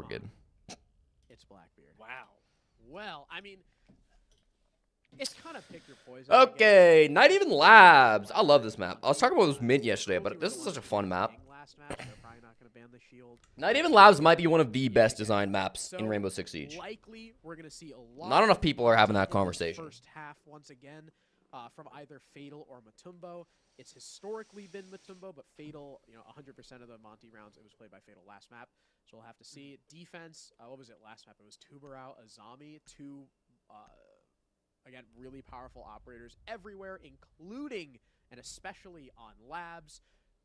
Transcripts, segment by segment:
good. It's Blackbeard. Wow. Well, I mean, it's kind of pick your poison. Okay, Not Even Labs. I love this map. I was talking about this mint yesterday, but this is such a fun map. Last match, they're probably not going to ban the shield. Not Even Labs might be one of the best designed maps in Rainbow Six Siege. Likely, we're going to see a lot. Not enough people are having that conversation. First half once again from either Fatal or Matumbo. It's historically been Matumbo, but Fatal, 100% of the Monty rounds, it was played by Fatal last map. So we'll have to see. Defense, what was it last map? It was Tubarao, Azami, two, again, really powerful operators everywhere, including and especially on labs.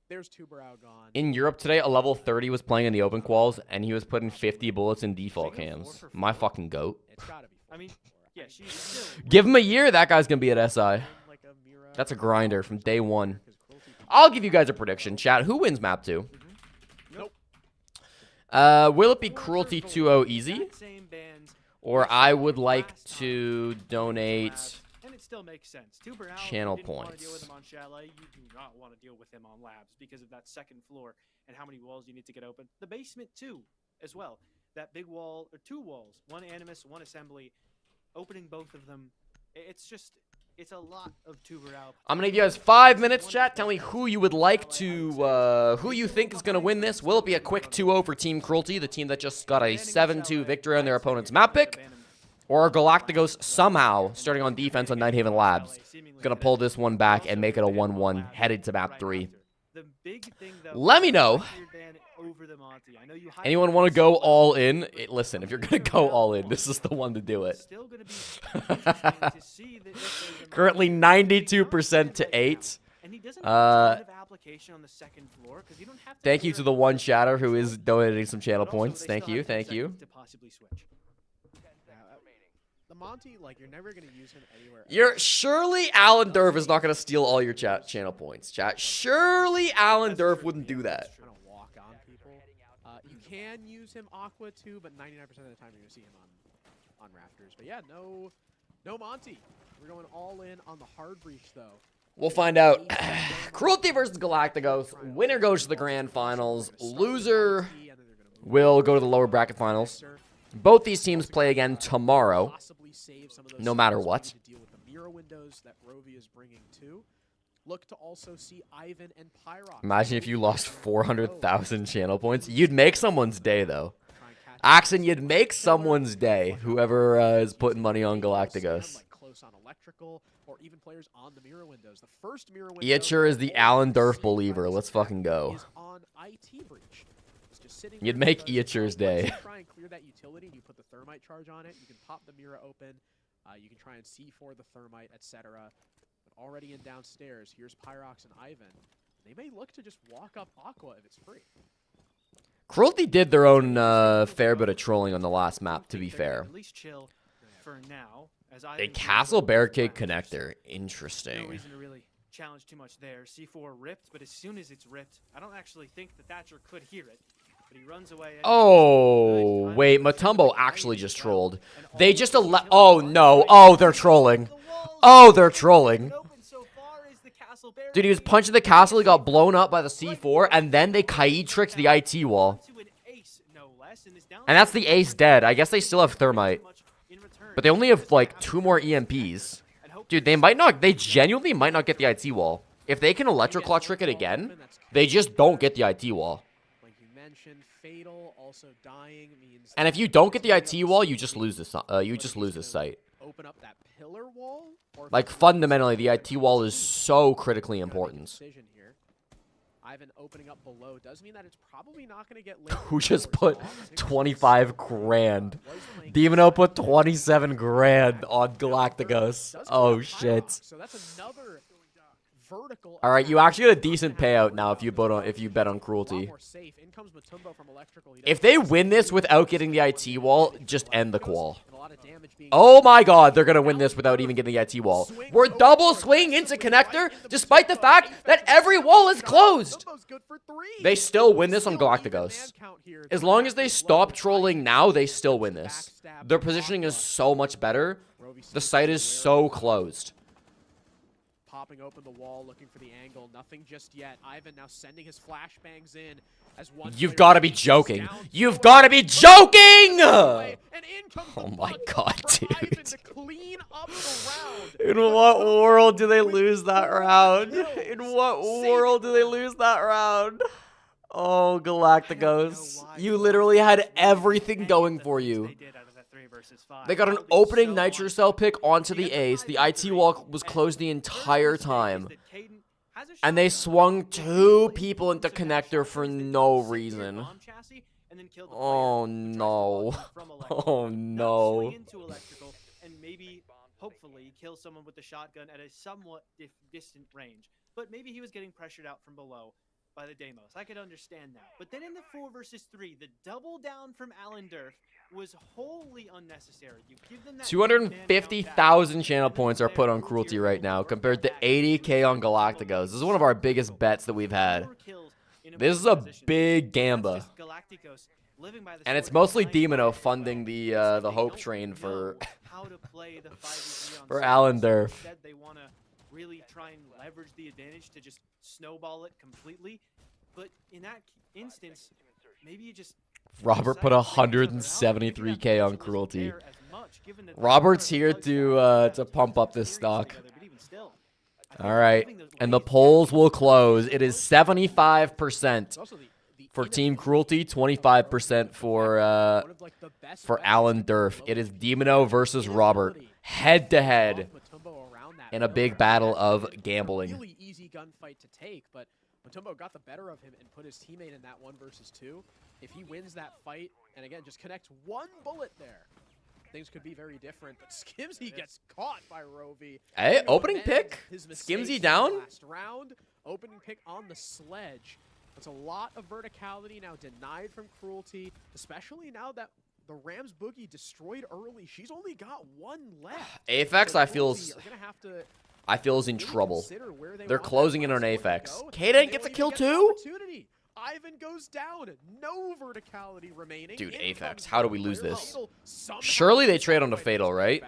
There's Tubarao gone. In Europe today, a level 30 was playing in the open quals, and he was putting 50 bullets in default cams. My fucking goat. It's gotta be. I mean, yeah, she's still Give him a year, that guy's gonna be at SI. That's a grinder from day one. I'll give you guys a prediction, chat. Who wins map 2? Nope. Will it be Cruelty 2-0 easy? Or I would like to donate and it still makes sense. channel didn't want to deal points. with him on Chalet. You do not want to deal with him on labs because of that second floor and how many walls you need to get open. The basement too, as well. That big wall or two walls, one animus, one assembly, opening both of them. It's a lot of Tubarao. I'm gonna give you guys 5 minutes, chat. Tell me who you would like to, who you think is gonna win this. Will it be a quick 2-0 for Team Cruelty, the team that just got a 7-2 victory on their opponent's map pick? Or are Galacticos somehow, starting on defense on Nighthaven Labs, gonna pull this one back and make it a 1-1 headed to map 3? Let me know. Anyone want to go all in? Listen, if you're going to go all in, this is the one to do it. Currently 92% to 8. Thank you to the one chatter who is donating some channel points. Thank you, thank you. The Monty, you're never going to use him anywhere. Surely Alan Durf is not going to steal all your channel points, chat. Surely Alan Durf wouldn't do that. You can use him Aqua too, but 99% of the time you're gonna see him on Raptors. But yeah, no Monty. We're going all in on the hard breach though. We'll find out. Cruelty versus Galacticos. Winner goes to the grand finals. Loser will go to the lower bracket finals. Both these teams play again tomorrow, no matter what. Look to also see Ivan and Pyrox. Imagine if you lost 400,000 channel points. You'd make someone's day, though. Axon, you'd make someone's day, whoever is putting money on Galacticos. Iachur is the Alan Durf believer. Let's fucking go. You'd make Iachur's day. Try and clear that utility. You put the thermite charge on it. You can pop the mirror open. You can try and C4 the thermite, etc. Already in downstairs, here's Pyrox and Ivan. They may look to just walk up Aqua if it's free. Cruelty did their own fair bit of trolling on the last map, to be fair. At least chill for now. A castle barricade connector. Interesting. No reason to really challenge too much there. C4 ripped, but as soon as it's ripped, I don't actually think that Thatcher could hear it. But he runs away. Oh, wait. Matumbo actually just trolled. They just oh, no. Oh, they're trolling. Oh, they're trolling. Dude, he was punching the castle, he got blown up by the C4, and then they Kaid tricked the IT wall. And that's the ace dead. I guess they still have thermite. But they only have, 2 more EMPs. Dude, they genuinely might not get the IT wall. If they can electroclaw trick it again, they just don't get the IT wall. And if you don't get the IT wall, you just lose this site. Open up that pillar wall? Fundamentally, the IT wall is so critically important. Ivan opening up below does mean that it's probably not going to get Who just put 25 grand? Demino put 27 grand on Galacticos. Oh, shit. So that's another vertical. All right, you actually get a decent payout now if you bet on Cruelty. If they win this without getting the IT wall, just end the qual. Oh my god, they're going to win this without even getting the IT wall. We're double swinging into connector despite the fact that every wall is closed. They still win this on Galacticos. As long as they stop trolling now, they still win this. Their positioning is so much better. The site is so closed. popping open the wall, looking for the angle. Nothing just yet. Ivan now sending his flashbangs in as one. You've got to be joking. You've got to be joking! Oh my god, dude. In what world do they lose that round? In what world do they lose that round? Oh, Galácticos. You literally had everything going for you. They got an opening Nitro Cell pick onto the ace. The IT wall was closed the entire time. And they swung 2 people into connector for no reason. Oh no. Oh no. And maybe, hopefully, kill someone with the shotgun at a somewhat distant range. But maybe he was getting pressured out from below by the Deimos. I could understand that. But then in the 4 versus 3, the double down from Alan Durf was wholly unnecessary. You give them that 250,000 channel points are put on Cruelty right now compared to 80k on Galácticos. This is one of our biggest bets that we've had. This is a big gamba. And it's mostly Demino funding the hope train for for Alan Durf. They want to really try and leverage the advantage to just snowball it completely. But in that instance, maybe you just Robert put 173k on Cruelty. Robert's here to pump up this stock. All right, and the polls will close. It is 75% for Team Cruelty, 25% for Alan Durf. It is Demino versus Robert, head to head, in a big battle of gambling. Really easy gunfight to take, but Matumbo got the better of him and put his teammate in that 1 versus 2. If he wins that fight, and again, just connects 1 bullet there, things could be very different. But Skimzy gets caught by Rovi. Hey, opening pick. Skimzy down. Last round, opening pick on the sledge. That's a lot of verticality now denied from Cruelty, especially now that the Rams Boogie destroyed early. She's only got 1 left. Aphex, I feel is in trouble. They're closing in on Aphex. Kaden gets a kill too? Ivan goes down. No verticality remaining. Dude, Aphex, how do we lose this? Surely they trade on the Fatal, right?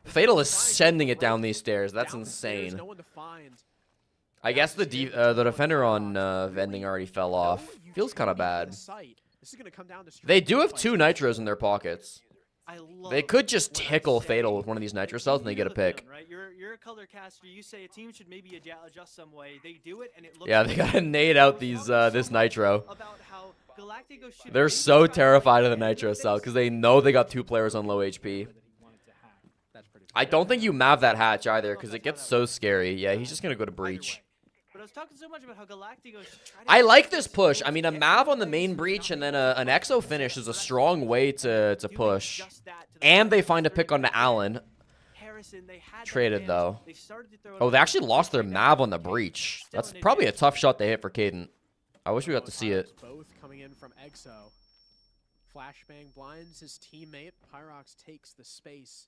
Fatal is sending it down these stairs. That's insane. I guess the defender on vending already fell off. Feels kind of bad. They do have 2 nitros in their pockets. They could just tickle Fatal with one of these nitro cells and they get a pick. Right? You're a color caster. You say a team should maybe adjust some way. They do it, and it looks yeah, they gotta nade out these this nitro. About how Galácticos should They're so terrified of the nitro cell because they know they got 2 players on low HP. I don't think you mav that hatch either because it gets so scary. Yeah, he's just gonna go to breach. I was talking so much about how Galácticos I like this push. I mean, a Mav on the main breach and then an Exo finish is a strong way to push. And they find a pick onto Allen. Traded, though. Oh, they actually lost their Mav on the breach. That's probably a tough shot to hit for Caden. I wish we got to see it. Both coming in from Exo. Flashbang blinds his teammate. Pyrox takes the space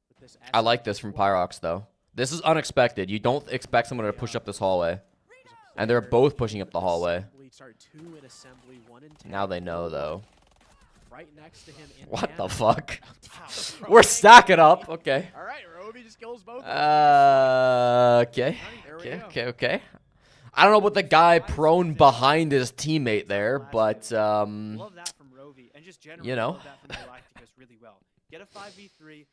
with this. I like this from Pyrox, though. This is unexpected. You don't expect someone to push up this hallway. And they're both pushing up the hallway. Now they know, though. What the fuck? We're stacking up. Okay. All right, Rovi just kills both. Okay. I don't know what the guy prone behind his teammate there, but love that from Rovi, and just generally you know. love that from Galácticos really well. Get a 5v3.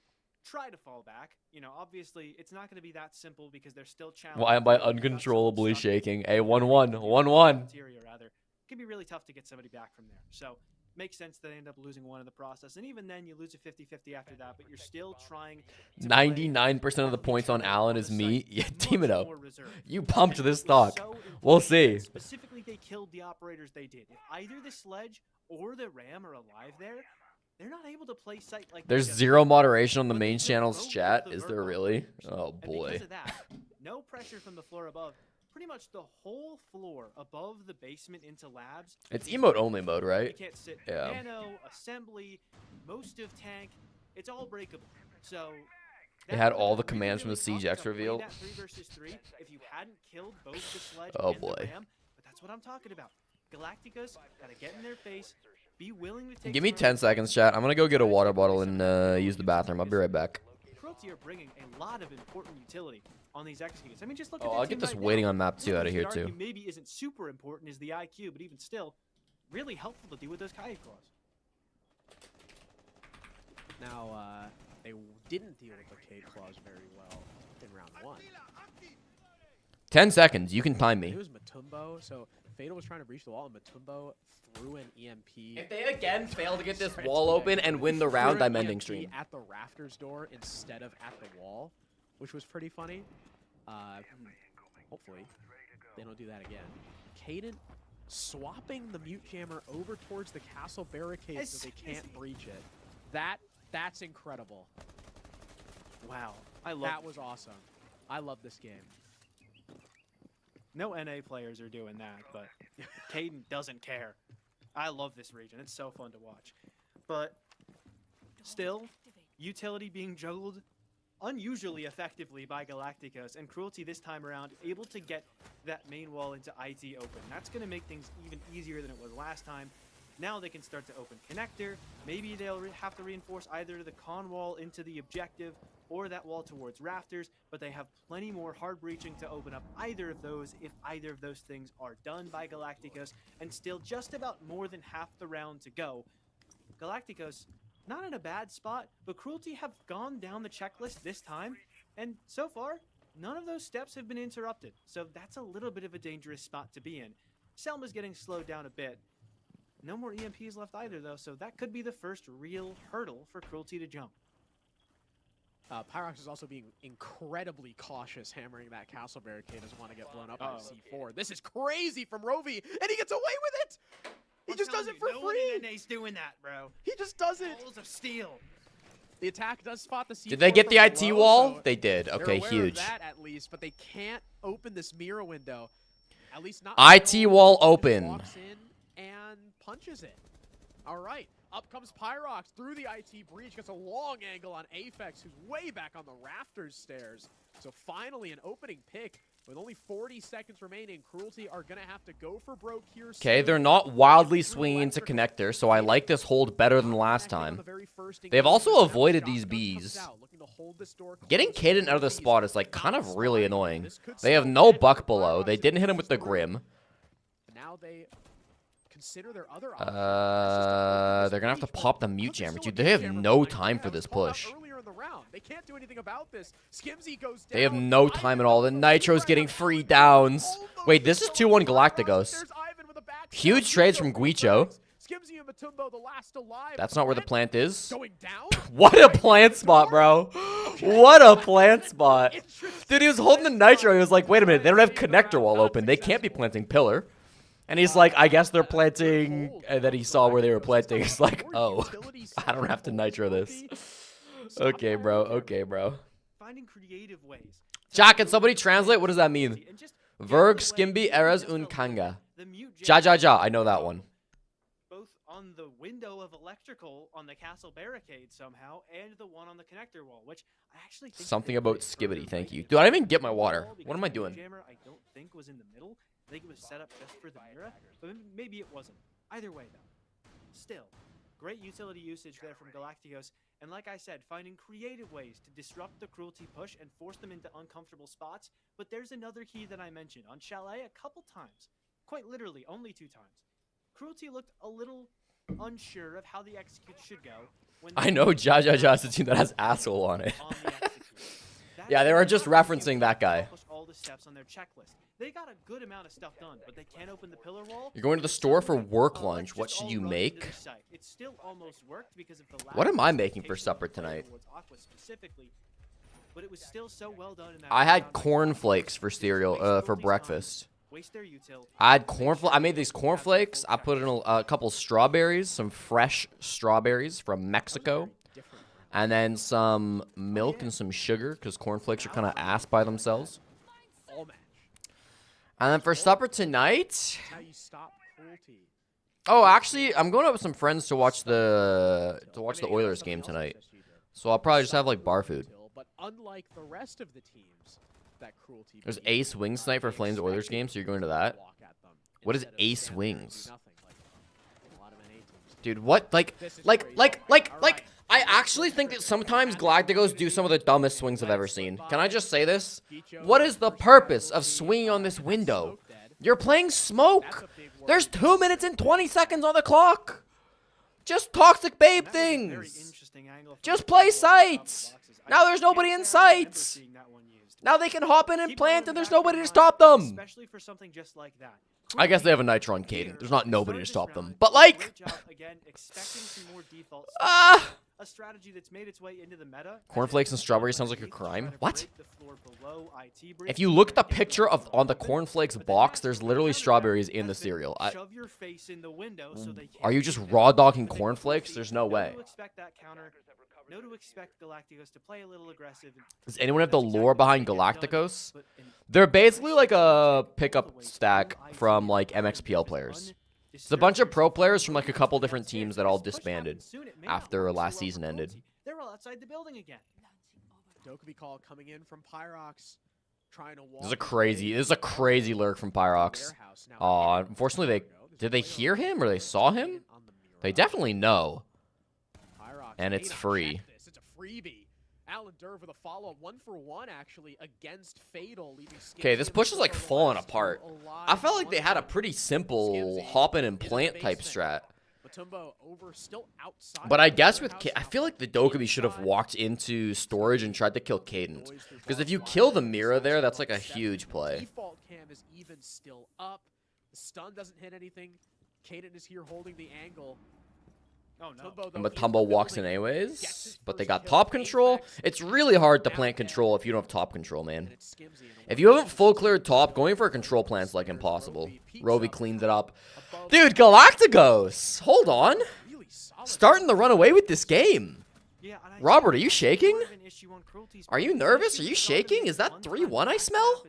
Try to fall back. You know, obviously, it's not going to be that simple because they're still challenged. Why am I uncontrollably shaking? A 1-1. 1-1. It can be really tough to get somebody back from there. So, makes sense that they end up losing 1 in the process. And even then, you lose a 50-50 after that, but you're still trying to 99% of the points on Allen is me. Yeah, Demino. You pumped this stock. We'll see. Specifically, they killed the operators they did. If either the sledge or the ram are alive there, they're not able to play sight like there's 0 moderation on the main channel's chat. Is there really? Oh boy. Because of that, no pressure from the floor above. Pretty much the whole floor above the basement into labs. It's emote only mode, right? You can't sit yeah. Nano, assembly, most of tank. It's all breakable. So it had all the commands from the Siege X reveal. 3 versus 3 if you hadn't killed both the sledge oh and boy. The ram, but that's what I'm talking about. Galácticos gotta get in their face. Be willing to take Give me 10 seconds, chat. I'm going to go get a water bottle and use the bathroom. I'll be right back. Cruelty are bringing a lot of important utility on these executes. I mean, just look Oh, at I'll their get team this right waiting now. on map 2 out of You here could too. argue maybe isn't super important is the IQ, but even still, really helpful to deal with those Kaiju claws. Now, they didn't deal with the Cade claws very well in round 1. 10 seconds. You can time It me. was Matumbo, so Fatal was trying to breach the wall, and Matumbo threw an EMP. If they again fail to get this Straight wall to the open exit. and win the Threw round, an I'm ending EMP stream. at the rafters door instead of at the wall, which was pretty funny. Hopefully, they don't do that again. Caden swapping the mute jammer over towards the castle barricade so they can't breach it. That's incredible. Wow, I love That was awesome. I love this game. No NA players are doing that, but Caden doesn't care. I love this region. It's so fun to watch. But still, utility being juggled unusually effectively by Galácticos, and Cruelty this time around able to get that main wall into IT open. That's going to make things even easier than it was last time. Now they can start to open connector. Maybe they'll have to reinforce either the con wall into the objective or that wall towards rafters, but they have plenty more hard breaching to open up either of those if either of those things are done by Galácticos, and still just about more than half the round to go. Galácticos, not in a bad spot, but Cruelty have gone down the checklist this time, and so far, none of those steps have been interrupted, so that's a little bit of a dangerous spot to be in. Selma's getting slowed down a bit. No more EMPs left either, though, so that could be the first real hurdle for Cruelty to jump. Pyrox is also being incredibly cautious, hammering that castle barricade. Doesn't want to get blown up by C4. This is crazy from Rovi, and he gets away with it! He just does it for no free! one in NA's doing that, bro. He just does it! Balls of steel. The attack does spot the C4. Did they get the from IT below, wall? so They did. they're Okay, aware huge. of that at least, but they can't open this mirror window. At least not. IT wall open. Walks in and punches it. All right. Up comes Pyrox through the IT breach. Gets a long angle on Aphex, who's way back on the rafters stairs. So finally an opening pick. With only 40 seconds remaining, Cruelty are going to have to go for broke here. Okay, they're not wildly swinging into connector, so I like this hold better than last time. They've also avoided these Bs. Getting Caden out of the spot is like kind of really annoying. They have no buck below. They didn't hit him with the Grim. Now they consider their other options. They're gonna have to pop the mute jammer, dude. They have no time for this push. They can't do anything about this. Skimzy goes down. They have no time at all. The Nitro's getting free downs. Wait, this is 2-1 Galácticos. Huge trades from Guicho. Skimzy and Matumbo, the last alive. That's not where the plant is. Going down. What a plant spot, bro. What a plant spot. Dude, he was holding the Nitro. He was like, wait a minute. They don't have connector wall open. They can't be planting pillar. And he's like, I guess they're planting. And then he saw where they were planting. He's like, oh, I don't have to Nitro this. Okay, bro. Okay, bro. Finding creative ways. Jack, can somebody translate? What does that mean? Verg, Skimby, Eras, un Kanga. Ja, ja, ja. I know that one. Both on the window of electrical on the castle barricade somehow, and the one on the connector wall, which I actually think Something about Skibbity. Thank you. Dude, I didn't even get my water. What am I doing? Jammer, I don't think was in the middle. I think it was set up just for the Mira, but maybe it wasn't. Either way, though, still, great utility usage there from Galácticos. And like I said, finding creative ways to disrupt the Cruelty push and force them into uncomfortable spots. But there's another key that I mentioned. On Chalet, a couple times. Quite literally, only 2 times. Cruelty looked a little unsure of how the execute should go. When I know Ja Ja Ja is a team that has asshole on it. Yeah, they were just referencing that guy. All the steps on their checklist. They got a good amount of stuff done, but they can't open the pillar wall. You're going to the store for work lunch. What should you make? It still almost worked because of the What am I making for supper tonight? But it was still so well done in that I had round. cornflakes for cereal, for breakfast. Waste their util. I had cornflakes. I made these cornflakes. I put in a couple strawberries, some fresh strawberries from Mexico, and then some milk and some sugar because cornflakes are kind of ass by themselves. And then for supper tonight, How you stop Cruelty. oh, actually, I'm going out with some friends to watch the Oilers game tonight. So I'll probably just have like bar food. But unlike the rest of the teams that Cruelty There's beat, Ace Wings tonight for Flames Oilers game, so you're going to that? walk at them What is instead of Ace stand there and do Wings? nothing, like a lot of NA teams. Dude, what? This is Like, crazy. All right. I actually think that sometimes Galacticos do some of the dumbest swings I've ever seen. Can I just say this? What is the purpose of swinging on this window? You're playing smoke. There's 2 minutes and 20 seconds on the clock. Just toxic babe things. Just play sites. Now there's nobody in sights. Now they can hop in and plant and there's nobody to stop them. Especially for something just like that. I guess they have a Nitro on Caden. There's not nobody to stop them. But like, a strategy that's made its way into the meta. Cornflakes and strawberries sounds like a crime. What? If you look at the picture of on the cornflakes box, there's literally strawberries in the cereal. Are you just raw dogging cornflakes? There's no way. No to expect Galacticos to play a little aggressive. Does anyone have the lore behind Galacticos? They're basically like a pickup stack from like MXPL players. It's a bunch of pro players from like a couple different teams that all disbanded after last season ended. They're all outside the building again. Dokkaebi call coming in from Pyrox, trying to walk. This is a crazy lurk from Pyrox. Unfortunately, did they hear him or they saw him? They definitely know. And it's free. It's a freebie. Alan Derv with a follow-up 1-for-1 actually against Fatal. Okay, this push is like falling apart. I felt like they had a pretty simple hop in and plant type strat. But I guess with I feel like the Dokkaebi should have walked into storage and tried to kill Cadent. Because if you kill the Mira there, that's like a huge play. Default cam is even still up. The stun doesn't hit anything. Cadent is here holding the angle. Oh, no. And Matumbo walks in anyways, but they got top control. It's really hard to plant control if you don't have top control, man. If you haven't full cleared top, going for a control plant's like impossible. Rovi cleans it up. Dude, Galacticos! Hold on. Starting to run away with this game. Robert, are you shaking? Are you nervous? Are you shaking? Is that 3-1 I smell?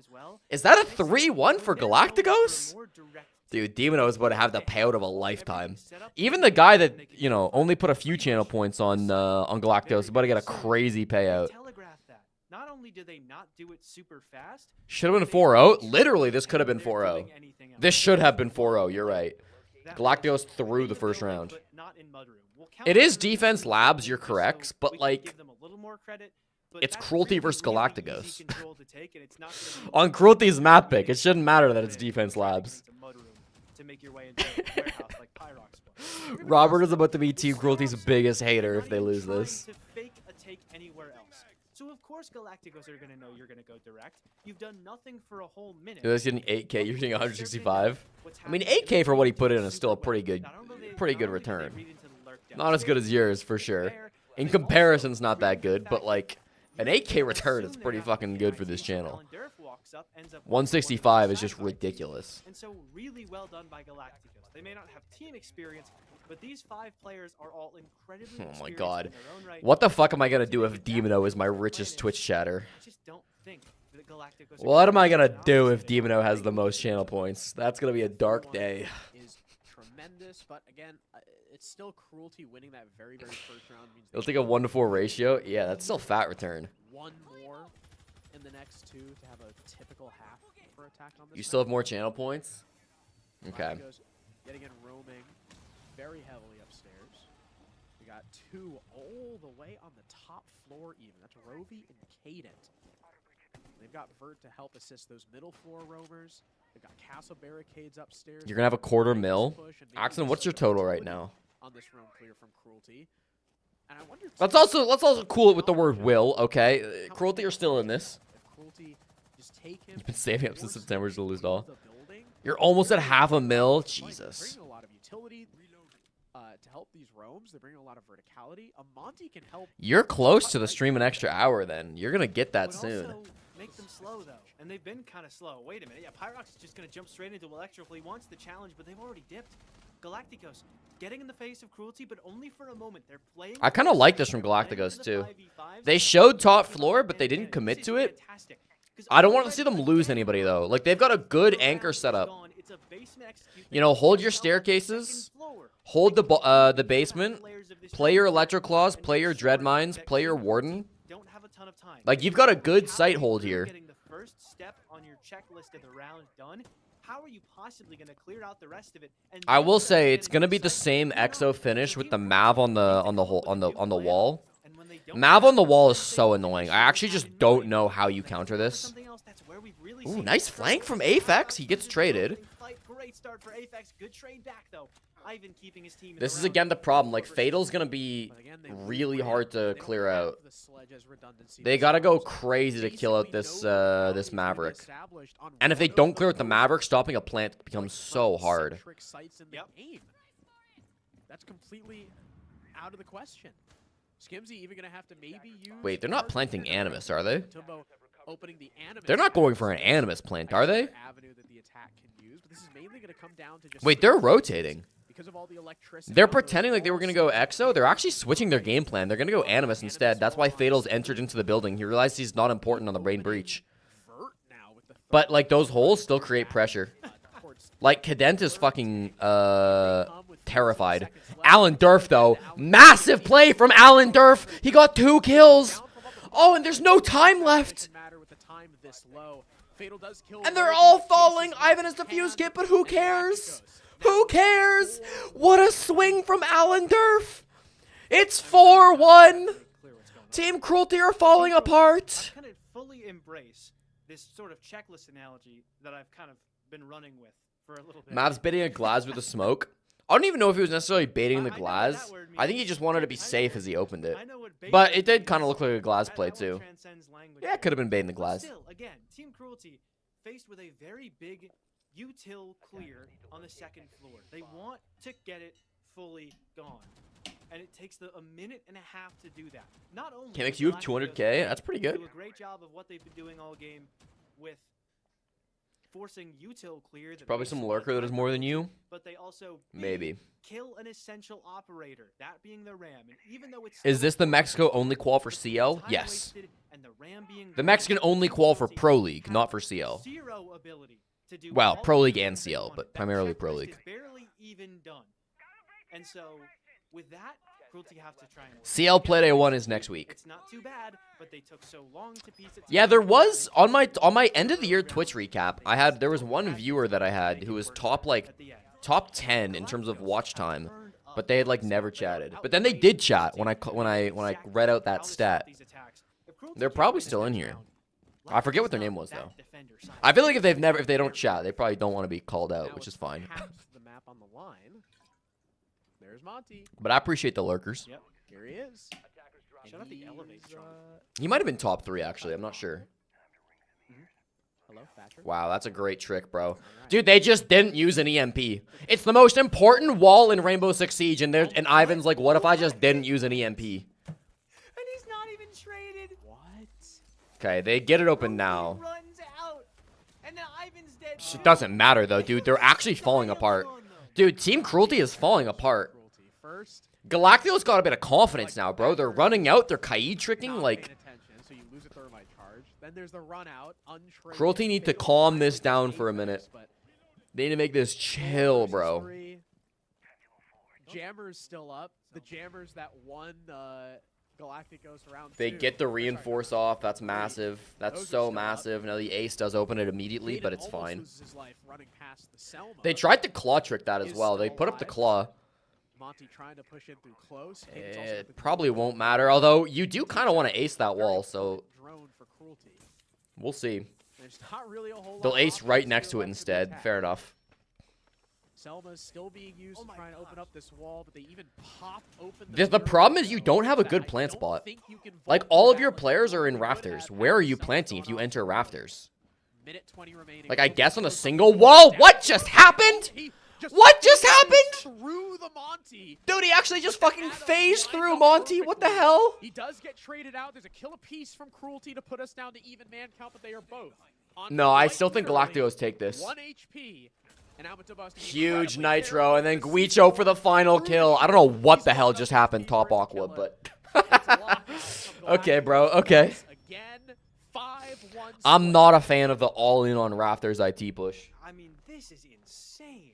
Is that a 3-1 for Galacticos? Dude, Demino is about to have the payout of a lifetime. Even the guy that, you know, only put a few channel points on Galacticos is about to get a crazy payout. Not only did they not do it super fast, should have been 4-0. Literally, this could have been 4-0. This should have been 4-0. You're right. Galacticos through the first round. It is defense labs, you're correct, but like, it's Cruelty versus Galacticos. On Cruelty's map pick, it shouldn't matter that it's defense labs. Robert is about to be Team Cruelty's biggest hater if they lose this. So of course Galacticos are gonna know you're gonna go direct. You've done nothing for a whole minute. You're getting 8K, you're getting 165. I mean, 8K for what he put in is still a pretty good return. Not as good as yours for sure. In comparison's not that good, but like an 8K return is pretty fucking good for this channel. 165 is just ridiculous. And so really well done by Galacticos. They may not have team experience, but these 5 players are all incredibly Oh my god. in their own right. What the fuck am I gonna do if Demino is my richest Twitch chatter? I just don't think that Galacticos What am I gonna do if Demino has the most channel points? That's gonna be a dark day. Is tremendous, but again, it's still Cruelty winning that very first round. It'll take a 1-to-4 ratio. Yeah, that's still fat return. One more in the next 2 to have a typical half for attack on this. You still have more channel points? Okay. Yet again roaming very heavily upstairs. We got 2 all the way on the top floor even. That's Rovi and Cadent. They've got Vert to help assist those middle floor roamers. They've got castle barricades upstairs. You're gonna have a quarter mil. Axon, what's your total right now? On this roam clear from Cruelty. And I wonder let's also cool it with the word will, okay? Cruelty are still in this. Cruelty just take him. You've been saving up since September to lose all. You're almost at half a mil. Jesus. Bringing a lot of utility to help these roams. They're bringing a lot of verticality. Monty can help. You're close to the stream an extra hour then. You're gonna get that soon. Make them slow though, and they've been kind of slow. Wait a minute, yeah, Pyrox is just gonna jump straight into electrical. He wants the challenge, but they've already dipped. Galacticos getting in the face of Cruelty, but only for a moment. They're playing. I kind of like this from Galacticos too. They showed top floor, but they didn't commit to it. I don't want to see them lose anybody though. Like they've got a good anchor setup. You know, hold your staircases, hold the basement, play your electro claws, play your dread mines, play your warden. Like you've got a good site hold here. Getting the first step on your checklist of the round done. How are you possibly going to clear out the rest of it? And I will say it's going to be the same EXO finish with the Mav on the wall. Mav on the wall is so annoying. I actually just don't know how you counter this. Ooh, nice flank from Aphex. He gets traded. Great start for Aphex. Good trade back though. Ivan keeping his team. This is again the problem. Like Fatal's gonna be really hard to clear out. They gotta go crazy to kill out this this Maverick. And if they don't clear out the Maverick, stopping a plant becomes so hard. Yep. That's completely out of the question. Skimzy even gonna have to maybe use. Wait, they're not planting Animus, are they? Opening the Animus. They're not going for an Animus plant, are they? Avenue that the attack can use, but this is mainly gonna come down to just. Wait, they're rotating. Because of all the electricity. They're pretending like they were going to go Exo. They're actually switching their game plan. They're going to go Animus instead. That's why Fatal's entered into the building. He realized he's not important on the Brain Breach. But, like, those holes still create pressure. Like, Cadent is fucking, terrified. Alan Durf, though. Massive play from Alan Durf. He got 2 kills. Oh, and there's no time left. And they're all falling. Ivan has the fuse kit, but who cares? Who cares? What a swing from Alan Durf. It's 4-1. Team Cruelty are falling apart. I kind of fully embrace this sort of checklist analogy that I've kind of been running with for a little bit. Mav's baiting a Glaz with a smoke. I don't even know if he was necessarily baiting the Glaz. I think he just wanted to be safe as he opened it. But it did kind of look like a Glaz play too. Yeah, it could have been baiting the Glaz. Still, again, Team Cruelty faced with a very big util clear on the second floor. They want to get it fully gone. And it takes a minute and a half to do that. Not only K-Mix, you have 200K? That's pretty good. Do a great job of what they've been doing all game with forcing util clear. Probably some lurker that is more than you. But they also maybe kill an essential operator, that being the Ram. And even though it's is this the Mexico only qual for CL? Yes. The Mexican only qual for Pro League, not for CL. Zero ability. Well, Pro League and CL, but primarily Pro League. Barely even done. And so, with that, Cruelty have to try and CL Play Day 1 is next week. It's not too bad, but they took so long to piece it. Yeah, there was on my end of the year Twitch recap. There was one viewer that I had who was top 10 in terms of watch time, but they had like never chatted. But then they did chat when I read out that stat. They're probably still in here. I forget what their name was though. I feel like if they don't chat, they probably don't want to be called out, which is fine. The map on the line. There's Monty. But I appreciate the lurkers. Yep, here he is. Shout out the elevate. He might have been top 3 actually. I'm not sure. Hello, Thatcher. Wow, that's a great trick, bro. Dude, they just didn't use an EMP. It's the most important wall in Rainbow Six Siege, and Ivan's like, what if I just didn't use an EMP? And he's not even traded. What? Okay, they get it open now. Runs out, and now Ivan's dead. It doesn't matter though, dude. They're actually falling apart. Dude, Team Cruelty is falling apart. Galácticos got a bit of confidence now, bro. They're running out. They're Kaid tricking. Like, so you lose a thermite charge. Then there's the run out. Cruelty need to calm this down for a minute. They need to make this chill, bro. Jammer's still up. The Jammers that won Galácticos round 2. They get the reinforce off. That's massive. That's so massive. Now the ace does open it immediately, but it's fine. They tried to claw trick that as well. They put up the claw. Monty trying to push in through close. It probably won't matter, although you do kind of want to ace that wall, so we'll see. They'll ace right next to it instead. Fair enough. Selma's still being used to try and open up this wall, but they even pop open the problem is you don't have a good plant spot. Like, all of your players are in rafters. Where are you planting if you enter rafters? Like, I guess on a single wall? What just happened? What just happened? Through the Monty. Dude, he actually just fucking phased through Monty. What the hell? He does get traded out. There's a kill apiece from Cruelty to put us down to even man count, but they are both. No, I still think Galácticos take this. 1 HP. Huge nitro, and then Guicho for the final kill. I don't know what the hell just happened, Top Aqua, but... Okay, bro, okay. I'm not a fan of the all-in on Rafters IT push. I mean, this is insane.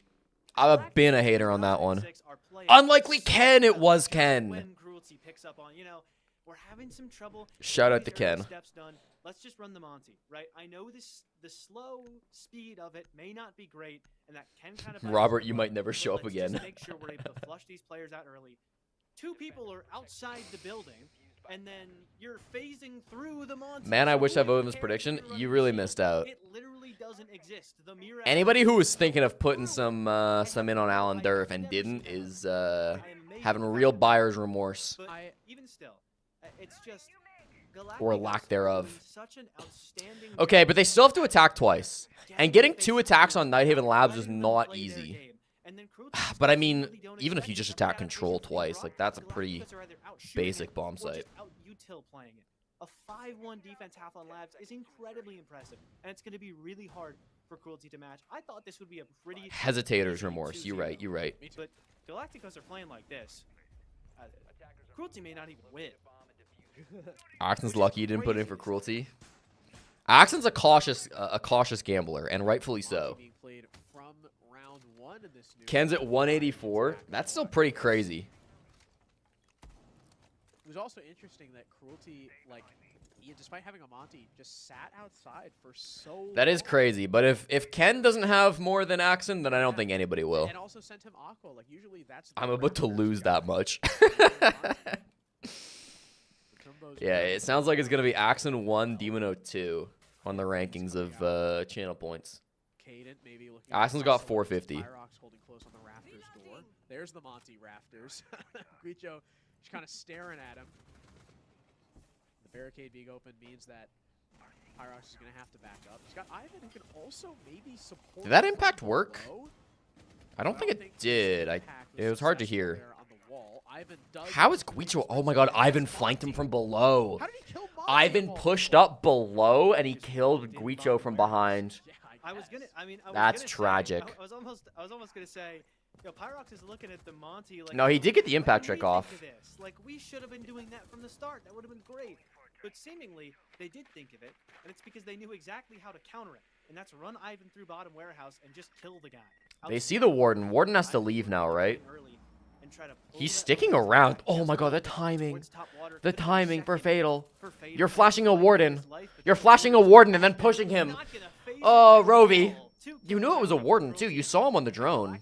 I've been a hater on that one. Unlikely Ken, it was Ken. When Cruelty picks up on, we're having some trouble. Shout out to Ken. Steps done. Let's just run the Monty, right? I know the slow speed of it may not be great, and that can kind of... Robert, you might never show up again. Just make sure we're able to flush these players out early. 2 people are outside the building, and then you're phasing through the Monty. Man, I So wish who I voted even this cares prediction. if you're running You the really shield? missed out. It literally doesn't exist. The mirror Anybody who was thinking of so putting some in on Alan Durf and didn't is having real buyer's remorse. But even still, it's just Or Galácticos lack are thereof. doing such an outstanding Okay, job but they still have to attack twice. And getting 2 attacks on letting Nighthaven Labs is them not play their easy. game. And then Cruelty just But I goes, mean, really don't even if you expect just it. attack Every control adaptation they twice, brought, like that's a pretty Galácticos are either out shooting basic it bomb or site. just out util playing it. A 5-1 defense half on Labs is incredibly impressive, and it's going to be really hard for Cruelty to match. I thought this would be a pretty Hesitator's easy remorse. You're 2-0. right. You're right. But Galácticos are playing like this. Cruelty may not even win. Oxen's lucky he didn't put in for Cruelty. Oxen's a cautious gambler, and rightfully so. Being played from round 1 in this new Ken's at 184. That's still pretty crazy. It was also interesting that Cruelty, like, despite having a Monty, just sat outside for so That is long. crazy. But if Ken doesn't have more than Oxen, then I don't think anybody will. And also sent him Aqua. Like, usually that's the I'm about to round lose guy. that much. Matumbo's Yeah, good. it sounds like it's going to be Oxen 1, Demon 2 on the rankings of channel points. Cadent maybe looking. Oxen's got 450. Pyrox holding close on the rafters door. There's the Monty rafters. Guicho just kind of staring at him. The barricade being open means that Pyrox is going to have to back up. He's got Ivan who can also maybe support. Did that from impact work? below. I don't think it did. It was hard to hear. There on the wall. Ivan does How is Guicho? Oh my god, Ivan flanked him from below. How did he kill Monty? Ivan pushed up below and he killed Guicho from behind. Yeah, I was guess. gonna. I mean, I was That's gonna tragic. Say, I was almost gonna say, Pyrox is looking at the Monty like. No, he did get the "What impact did we trick think off. of this? Like we should have been doing that from the start. That would have been great. But seemingly they did think of it, and it's because they knew exactly how to counter it, and that's run Ivan through bottom warehouse and just kill the guy. They see the Warden. Warden has to leave now, right? He's sticking around. Oh my god, the timing. The timing for Fatal. You're flashing a Warden. You're flashing a Warden and then pushing him. Oh, Rovi. You knew it was a Warden, too. You saw him on the drone.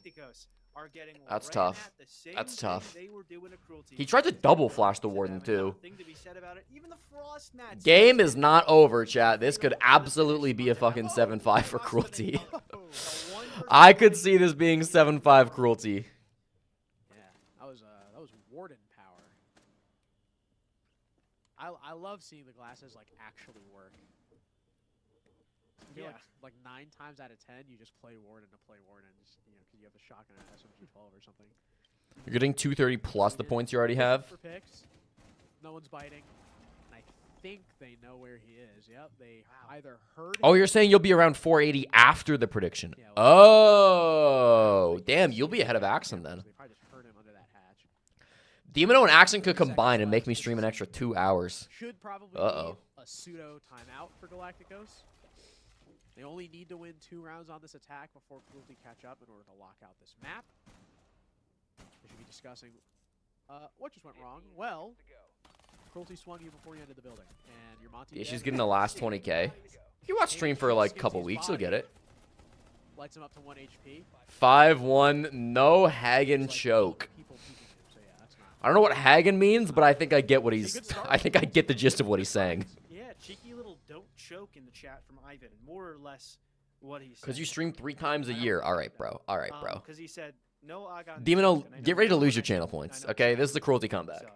That's tough. That's tough. He tried to double flash the Warden, too. Game is not over, chat. This could absolutely be a fucking 7-5 for Cruelty. I could see this being 7-5 Cruelty. Yeah, that was Warden power. I love seeing the glasses like actually work. I feel like 9 times out of 10 you just play Warden to play Warden, just, you know, because you have the shotgun at SMG-12 or something. You're getting 230 plus the points you already have. For picks. No one's biting. And I think they know where he is. Yep, they either heard Oh, him- you're saying you'll be around 480 after the prediction. Yeah, Oh, damn, you'll be ahead of Axon then. They probably just heard him under that hatch. Demono and Axon could combine and make me stream an extra 2 hours. Should probably Uh-oh. be a pseudo timeout for Galácticos. They only need to win 2 rounds on this attack before Cruelty catch up in order to lock out this map. We should be discussing what just went wrong. Well, Cruelty swung you before you entered the building, and your Monty. Yeah, she's getting the last 20k. You watch stream for like a couple weeks, you'll get it. Lights him up to 1 HP. 5-1, no Hagen choke. People peeking him, so yeah, that's not. I don't know what Hagen means, but I think I get what he's. I think I get the gist of what he's saying. Yeah, cheeky little don't choke in the chat from Ivan, more or less what he said. Because you stream 3 times a year. All right, bro. All right, bro. Because he said, no, I got Demono, and I get know ready to what lose I your did, channel and I points. know Okay, exactly this is the what Cruelty I did. comeback. So,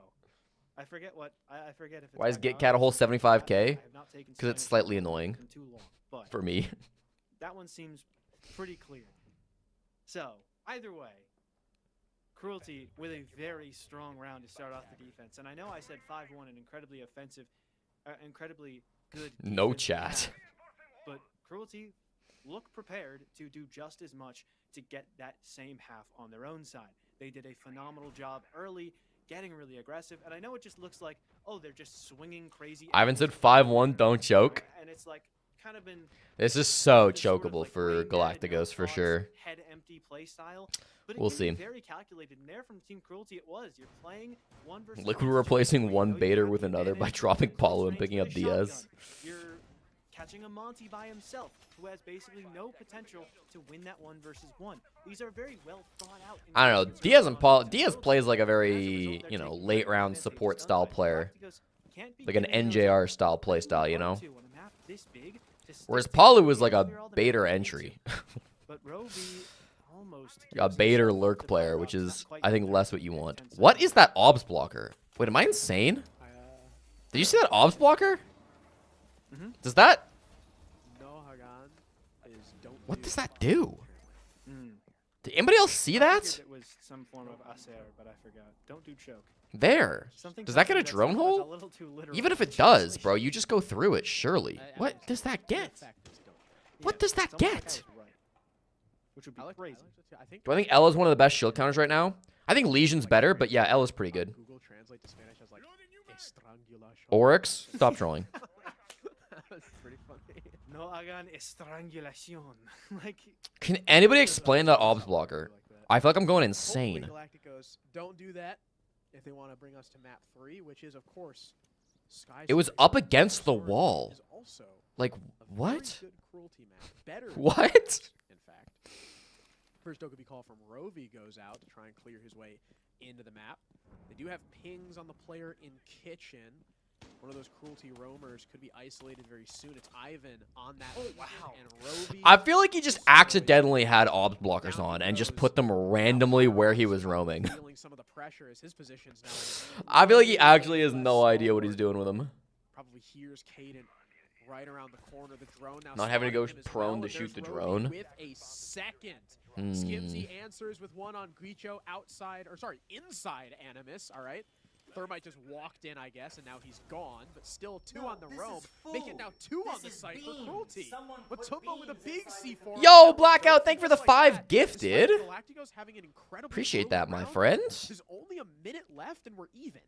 I forget what I forget if it's Why is back Get on. Cat a whole I have 75k? not taken Because it's Spanish slightly in annoying too long, but for me. that one seems pretty clear. So, either way, Cruelty with a very strong round to start off the defense. And I know I said 5-1, an incredibly offensive, incredibly good No defensive chat. half, but Cruelty look prepared to do just as much to get that same half on their own side. They did a phenomenal job early, getting really aggressive. And I know it just looks like, oh, they're just swinging crazy. Ivan said 5-1, don't choke. And it's like kind of been This is so this sort of, chokeable like, for brain dead, no Galacticos for thoughts, sure. Head empty play style. But it We'll can see. be very calculated. And there from Team Cruelty, it was. You're playing 1 versus Liquid 1 replacing situation one where you know you baiter have with the another by advantage dropping in close Paulo and range picking with up a Diaz. shotgun. You're catching a Monty by himself, who has basically no potential to win that 1 versus 1. These are very well thought out. I don't know. investments Diaz from and Paul. Team Diaz Cruelty. plays like a As a result, very, they're you know, taking late very round advantage support of style gunfight. player. Galacticos can't be Like an giving those NJR style up playstyle, you like know? to on a map this big to stick Whereas together Palu was and like a clear all the baiter map they need entry. to. But Rovi almost A gives baiter himself up lurk to player, Pyrox, which not is, quite I think, there less what in you the want. 10 What seconds. is that OBS blocker? Wait, am I insane? Did you see that OBS blocker? Mhm. Does that... No Hagan is don't What do does that do? Mm. Did anybody else see I that? figured it was some form of acer, but I forgot. Don't do choke. There. Something Does that tells get a me that's drone a hole? little too literal Even if for it does, translation. bro, you just go through it, surely. What does that get? What does that it's almost like I get? was right, which would be crazy. Do I think Ella's one of the best shield counters right now? I think Legion's better, but yeah, Ella's pretty good. Google translate to Spanish as like estrangulación. Oryx, stop trolling. That's pretty funny. No hagan estrangulación. Like, Can anybody explain that OBS blocker? I feel like I'm going insane. Hopefully Galacticos don't do that if they want to bring us to map 3, which is of course Sky. It was up against the wall. Is also Like, a very what? good Cruelty map. Better. than What? Galacticos, in fact. First Dokubi call from Rovi goes out to try and clear his way into the map. They do have pings on the player in kitchen. One of those Cruelty roamers could be isolated very soon. It's Ivan on that. wow. And Rovi. I feel like he just accidentally had OBS blockers on and just put them randomly where he was roaming. Feeling some of the pressure as his position's now. I feel like he actually has no idea what he's doing with them. Probably hears Caden right around the corner. The drone now Not having to go spotting him as prone well, to and shoot the there's drone. Rovi with a second. Skimzy answers with one on Gricho outside, or sorry, inside Animus, all right? Thermite just walked in, I guess, and now he's gone, but still two on the roam. Make it now two on the site for Cruelty. Matumbo with a big C4. Yo, Blackout, thank you for the 5 gifted. Galacticos having an incredible Appreciate that, my round. friend. There's only a minute left, and we're even.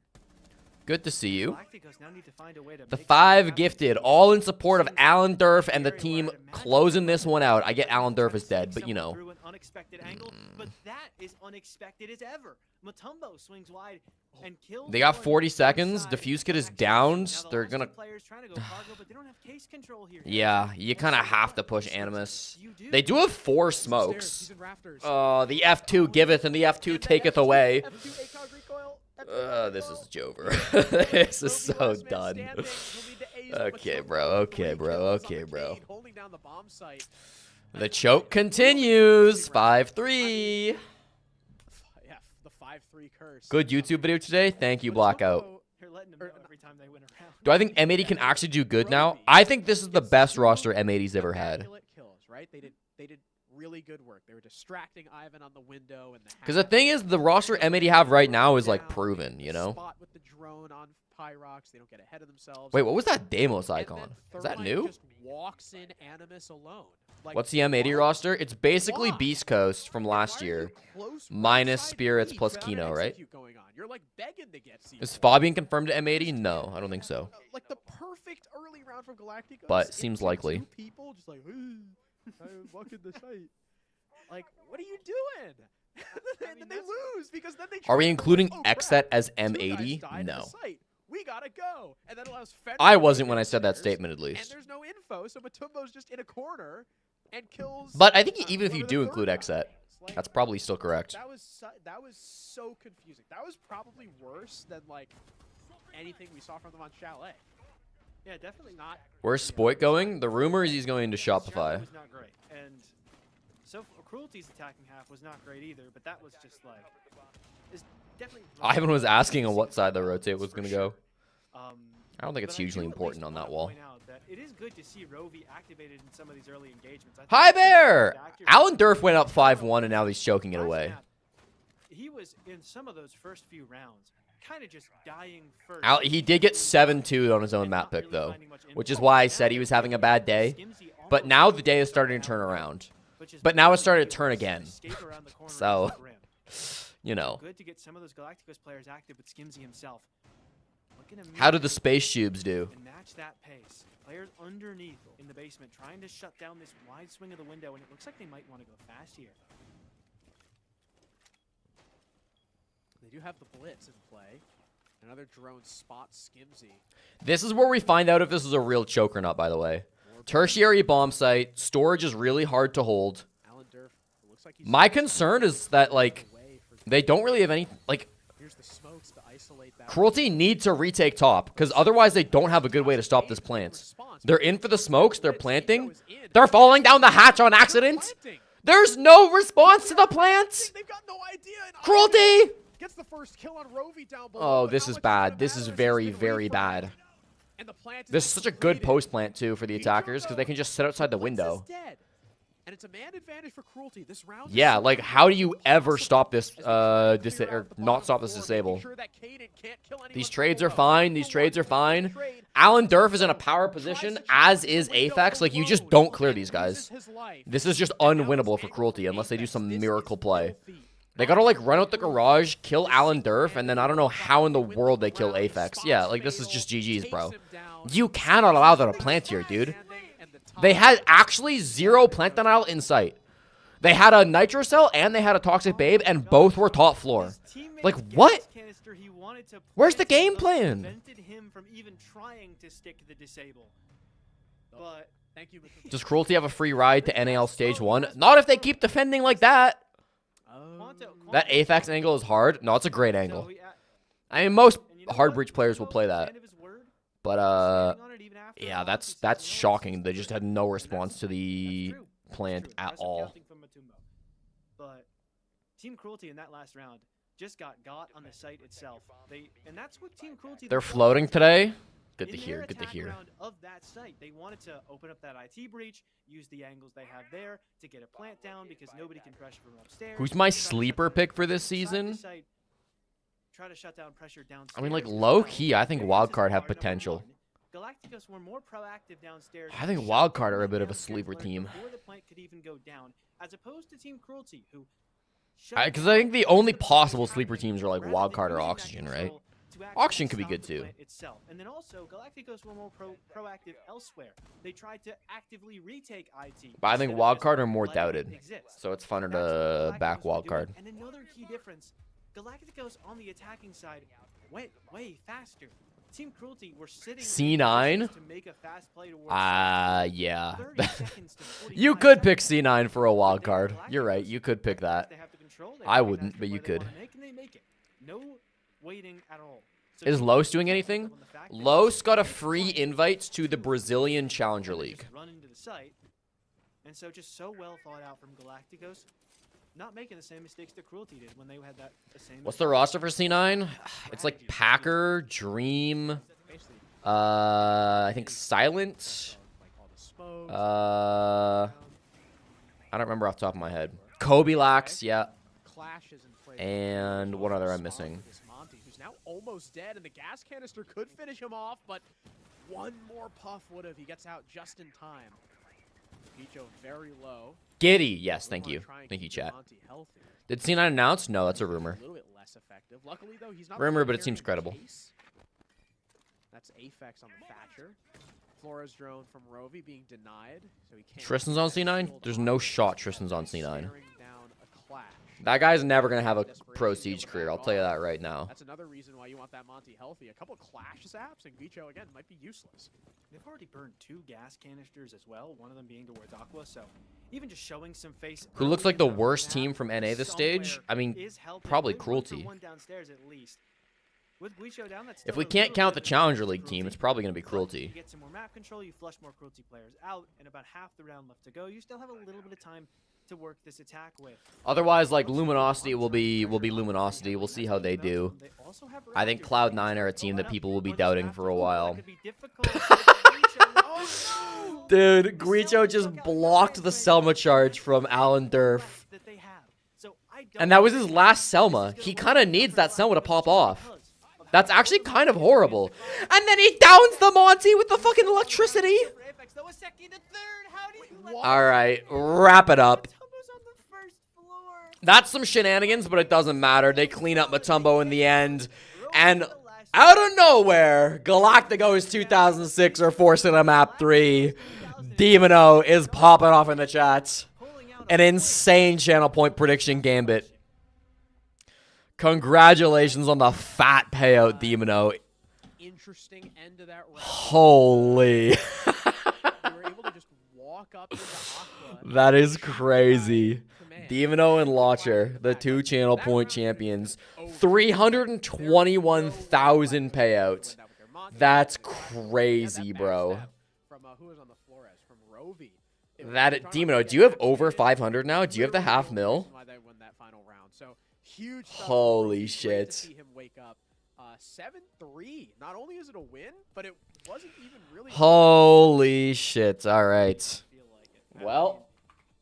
Good to see you. Galacticos now need to find a way to The make 5 something gifted, happen. all in support of Seems Alan Durf and the very team wide. Imagine closing if this one out. I get Alan Durf is tries to dead, stick but you someone know. through an unexpected angle, but that is unexpected as ever. Matumbo swings wide and kills They got one 40 on the seconds. side. Diffuse kit is Actually, downed. now the They're last gonna... two players trying to go cargo, but they don't have case control here. Yeah, you And kind of so have what? to push Skimzy, Animus. you do. They do have 4 He's smokes. in rafters. The F2 giveth and the F2 taketh away. F2 ACOG recoil. This is Jover. This is so done. Okay, bro. Okay, bro. Okay, bro. Holding down the bomb site. The choke continues. 5-3. Yeah, the 5-3 curse. Good YouTube video today. Thank you, Blackout. You're letting them know every time they win a round. Do I think M80 can actually do good now? I think this is the best roster M80's ever had. Immaculate kills, right? They did really good work. They were distracting Ivan on the window and the Because the thing is, the roster M80 have right now is like proven, you know? Spot with the drone on Pyrox. They don't get ahead of themselves. Wait, what was that Deimos And icon? then Is that Thermite new? Just walks in Animus alone. Like, What's the M80 why? roster? It's basically Why? Beast Coast from last Why are year. you close minus ringside Spirits lead plus without Kino, an right? execute going on? You're like begging to get C4. Is Fabian confirmed to M80? No, I don't think so. Like the perfect early round from Galacticos. But it seems took likely. 2 people just like, I'm walking the site. Like, what are you doing? and then they lose because then they. Are we try to including go, oh, Xset crap, as 2 guys M80? died in the No. site. We gotta go, and that allows Fenrir I to wasn't go when I said that downstairs, statement, at And least. there's no info, so Matumbo's just in a corner and kills. But I think even if one you of the do third include guys. Xset, Like, that's probably still correct. that was so confusing. That was probably worse than like anything we saw from them on Chalet. Yeah, definitely not. Where's Spoit going? The rumor is he's going to Charlotte Shopify. was not great, and so Cruelty's attacking half was not great either. But that was just like, it's definitely. Ivan was asking on what side the rotate was going to go. Um, I don't think it's but I hugely do at important least on wanna that wall. point out that it is good to see Rovi activated in some of these early engagements. I think Hi it's a there! factor. Alan Durf went up 5-1 and now he's choking it Last away. map, he was in some of those first few rounds, kind of just dying first. He did get 7-2 on his own and map not pick, really though, finding much which is info. why I Now said he was having a bad day. Skimzy But almost now took the day is the starting to down turn road, around. which is But now it's really starting to turn good to again. escape around the corner So, into the rim. you know. Good to get some of those Galacticos players active with Skimzy himself. Looking to How meet did the space tubes do? and match that pace. Players underneath in the basement trying to shut down this wide swing of the window, and it looks like they might want to go fast here. They do have the blitz in play. Another drone spots Skimzy. This is where we find out if this is a real choke or not, by the way. Tertiary bomb site. Storage is really hard to hold. Alan Durf looks like he's My concern is that, like, away for they don't really have any, like, here's the smokes, the isolate that. Cruelty need to retake top, because otherwise they don't have a good way to stop this plant. They're in for the smokes, they're planting. They're falling down the hatch on accident. There's no response to the plant. They've got no idea. Cruelty! Gets the first kill on Rovi down below. Oh, this is bad. This is very, very bad. This is such a good post plant, too, for the attackers, because they can just sit outside the window. And it's a man advantage for Cruelty. This round Yeah, like, how do you ever stop this, or not stop this disable? These trades are fine. These trades are fine. Alan Durf is in a power position, as is Aphex. Like, you just don't clear these guys. This is just unwinnable for Cruelty, unless they do some miracle play. They gotta, like, run out the garage, kill Alan Durf, and then I don't know how in the world they kill Aphex. Yeah, like, this is just GG's, bro. You cannot allow that to plant here, dude. They had actually 0 plant denial in sight. They had a Nitro Cell and they had a Toxic Babe, and both were top floor. Like, what? Where's the game plan? Prevented him from even trying to stick the disable. But Does Cruelty have a free ride to NAL Stage 1? Not if they keep defending like that. That Aphex angle is hard. No, it's a great angle. I mean, most hard breach players will play that. But, yeah, that's shocking. They just had no response to the plant at all. But Team Cruelty in that last round just got on the site itself. And that's what Team Cruelty. They're floating today. Good to hear. Good to hear. Of that site, they wanted to open up that IT breach, use the angles they have there to get a plant down because nobody can pressure from upstairs. Who's my sleeper pick for this season? Try to shut down pressure downstairs. I mean, like, low-key, I think Wildcard have potential. Galacticos were more proactive downstairs. I think Wildcard are a bit of a sleeper team. Before the plant could even go down, as opposed to Team Cruelty, who because I think the only possible sleeper teams are like Wildcard or Oxygen, right? Oxygen could be good too. And then also, Galacticos were more proactive elsewhere. They tried to actively retake IT. But I think Wildcard are more doubted, so it's funner to back Wildcard. And another key difference, Galacticos on the attacking side went way faster. Team Cruelty were sitting C9? to make a fast play towards yeah. 30 seconds to 45 You could pick C9 for a wild card. You're right. You could pick that. They have to control, they I make wouldn't, after but you where they could. wanna make, and they make it. No waiting at all. So Is Team Los Cruelty doing picked anything? up on the fact that Los got a they free wanted invite to the Brazilian Challenger to League. just run into the site. And so just so well thought out from Galacticos, not making the same mistakes that Cruelty did when they had that same. What's the roster for C9? It's like Packer, Dream, I think Silent. I don't remember off the top of my head. Kobe Lax, yeah. And one other I'm missing. Who's now almost dead, and the gas canister could finish him off, but one more puff would have. He gets out just in time. Picho very low. Giddy, yes, thank you. Thank you, chat. Did C9 announce? No, that's a rumor. A little bit less effective. Luckily, though, he's not Rumor, but it carrying seems credible. Chase. That's Aphex on the Thatcher. Flores drone from Rovi being denied, so he can't. Tristan's on C9? There's no shot Tristan's on C9. Staring down a clash. That guy's never going to have a pro Siege career, I'll tell you that right now. That's another reason why you want that Monty healthy. A couple Clash zaps, and Vicho, again, might be useless. They've already burned 2 gas canisters as well, one of them being towards Aqua, so even just showing some face. Who looks like the worst team from NA this stage? I mean, probably Cruelty. One downstairs at least. With Guicho down, that's If still we a can't little count bit the of Challenger advantage League for team, Cruelty. it's probably going to be But Cruelty. You get some more map control, you flush more Cruelty players out, and about half the round left to go. You still have a little bit of time to work this attack with. Otherwise, like, Luminosity will be Luminosity. We'll see how they do. They also have I think Raptors. Cloud9 are a team that people will be doubting for a while. That could be difficult. Oh, no! Dude, Guicho just blocked the Selma charge from Alan Durf. That they have. So I don't And that was his think last Selma. this is He gonna kind of work needs for that Selma to pop Galacticos off. because of That's how actually Cruelty kind of is horrible. against And then he downs the Monty with the fucking electricity. Apex, though, a second, a third. How do you let All right, wrap it up. Matumbo's on the first floor. That's some shenanigans, but it doesn't matter. They clean up Matumbo in the end. And out of nowhere, Galacticos 2006 are forcing a map 3. Demono is popping off in the chats. An insane channel point prediction gambit. Congratulations on the fat payout, Demono. Interesting end to that round. Holy. They were able to just walk up into Aqua. That is crazy. man. Demino and Launcher, the 2-channel point champions. 321,000 payout. That's crazy, bro. From who was on the Flores? From Rovi. Demino, do you have over 500 now? Do you have the half mil? Why they won that final round. So huge stuff. Holy Great shit. to see him wake up. 7-3. Not only is it a win, but it wasn't even really. Holy shit. All right. Feel like it. I Well, mean,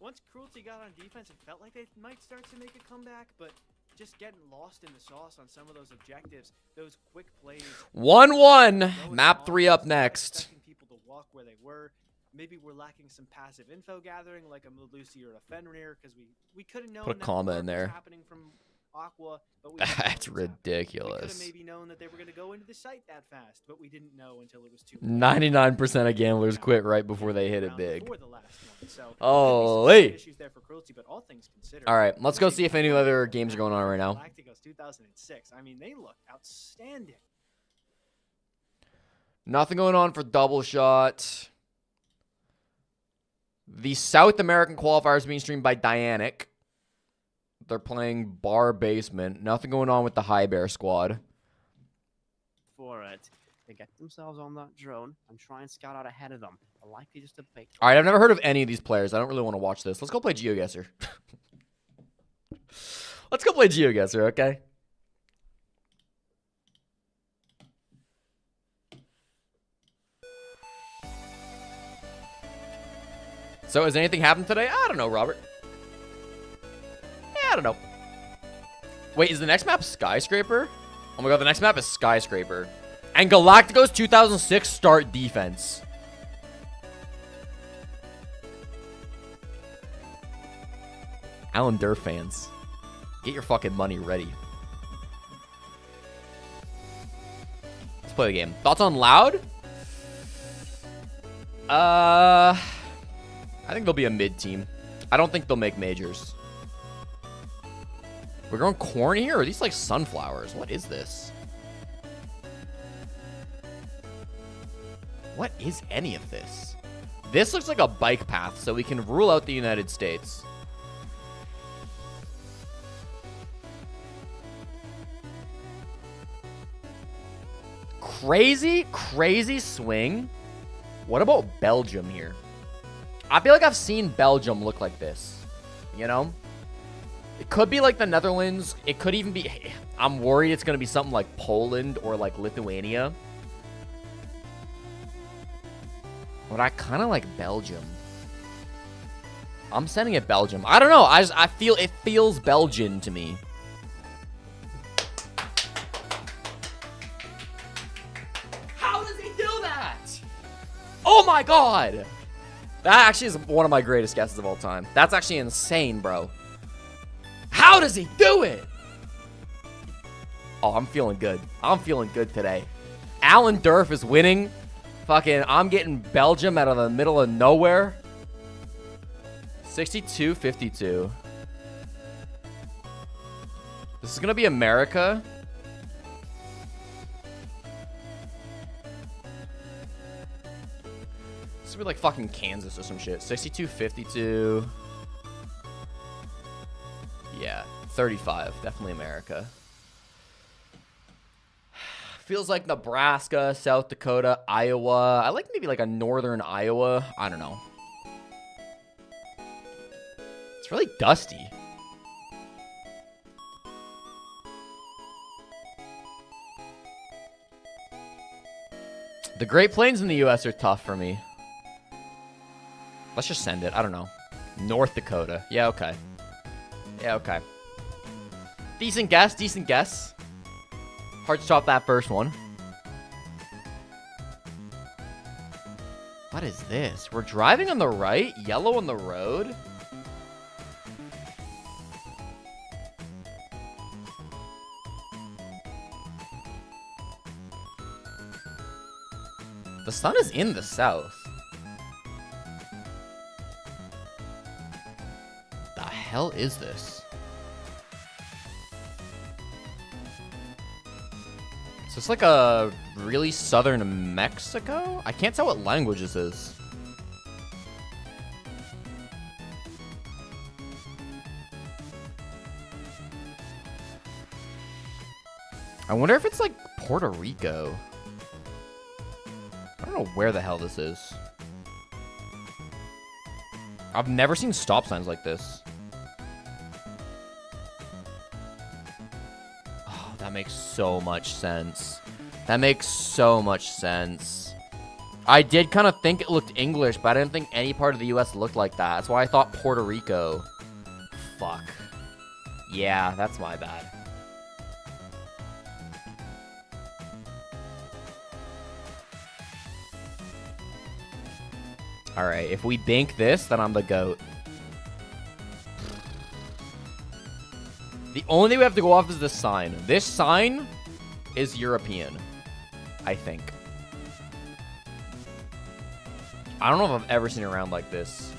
once Cruelty got on defense, it felt like they might start to make a comeback, but just getting lost in the sauce on some of those objectives, those quick plays. 1-1. Map 3 up next. Expecting people to walk where they were. Maybe we're lacking some passive info gathering, like a Melusi or a Fenrir, because we could have known Put a that comma work in was there. happening from Aqua, but we didn't know That's it was happening. We could have ridiculous. maybe known that they were going to go into the site that fast, but we didn't know until it was too late. 99% of gamblers quit right before they hit it big. Before the last one. So, Holy. issues there for Cruelty, but all things considered. All right, let's go see if any other games are going on right now. Galácticos 2006. I mean, they look outstanding. Nothing going on for double shot. The South American qualifiers being streamed by Dianic. They're playing Bar Basement. Nothing going on with the High Bear squad. For it. They get themselves on that drone and try and scout out ahead of them. Likely just a bait. All right, I've never heard of any of these players. I don't really want to watch this. Let's go play GeoGuessr. Let's go play GeoGuessr, okay? So has anything happened today? I don't know, Robert. Yeah, I don't know. Wait, is the next map Skyscraper? Oh my god, the next map is Skyscraper. And Galácticos 2006 start defense. Alan Durr fans, get your fucking money ready. Let's play the game. Thoughts on Loud? I think they'll be a mid team. I don't think they'll make majors. We're growing corn here? Or are these like sunflowers? What is this? What is any of this? This looks like a bike path, so we can rule out the United States. Crazy swing. What about Belgium here? I feel like I've seen Belgium look like this. You know? It could be like the Netherlands. It could even be... I'm worried it's going to be something like Poland or like Lithuania. But I kind of like Belgium. I'm sending it Belgium. I don't know. I feel... It feels Belgian to me. How does he do that? Oh my god! That actually is one of my greatest guesses of all time. That's actually insane, bro. How does he do it? Oh, I'm feeling good. I'm feeling good today. Alan Durf is winning. Fucking, I'm getting Belgium out of the middle of nowhere. 62-52. This is going to be America. This is be like fucking Kansas or some shit. 62-52. Yeah, 35. Definitely America. Feels like Nebraska, South Dakota, Iowa. I like maybe like a northern Iowa. I don't know. It's really dusty. The Great Plains in the U.S. are tough for me. Let's just send it. I don't know. North Dakota. Yeah, okay. Yeah, okay. Decent guess, decent guess. Hard to top that first one. What is this? We're driving on the right? Yellow on the road? The sun is in the south. The hell is this? Is this like a really southern Mexico? I can't tell what language this is. I wonder if it's like Puerto Rico. I don't know where the hell this is. I've never seen stop signs like this. Oh, that makes so much sense. That makes so much sense. I did kind of think it looked English, but I didn't think any part of the US looked like that. That's why I thought Puerto Rico. Fuck. Yeah, that's my bad. Alright, if we bink this, then I'm the GOAT. The only thing we have to go off is this sign. This sign is European, I think. I don't know if I've ever seen it around like this.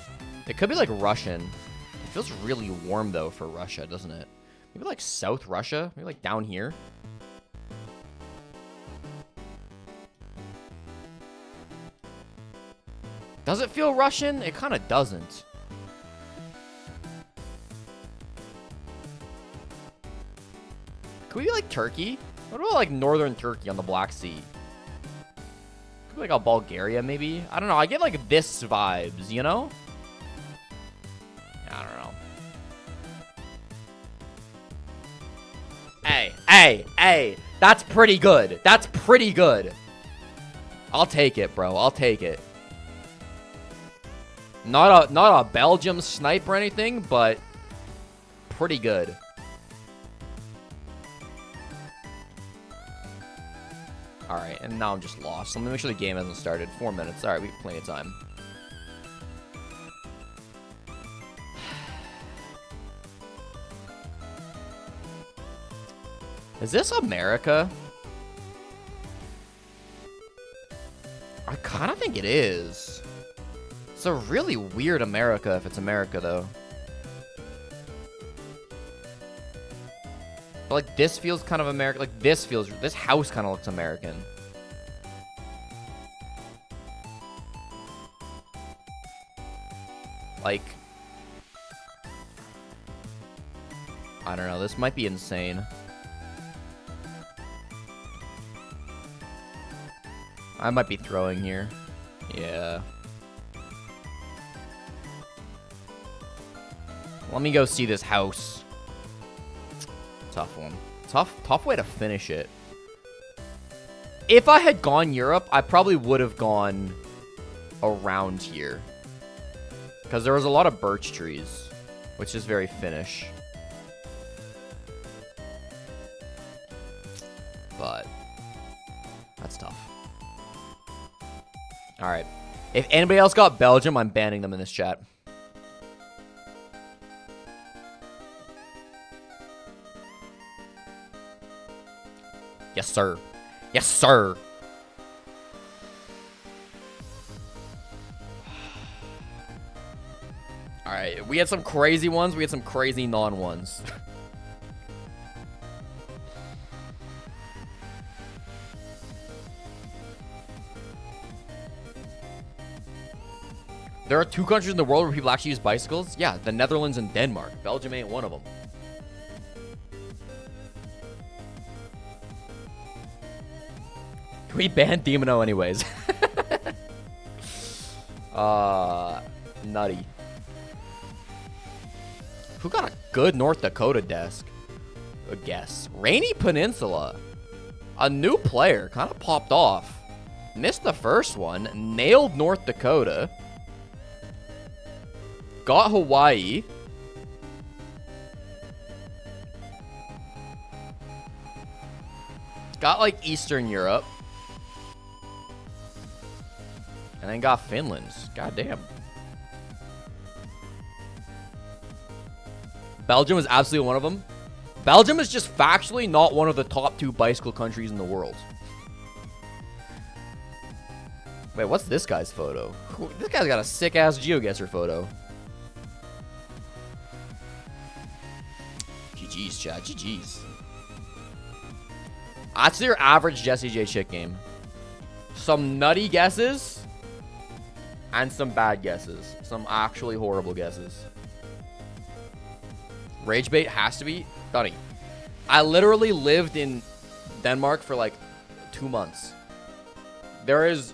It could be like Russian. It feels really warm though for Russia, doesn't it? Maybe like South Russia? Maybe like down here? Does it feel Russian? It kind of doesn't. Could we be like Turkey? What about like northern Turkey on the Black Sea? Could be like a Bulgaria maybe? I don't know. I get like this vibes, you know? I don't know. Hey. That's pretty good. That's pretty good. I'll take it, bro. I'll take it. Not a Belgium snipe or anything, but pretty good. Alright, and now I'm just lost. Let me make sure the game hasn't started. 4 minutes. Alright, we have plenty of time. Is this America? I kind of think it is. It's a really weird America if it's America, though. But, like, this feels kind of American. Like, this house kind of looks American. Like, I don't know. This might be insane. I might be throwing here. Yeah. Let me go see this house. Tough one. Tough way to finish it. If I had gone Europe, I probably would have gone around here. Because there was a lot of birch trees, which is very Finnish. But that's tough. Alright. If anybody else got Belgium, I'm banning them in this chat. Yes, sir. Yes, sir. Alright, we had some crazy ones. We had some crazy non-ones. There are 2 countries in the world where people actually use bicycles? Yeah, the Netherlands and Denmark. Belgium ain't one of them. We banned Demino anyways. Nutty. Who got a good North Dakota desk? A guess. Rainy Peninsula. A new player. Kind of popped off. Missed the first one. Nailed North Dakota. Got Hawaii. Got like Eastern Europe. And then got Finland. God damn. Belgium is absolutely one of them. Belgium is just factually not one of the top 2 bicycle countries in the world. Wait, what's this guy's photo? This guy's got a sick-ass GeoGuessr photo. GG's, chat. GG's. That's your average Jesse J Chick game. Some nutty guesses. And some bad guesses. Some actually horrible guesses. Rage bait has to be Dunny. I literally lived in Denmark for like 2 months. There is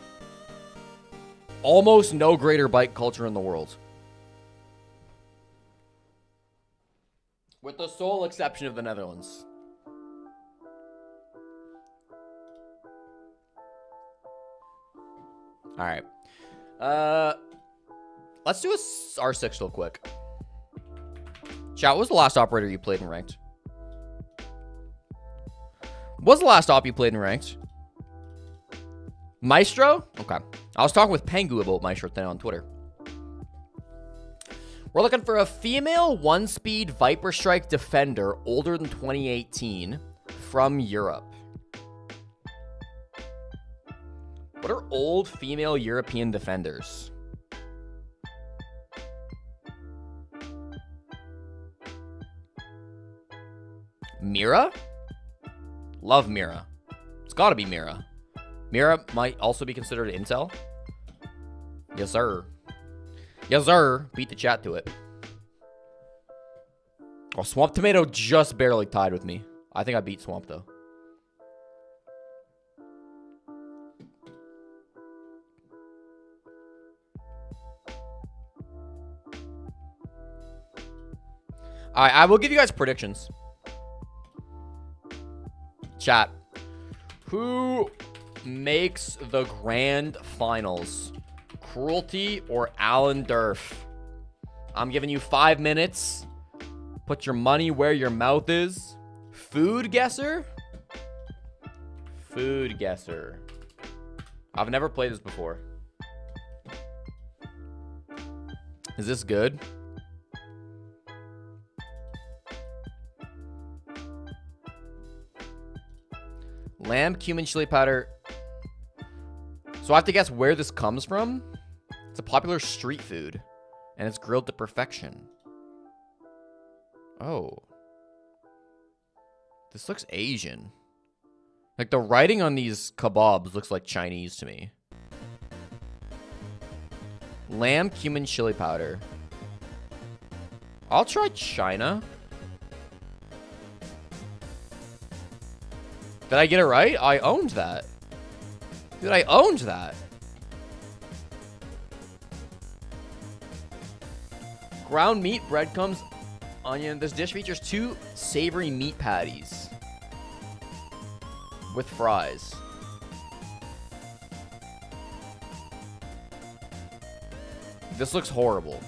almost no greater bike culture in the world. With the sole exception of the Netherlands. All right. Let's do a R6 real quick. Chat, what was the last operator you played in ranked? What was the last op you played in ranked? Maestro? Okay. I was talking with Pengu about Maestro today on Twitter. We're looking for a female 1-speed Viper Strike defender older than 2018 from Europe. What are old female European defenders? Mira? Love Mira. It's gotta be Mira. Mira might also be considered intel. Yes, sir. Yes, sir. Beat the chat to it. Oh, Swamp Tomato just barely tied with me. I think I beat Swamp, though. All right, I will give you guys predictions. Chat. Who makes the grand finals? Cruelty or Alan Durf? I'm giving you 5 minutes. Put your money where your mouth is. Food guesser? Food guesser. I've never played this before. Is this good? Lamb, cumin, chili powder. So I have to guess where this comes from. It's a popular street food, and it's grilled to perfection. Oh. This looks Asian. Like, the writing on these kebabs looks like Chinese to me. Lamb, cumin, chili powder. I'll try China. Did I get it right? I owned that. Dude, I owned that. Ground meat, breadcrumbs, onion. This dish features 2 savory meat patties with fries. This looks horrible.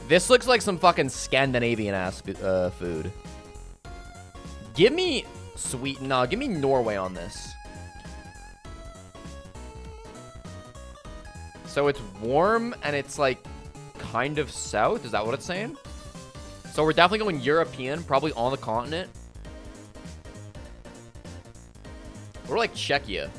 This looks like some fucking Scandinavian-ass food. Give me sweet... Nah, give me Norway on this. So it's warm and it's like kind of south. Is that what it's saying? So we're definitely going European, probably on the continent. We're like Czechia.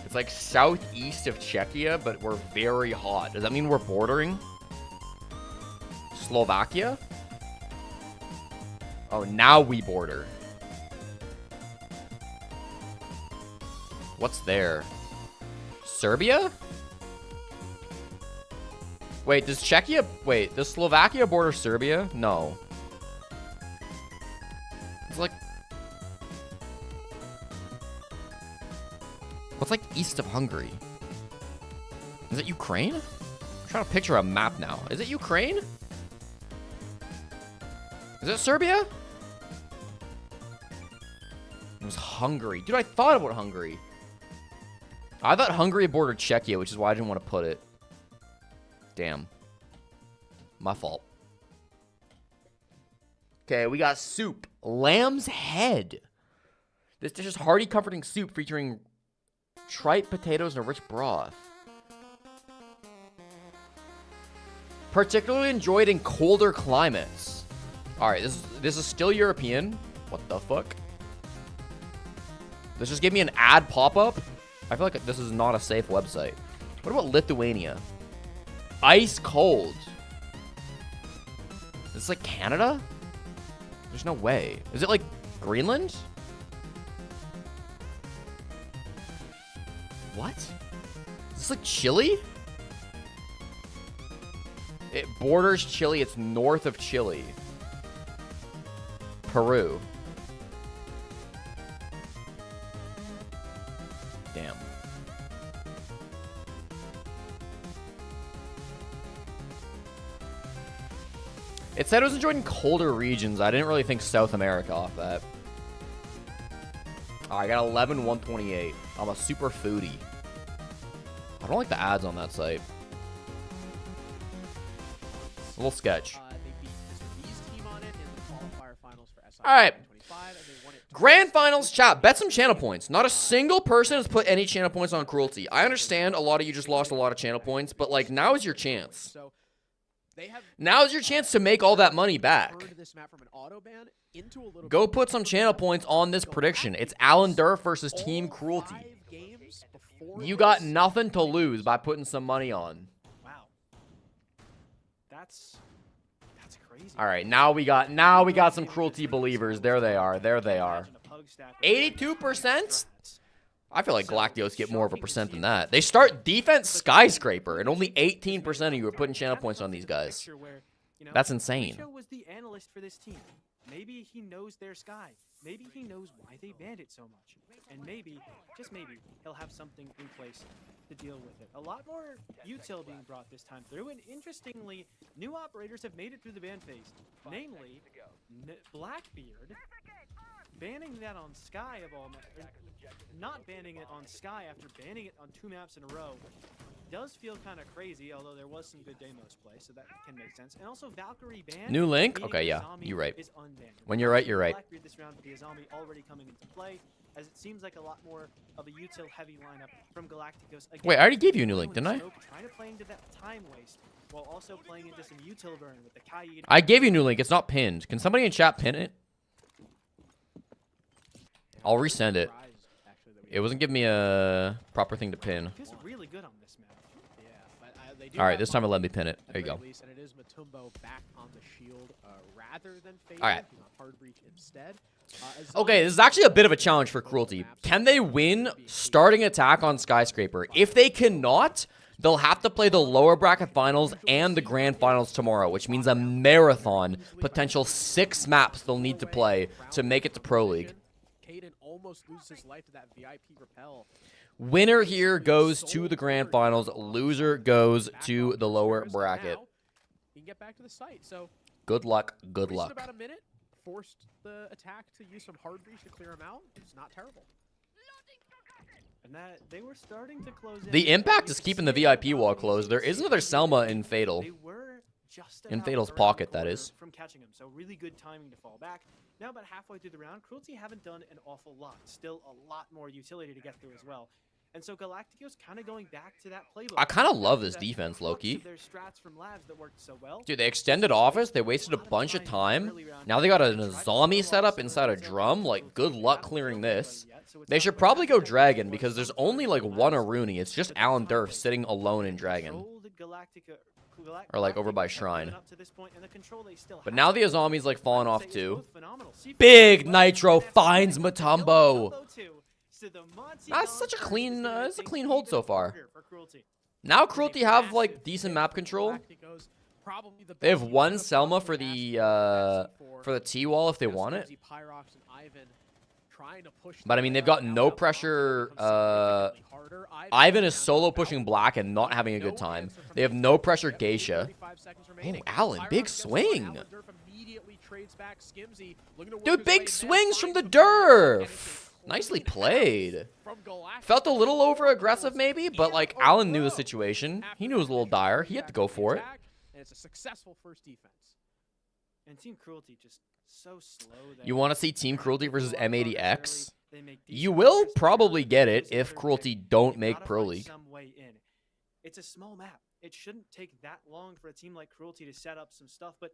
It's like southeast of Czechia, but we're very hot. Does that mean we're bordering Slovakia? Oh, now we border. What's there? Serbia? Wait, does Czechia... Wait, does Slovakia border Serbia? No. It's like... What's like east of Hungary? Is it Ukraine? I'm trying to picture a map now. Is it Ukraine? Is it Serbia? It was Hungary. Dude, I thought about Hungary. I thought Hungary bordered Czechia, which is why I didn't want to put it. Damn. My fault. Okay, we got soup. Lamb's head. This dish is hearty, comforting soup featuring tripe potatoes and a rich broth. Particularly enjoyed in colder climates. Alright, this is still European. What the fuck? This just gave me an ad pop-up. I feel like this is not a safe website. What about Lithuania? Ice cold. Is this like Canada? There's no way. Is it like Greenland? What? this like Chile? It borders Chile. It's north of Chile. Peru. Damn. It said it was enjoyed in colder regions. I didn't really think South America off that. Oh, I got 11,128. I'm a super foodie. I don't like the ads on that site. A little sketch. They beat Mr. B's team on it in the qualifier finals for SI All right. 2025, and they won it Grand finals, chat. Bet some channel points. Not a single person has put any channel points on Cruelty. I understand a lot of you just lost a lot of channel points, but like now is your chance. So they have Now is your chance to make all that money back. turned this map from an auto ban into a little Go bit put some channel points on this prediction. It's Alan Durf versus Team all Cruelty. 5 games before You got this. nothing to lose by putting some money on. Wow. That's crazy. All right, now we got some Cruelty believers. There they are. There they are. 82%? I feel like Galacticos get more of a percent than that. They start defense skyscraper, and only 18% of you are putting channel points on these guys. That's insane. Richo was the analyst for this team. Maybe he knows their sky. Maybe he knows why they banned it so much. And maybe, just maybe, he'll have something in place to deal with it. A lot more util being brought this time through, and interestingly, new operators have made it through the ban phase. Namely, Blackbeard, banning that on Sky of all maps, not banning it on Sky after banning it on 2 maps in a row. Does feel kind of crazy, although there was some good Deimos play, so that can make sense. And also Valkyrie ban. New link? meaning Okay, yeah, Azami you're right. is unbanned. When you're right, you're right. Blackbeard this round with the Azami already coming into play, as it seems like a lot more of a util heavy lineup from Galacticos. Again, Wait, I already gave you a new link, didn't I? Smoke, trying to play into that time waste while also playing into some util burn with the Kai. I gave you a new link. It's not pinned. Can somebody in chat pin it? I'll resend it. It wasn't giving me a proper thing to pin. Feels really good on this map. Yeah, but they do All right, have this time it Matumbo let me pin it. at There you the go. very least, and it is Matumbo back on the shield rather than Fatal. All right. He's on hard breach instead. Okay, this is actually a bit of a challenge for Cruelty. Can they win starting attack on Skyscraper? If they cannot, they'll have to play the lower bracket finals and the grand finals tomorrow, which means a marathon, potential 6 maps they'll need to play to make it to Pro League. Caden almost loses his life to that VIP repel. Winner here goes to the grand finals. Loser goes to the lower bracket. Now, he can get back to the site. So Good luck. Good wasted luck. about a minute, forced the attack to use some hard breach to clear him out. It's not terrible. And that they were starting to close in. The impact You is could keeping see the it VIP wall probably closed. There is another Selma in Fatal. They were just In about Fatal's around pocket, the that corner is. from catching him. So really good timing to fall back. Now about halfway through the round, Cruelty haven't done an awful lot. Still a lot more utility to get through as well. And so Galacticos kind of going back to that playbook. I kinda love Back to this that defense, crux low-key. of their strats from labs that worked so well. Dude, they extended office. They wasted a bunch of time. Now they got a Azami setup inside a drum. Like, good luck clearing this. They should probably go Dragon because there's only like one Aruni. It's just Alan Durf sitting alone in Dragon. Or, like, over by Shrine. But now the Azami's like falling off too. Big Nitro finds Matumbo. That's such a clean, it's a clean hold so far. Now Cruelty have like decent map control. Galacticos, probably the They have best one unit Selma above for the the T wall if they Yes, want it. Uzi, Pyrox, and Ivan trying to push But I the mean, they've ball got out no of pressure. bounds, significantly harder. Ivan is down solo to pushing out. Black and not having a good No time. answer from They have Ivan. no pressure Yep, Geisha. 35 seconds remaining. Alan, big Pyrox gets swing. Alan Durf immediately trades back. Skimzy looking to work Dude, his big way swings down, from the finds Matumbo, and it's Durf. a Nicely clean played. house from Galacticos. Felt a little over aggressive maybe, but In like a Alan knew the row. situation. After He knew it was a little that dire. initial He had to attack go on the for it. attack, and it's a successful first defense. And Team Cruelty just so slow. You want to see Team Cruelty versus M80X? They make You decent will progress probably there, get but it lose if third Cruelty pick. don't They've make gotta Pro find League. some way in. It's a small map. It shouldn't take that long for a team like Cruelty to set up some stuff, but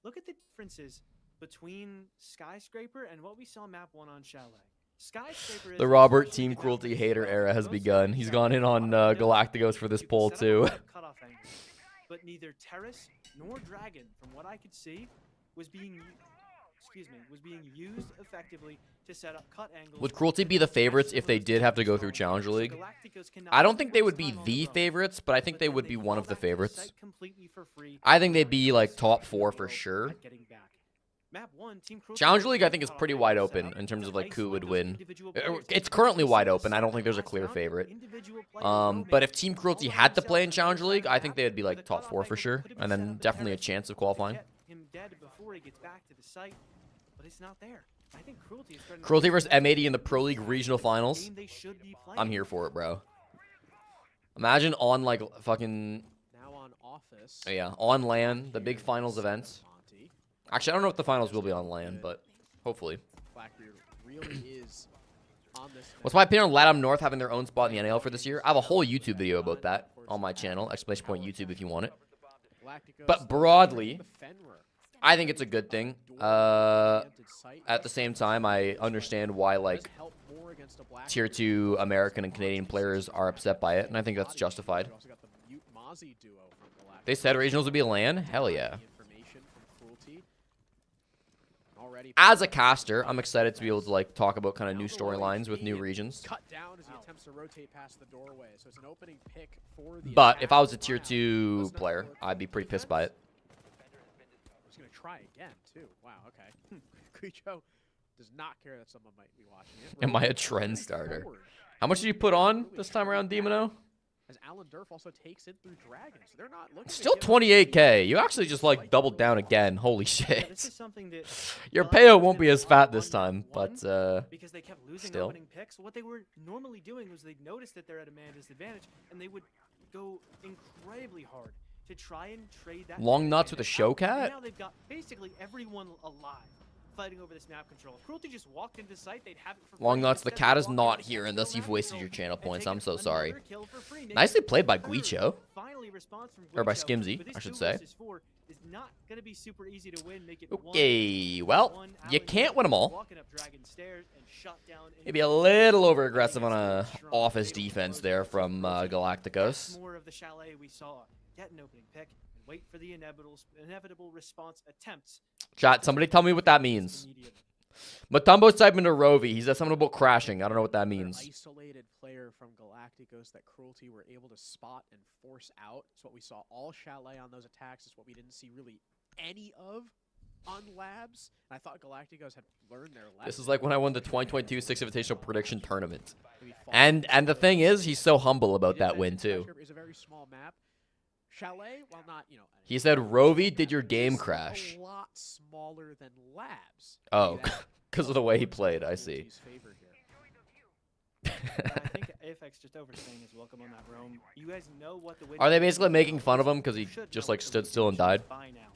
look at the differences between Skyscraper and what we saw map 1 on Chalet. Skyscraper is The Robert especially Team the map Cruelty with hater Pro. era has Most begun. of He's these gone in on guys Galacticos for this you can poll set up a too. lot of cutoff angles, but neither Terrace nor Dragon, from what I could see, was being excuse me, was being used effectively to set up cut angles. Would Cruelty be the favorites if they did have to go through Challenger League? I don't think they would be the favorites, but I think they would be one of the favorites. I think they'd be like top 4 for sure. Challenger League, I think, is pretty wide open in terms of like who would win. It's currently wide open. I don't think there's a clear favorite. But if Team Cruelty had to play in Challenger League, I think they'd be like top 4 for sure, and then definitely a chance of qualifying. Cruelty versus M80 in the Pro League regional finals. I'm here for it, bro. Imagine on like fucking on LAN, the big finals events. Actually, I don't know if the finals will be on LAN, but hopefully. What's my opinion on LATAM North having their own spot in the NAL for this year? I have a whole YouTube video about that on my channel, !YouTube if you want it. But broadly, I think it's a good thing. At the same time, I understand why like tier 2 American and Canadian players are upset by it, and I think that's justified. They said regionals would be LAN? Hell yeah. As a caster, I'm excited to be able to like talk about kind of new storylines with new regions. But if I was a tier 2 player, I'd be pretty pissed by it. He's gonna try again too. Wow. Okay. Creecho does not care that someone might be watching it. Am I a trend starter? How much did you put on this time around, Demono? As Alan Durf also takes in through Dragons. They're not looking still 28k. You actually just like doubled down again. Holy shit. Your payout won't be as fat this time, but because they kept losing still. Opening picks, what they were normally doing was they'd notice that they're at a man disadvantage, and they would go incredibly hard to try and trade that. Long nuts with a show cat? Now they've got basically everyone alive fighting over this map control. If Cruelty just walked into sight, they'd have it for Long nuts, the cat is not here, and thus you've wasted your channel points. I'm so sorry. Nicely played by Guicho. Or by Skimzy, I should say. Okay, well, you can't win them all. Maybe a little over-aggressive on a office defense there from Galácticos. More of the chalet we saw. Get an opening pick and wait for the inevitable response attempts. Chat, somebody tell me what that means. Matumbo's typing to Rovi. He said something about crashing. I don't know what that means. Isolated player from Galácticos that Cruelty were able to spot and force out. It's what we saw all chalet on those attacks. It's what we didn't see really any of on Labs. And I thought Galácticos had learned their lesson. This is like when I won the 2022 Six Invitational Prediction Tournament. And the thing is, he's so humble about that win too. It's a very small map. Chalet, while not, you know, he said, "Rovi, did your game crash?" A lot smaller than Labs. Oh, because of the way he played. I see. I think AFX just overstaying his welcome on that roam. You guys know what the Are they basically making fun of him because he just like stood still and died? By now.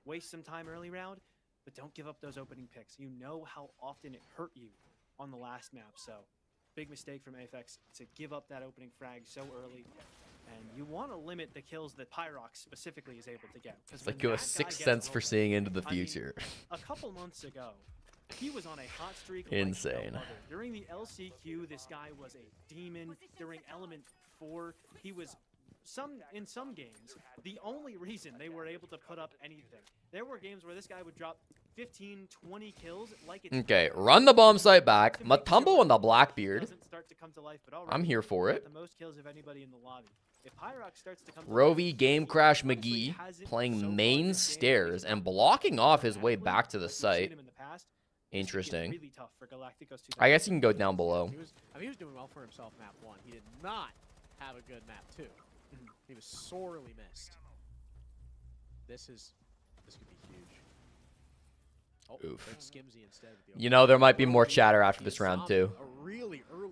Waste some time early round, but don't give up those opening picks. You know how often it hurt you on the last map, so big mistake from AFX to give up that opening frag so early. And you want to limit the kills that Pyrox specifically is able to get. It's like you have 6 cents for seeing into the future. A couple months ago, he was on a hot streak. Insane. Like during the LCQ, this guy was a demon. During Element 4, he was in some games the only reason they were able to put up anything. There were games where this guy would drop 15, 20 kills like it's okay, run the bomb site back. Matumbo and the Blackbeard. I'm here for it. The most kills of anybody in the lobby. If Pyrox starts to come Rovi, Game Crash McGee playing main stairs and blocking off his way back to the site. Interesting. Really tough for Galácticos I guess he can go down below. He was doing well for himself map 1. He did not have a good map 2. He was sorely missed. This could be huge. Oh, oof. Skimzy instead of You know, there might be more chatter after this round, too.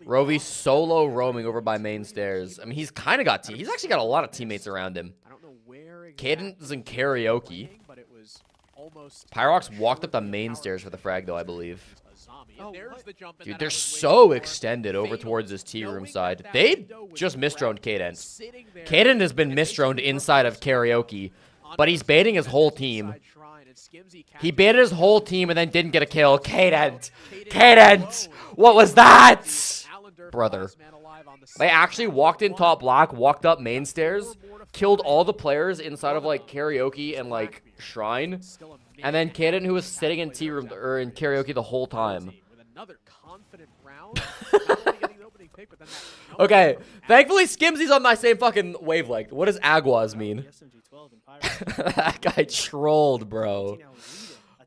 Rovi solo roaming over by main stairs. I mean, he's kind of got he's actually got a lot of teammates around him. I don't know where Caden's in karaoke. But it was almost Pyrox walked up the main stairs for the frag, though, I believe. Dude, they're was so extended over towards this T room side. They just misdroned Caden. Caden has been misdroned inside of karaoke, but he's baiting his whole team. He baited his whole team and then didn't get a kill. Caden! Caden! What was that? Brother. They actually walked in top black, walked up main stairs, killed all the players inside of like karaoke and like shrine, and then Kaden, who was sitting in tea room or in karaoke the whole time. Okay, thankfully Skimsy's on my same fucking wavelength. What does Aguas mean? That guy trolled, bro.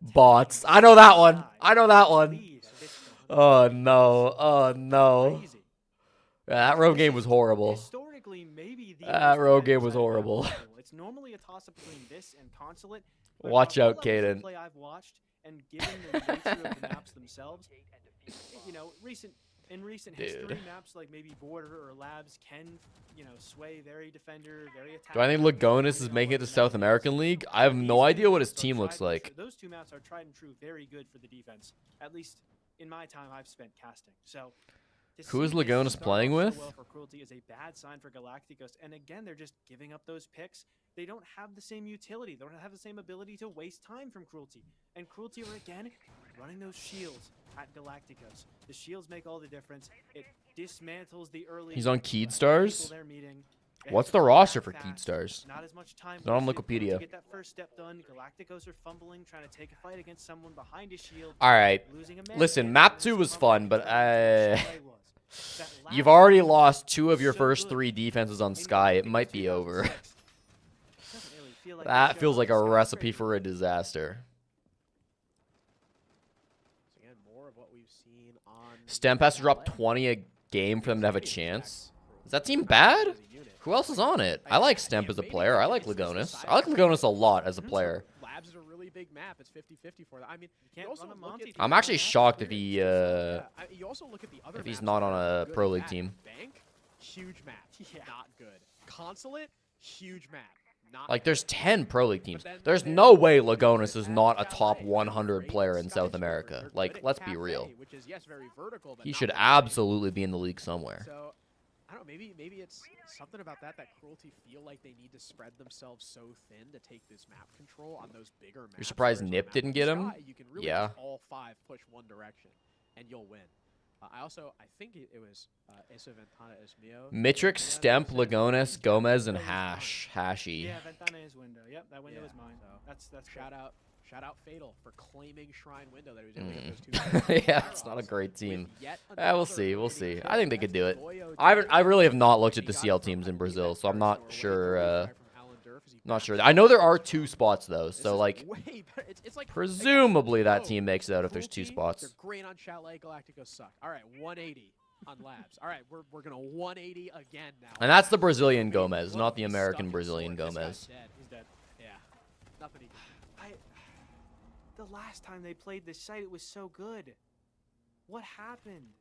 Bots. I know that one. I know that one. Oh no. Oh no. Yeah, that road game was horrible. That road game was horrible. It's normally a toss-up between this and Consulate. Watch out, Kaden. Play I've watched, and given the nature of the maps themselves, you know, in recent history, maps like maybe Border or Labs can, you know, sway very defender, very attack. Do I think Lagonis is making it to South American League? I have no idea what his team looks like. Those two maps are tried and true, very good for the defense. At least in my time I've spent casting. So who is Lagonis playing with? So well for Cruelty is a bad sign for Galácticos. And again, they're just giving up those picks. They don't have the same utility. They don't have the same ability to waste time from Cruelty. And Cruelty are again running those shields at Galácticos. The shields make all the difference. It dismantles the early. He's on Keyed Stars? What's the roster for Keyed Stars? Not as much time. Not on Wikipedia. To get that first step done. Galácticos are fumbling, trying to take a fight against someone behind his shield. All right. Listen, map 2 was fun, but you've already lost 2 of your first 3 defenses on Sky. It might be over. That feels like a recipe for a disaster. Stemp has to drop 20 a game for them to have a chance. Is that team bad? Who else is on it? I like Stemp as a player. I like Lagonis. I like Lagonis a lot as a player. Labs is a really big map. It's 50-50 for that. I mean, I'm actually shocked if he you also look at the other if he's not on a pro league team. Bank, huge map, not good. Consulate, huge map. Like, there's 10 pro league teams. There's no way Lagonis is not a top 100 player in South America. Like, let's be real. He should absolutely be in the league somewhere. So, I don't know, maybe it's something about that Cruelty feel like they need to spread themselves so thin to take this map control on those bigger maps. You're surprised Nip didn't get him? You can really Yeah. all 5 push one direction, and you'll win. I think it was Esa Ventana Esmio. Mitrix, Stemp, Lagonis, Gomez, and Hashi. Yeah, Ventana is window. Yep, that window is mine. So That's shout out Fatal for claiming Shrine window that he was able to get those 2. Yeah, it's not a great team. We'll see. We'll see. I think they could do it. I really have not looked at the CL teams in Brazil, so I'm not sure. Not sure. I know there are 2 spots though, so like presumably that team makes it out if there's 2 spots. They're great on Chalet. Galacticos suck. All right, 180 on Labs. All right, we're gonna 180 again now. And that's the Brazilian Gomez, not the American Brazilian Gomez. He's dead. Yeah, nothing he can do. The last time they played this site, it was so good. What happened?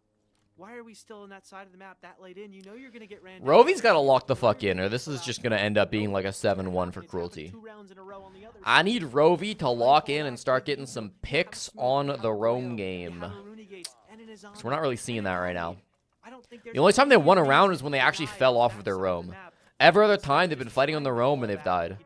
Why are we still on that side of the map that late in? You know you're going to get ran down. Rovy's got to lock the fuck in, or this is just going to end up being like a 7-1 for Cruelty. I need Rovy to lock in and start getting some picks on the roam game. So we're not really seeing that right now. The only time they won a round is when they actually fell off of their roam. Every other time, they've been fighting on the roam and they've died.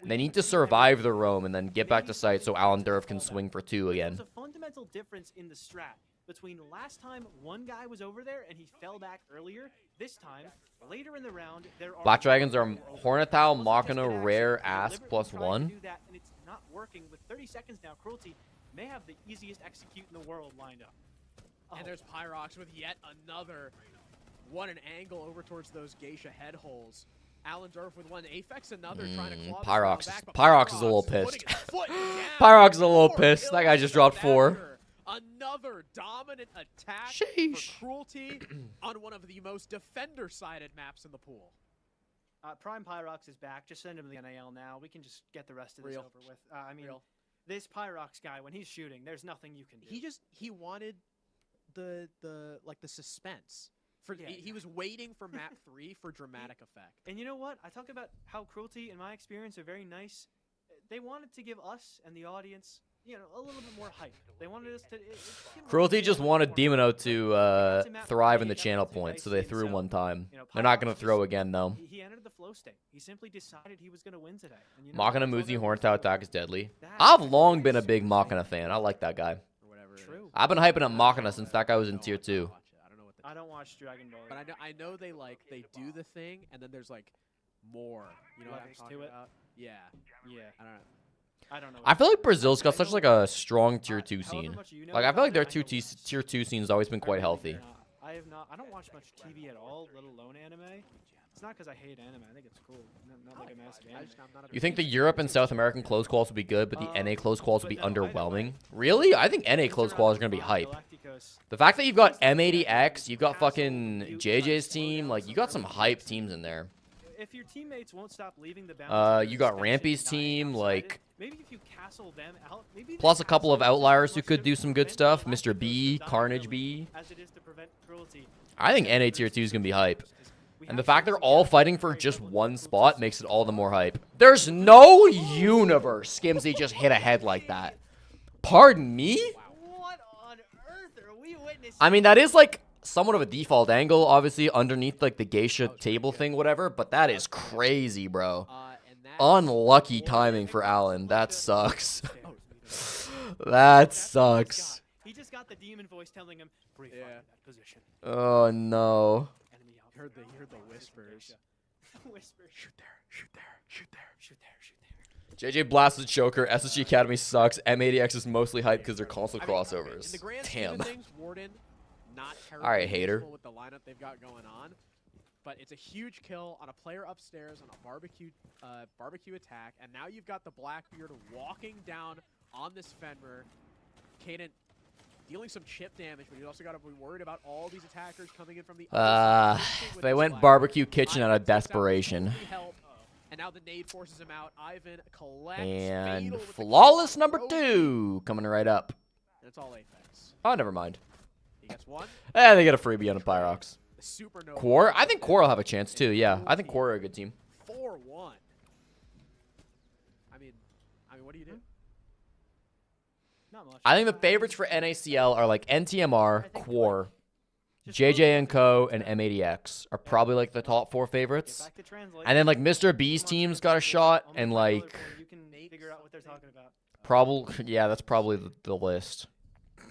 They need to survive the roam and then get back to site so Alan Durf can swing for 2 again. There's a fundamental difference in the strat between last time one guy was over there and he fell back earlier. This time, later in the round, there are Black Dragons are Hornithal, Machina, Rare, Asp +1. And it's not working. With 30 seconds now, Cruelty may have the easiest execute in the world lined up. And there's Pyrox with yet another. What an angle over towards those Geisha head holes. Alan Durf with one. Aphex another trying to claw Pyrox. back, but Pyrox is a little pissed. Pyrox is a little pissed. That guy just dropped 4. Another dominant attack Sheesh. for Cruelty on one of the most defender-sided maps in the pool. Prime Pyrox is back. Just send him to the NAL now. We can just get the rest of this over with. I mean, this Pyrox guy, when he's shooting, there's nothing you can do. He wanted the suspense. He was waiting for map 3 for dramatic effect. And you know what? I talk about how Cruelty, in my experience, are very nice. They wanted to give us and the audience, you know, a little bit more hype. They wanted us to. Cruelty just wanted Demono to thrive in the channel points, so they threw one time. They're not going to throw again, though. He entered the flow state. He simply decided he was going to win today. Machina, Muzi, Horntow attack is deadly. I've long been a big Machina fan. I like that guy. True. I've been hyping up Machina since that guy was in Tier 2. I don't watch Dragon Ball. But I know they do the thing, and then there's like more. You know what I'm Levels talking to it? about? Yeah. Yeah, I don't know. I don't know. I feel like Brazil's got such like a strong tier 2 However scene. much you know Like I feel about like their it, I know tier 2 scene's always been quite I really healthy. do not. I have not. I don't watch much TV at all, let alone anime. It's not because I hate anime. I think it's cool. Not like a massive anime. I'm not a You think the Europe and South American close calls will be good, but the NA close calls will be but no, I know, underwhelming? Really? I think NA close calls are going to be hype. Galácticos, The fact that you've got M80X, you've got fucking JJ's team, like you got some hype teams in there. if your teammates won't stop leaving the bounds, You got Rampy's team, like maybe if you castle them out, maybe plus they a couple of castle them outliers as who much could to do some good prevent stuff. Galácticos Mr. B, from Carnage dying B. as it is to prevent Cruelty. I think NA tier 2 is going to be hype. We And have the fact they're some all very fighting for very just level one Cruelty spot systems. makes it all the more hype. There's no universe Skimsy just hit a head like that. Pardon me? What on earth are we witnessing? I mean, that is like somewhat of a default angle, obviously, underneath like the geisha table thing, whatever, but that is crazy, bro. and that's Unlucky timing for Allen. That sucks. Oh, That sucks. He just got the demon voice telling him, "Brief Yeah. that position." Oh no. Enemy out. You heard the whispers. Whispers. Shoot there. Shoot there. Shoot there. Shoot there. Shoot there. JJ blasted choker. SSG Academy sucks. M80X is mostly hyped because they're console I mean, in crossovers. the grand scheme of Damn. things, Warden, not terribly All right, hater. useful with the lineup they've got going on, but it's a huge kill on a player upstairs on a barbecue attack, and now you've got the Blackbeard walking down on this Fenrir. Caden dealing some chip damage, but you also got to be worried about all these attackers coming in from the other side. They went barbecue kitchen out of desperation. And now the nade forces him out. Ivan collects And Fatal with the flawless kill. number 2 coming right up. And it's all Apex. Oh, never mind. He gets one. They get a freebie on a Pyrox. The Supernova. Core? I think Core will have a chance too, yeah. I think Core are a good team. 4-1. I mean, what do you do? Not much. I think the favorites for NACL are like NTMR, Core, JJ and Co, and M80X are probably like the top 4 Get favorites. back to translate. And then like Mr. B's team's got a shot, On the and controller like phone, you can figure out what they're talking about. probably yeah, that's probably the list. Okay,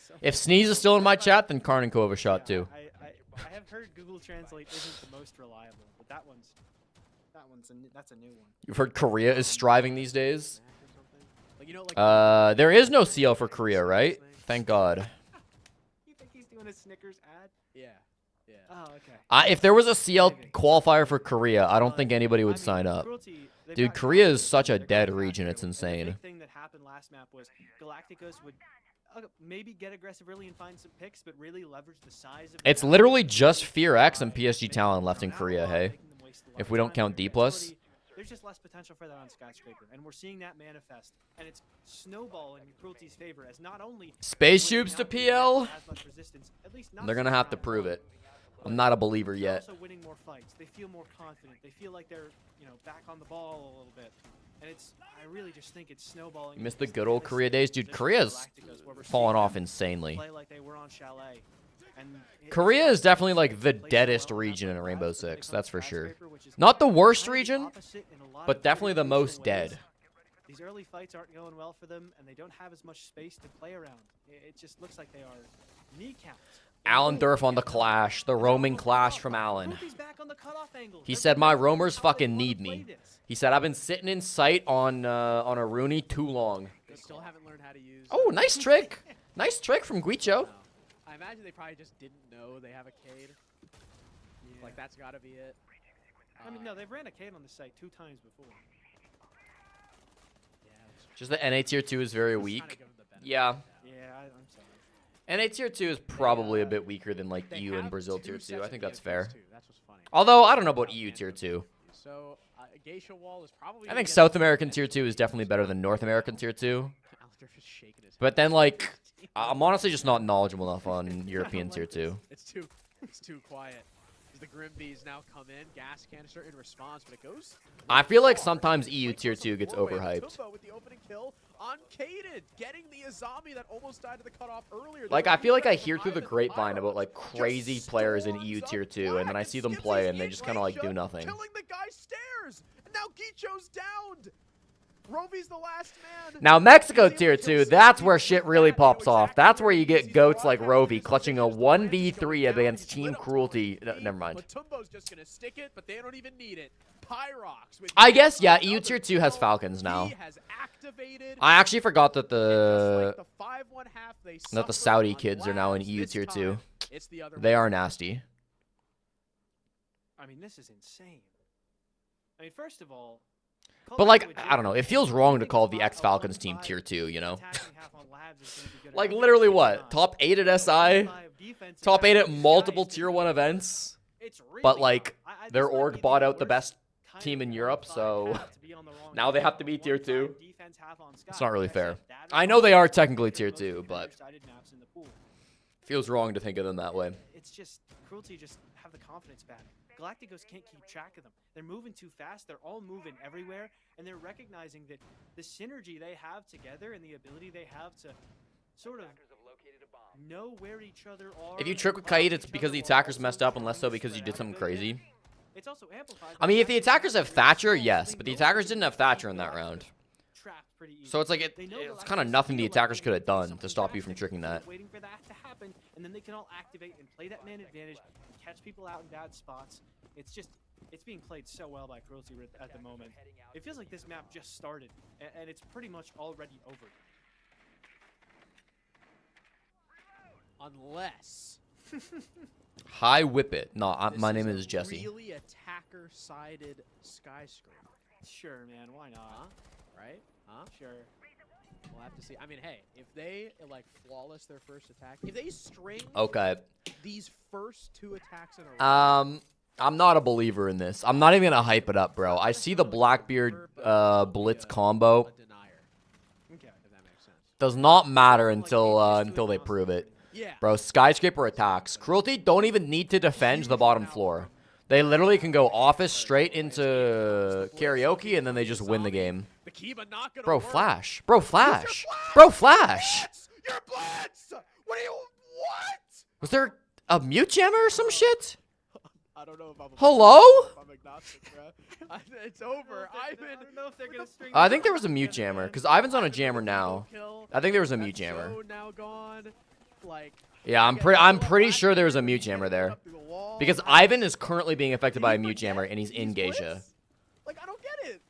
so If Sneeze is still in my chat, then Karn and Co have a shot too. I have heard Google Translate isn't the most reliable, but that's a new one. You've heard Korea is striving these days. Or something? Like, you know, like There is no CL for Korea, right? Thank God. You think he's doing a Snickers ad? Yeah. Yeah. Oh, okay. If there was a CL qualifier for Korea, I don't think anybody would sign up. Cruelty, they've Dude, got Korea is Galácticos, such a they're dead going region, after it's it, and insane. The big thing that happened last map was Galácticos would maybe get aggressive early and find some picks, but really leverage the size of the It's map. literally just Fear X and PSG Talon left in Korea, hey? If we don't count D+. There's just less potential for that on Skyscraper, and we're seeing that manifest, and it's snowballing in Cruelty's favor as not only Space Tubes to PL? has much resistance, at least not They're gonna so have to round prove one, it. I'm not a believer they're yet. also winning more fights. They feel more confident. They feel like they're, back on the ball a little bit. And I really just think it's snowballing. Miss the because good they're old in a Korea stable days? Dude, position Korea's for Galácticos, where we're fallen seeing off them insanely. play like they were on Chalet. And Korea is definitely like the deadest region in Rainbow Six, that's for sure. Not the worst region, but definitely the most dead. These early fights aren't going well for them, and they don't have as much space to play around. It just looks like they are kneecapped. Alan Durf on the clash, the roaming clash from Alan. Cruelty's back on the cutoff angle. He They're said, "My playing roamers how they fucking wanna need play me." this. He said, "I've been sitting in sight on a Rooney too long." They still haven't learned how to use. Oh, nice trick. Nice trick from Guicho. No. I imagine they probably just didn't know they have a Cade. Yeah. Like that's got to be it. I mean, no, they've ran a Cade on the site 2 times before. Yeah. that's Just the NA tier 2 is very true. Just weak. kinda give 'em the benefit Yeah. of the doubt. Yeah, I'm sorry. NA tier 2 is probably a bit weaker than like They EU and have Brazil 2 tier sets 2. I of think that's EMPs fair. too. That's what's funny. Although I don't know about EU tier 2. So, Geisha Wall is probably. I gonna think get South the American advantage tier 2 is definitely better than North American tier 2. Alistair just shaking his But head. then like I'm honestly just not knowledgeable enough on European tier 2. It's too quiet. As the Grim Bees now come in, gas canister in response, but it goes. I feel like sometimes EU tier 2 gets overhyped. Tumbo with the opening kill on Caden, getting the Azami that almost died to the cutoff earlier. Like I feel like I hear through the grapevine about like crazy players in EU tier 2 and then I see them play and they just kind of like do nothing. Killing the guy stairs, and now Gicho's downed. Rovy's the last man. Now, Mexico tier 2, that's where shit really pops off. That's where you get goats like Rovy clutching a 1v3 against Team Cruelty. Never mind. Matumbo's just gonna stick it, but they don't even need it. Pyrox with I guess, yeah, EU tier 2 has Falcons now. he has activated. I actually forgot that And the just like the 5-1 half they that the suffered Saudi on kids are now in Labs, EU this tier 2. time, it's the other They way are around. nasty. I mean, this is insane. I mean, first of all, But, like, I don't know. It feels wrong to call the X-Falcons team tier 2, you know? Like, literally what? Top 8 at SI? Top 8 at multiple tier 1 events? But, like, their org bought out the best team in Europe, so now they have to be tier 2. It's not really fair. I know they are technically tier 2, but feels wrong to think of them that way. It's just, Cruelty just have the confidence back. Galácticos can't keep track of them. They're moving too fast. They're all moving everywhere. And they're recognizing that the synergy they have together and the ability they have to sort of know where each other are. If you trick with Kaid, it's because the attackers messed up, and less so because you did something crazy. It's also amplified. I mean, if the attackers have Thatcher, yes, but the attackers didn't have Thatcher in that round. So it's like it's kind of nothing the attackers could have done to stop you from tricking that. Waiting for that to happen, and then they can all activate and play that man advantage and catch people out in bad spots. It's just, it's being played so well by Cruelty at the moment. It feels like this map just started, and it's pretty much already over. Unless Hi, whip it. No, my name is a Jesse. really attacker-sided skyscraper, Sure, man, why not? right? Huh? Sure. We'll have to see. I mean, hey, if they like flawless their first attack, if they string Okay. these first 2 attacks in a row, I'm not a believer in this. I'm not even gonna hype it up, bro. I see the Blackbeard Blitz combo. a denier, Okay. if that makes sense. Does not matter until they prove it. Yeah. Bro, skyscraper attacks. Cruelty don't even need to defend the bottom floor. They literally can go office straight into karaoke, and then they just win the game. The Kiba not gonna Bro, work. flash. Bro, flash. Bro, flash. Blitz! You're Blitz! What are you? What? Was there a mute jammer or some shit? I don't know if I'm. Hello? I'm agnostic, bro. It's over. Ivan. I don't know if they're gonna string. I think there was a mute jammer, because Ivan's on a jammer now. Kill. I think there was a mute That jammer. show now gone. Like. Yeah, I'm pretty sure there was a mute jammer there. Because Ivan is currently being affected by a mute jammer, and he's in Geisha. Like, I don't get it.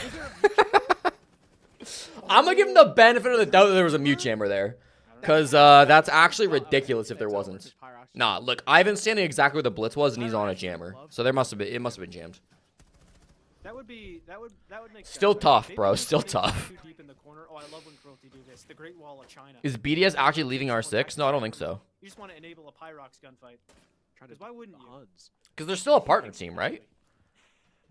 Is there a mute jammer? I'm gonna give him the benefit of the doubt that there was a mute jammer there. Because that's actually ridiculous if there wasn't. Nah, look, Ivan's standing exactly where the blitz was, and he's on a jammer. So it must have been jammed. That would make Still sense. tough, Maybe bro, they're still putting tough. too deep in the corner. Oh, I love when Cruelty do this. The Great Wall of China. Is BDS actually leaving R6? No, I don't think so. You just want to enable a Pyrox gunfight. Because why wouldn't you? Huns. Because they're still a partner team, right?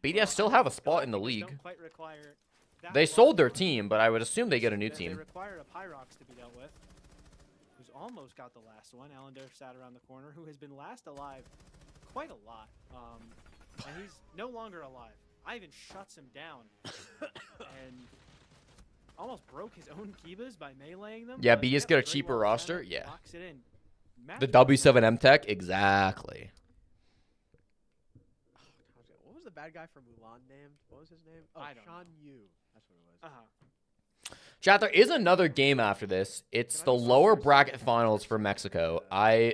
BDS still have a spot in the Galácticos league. don't quite require that They much. sold their team, but I would assume they get a new They team. require a Pyrox to be dealt with. Who's almost got the last one. Allender sat around the corner, who has been last alive quite a lot. And he's no longer alive. Ivan shuts him down. And almost broke his own Kibas by meleeing them. Yeah, but BDS yep, get a Great cheaper Wall of roster? China Yeah. locks it in. The Match- W7M tech? Exactly. What was the bad guy from Mulan named? What was his name? Oh, I don't Shan Yu. That's what it was. Uh-huh. Chat, there is another game after this. It's the lower bracket finals for Mexico. I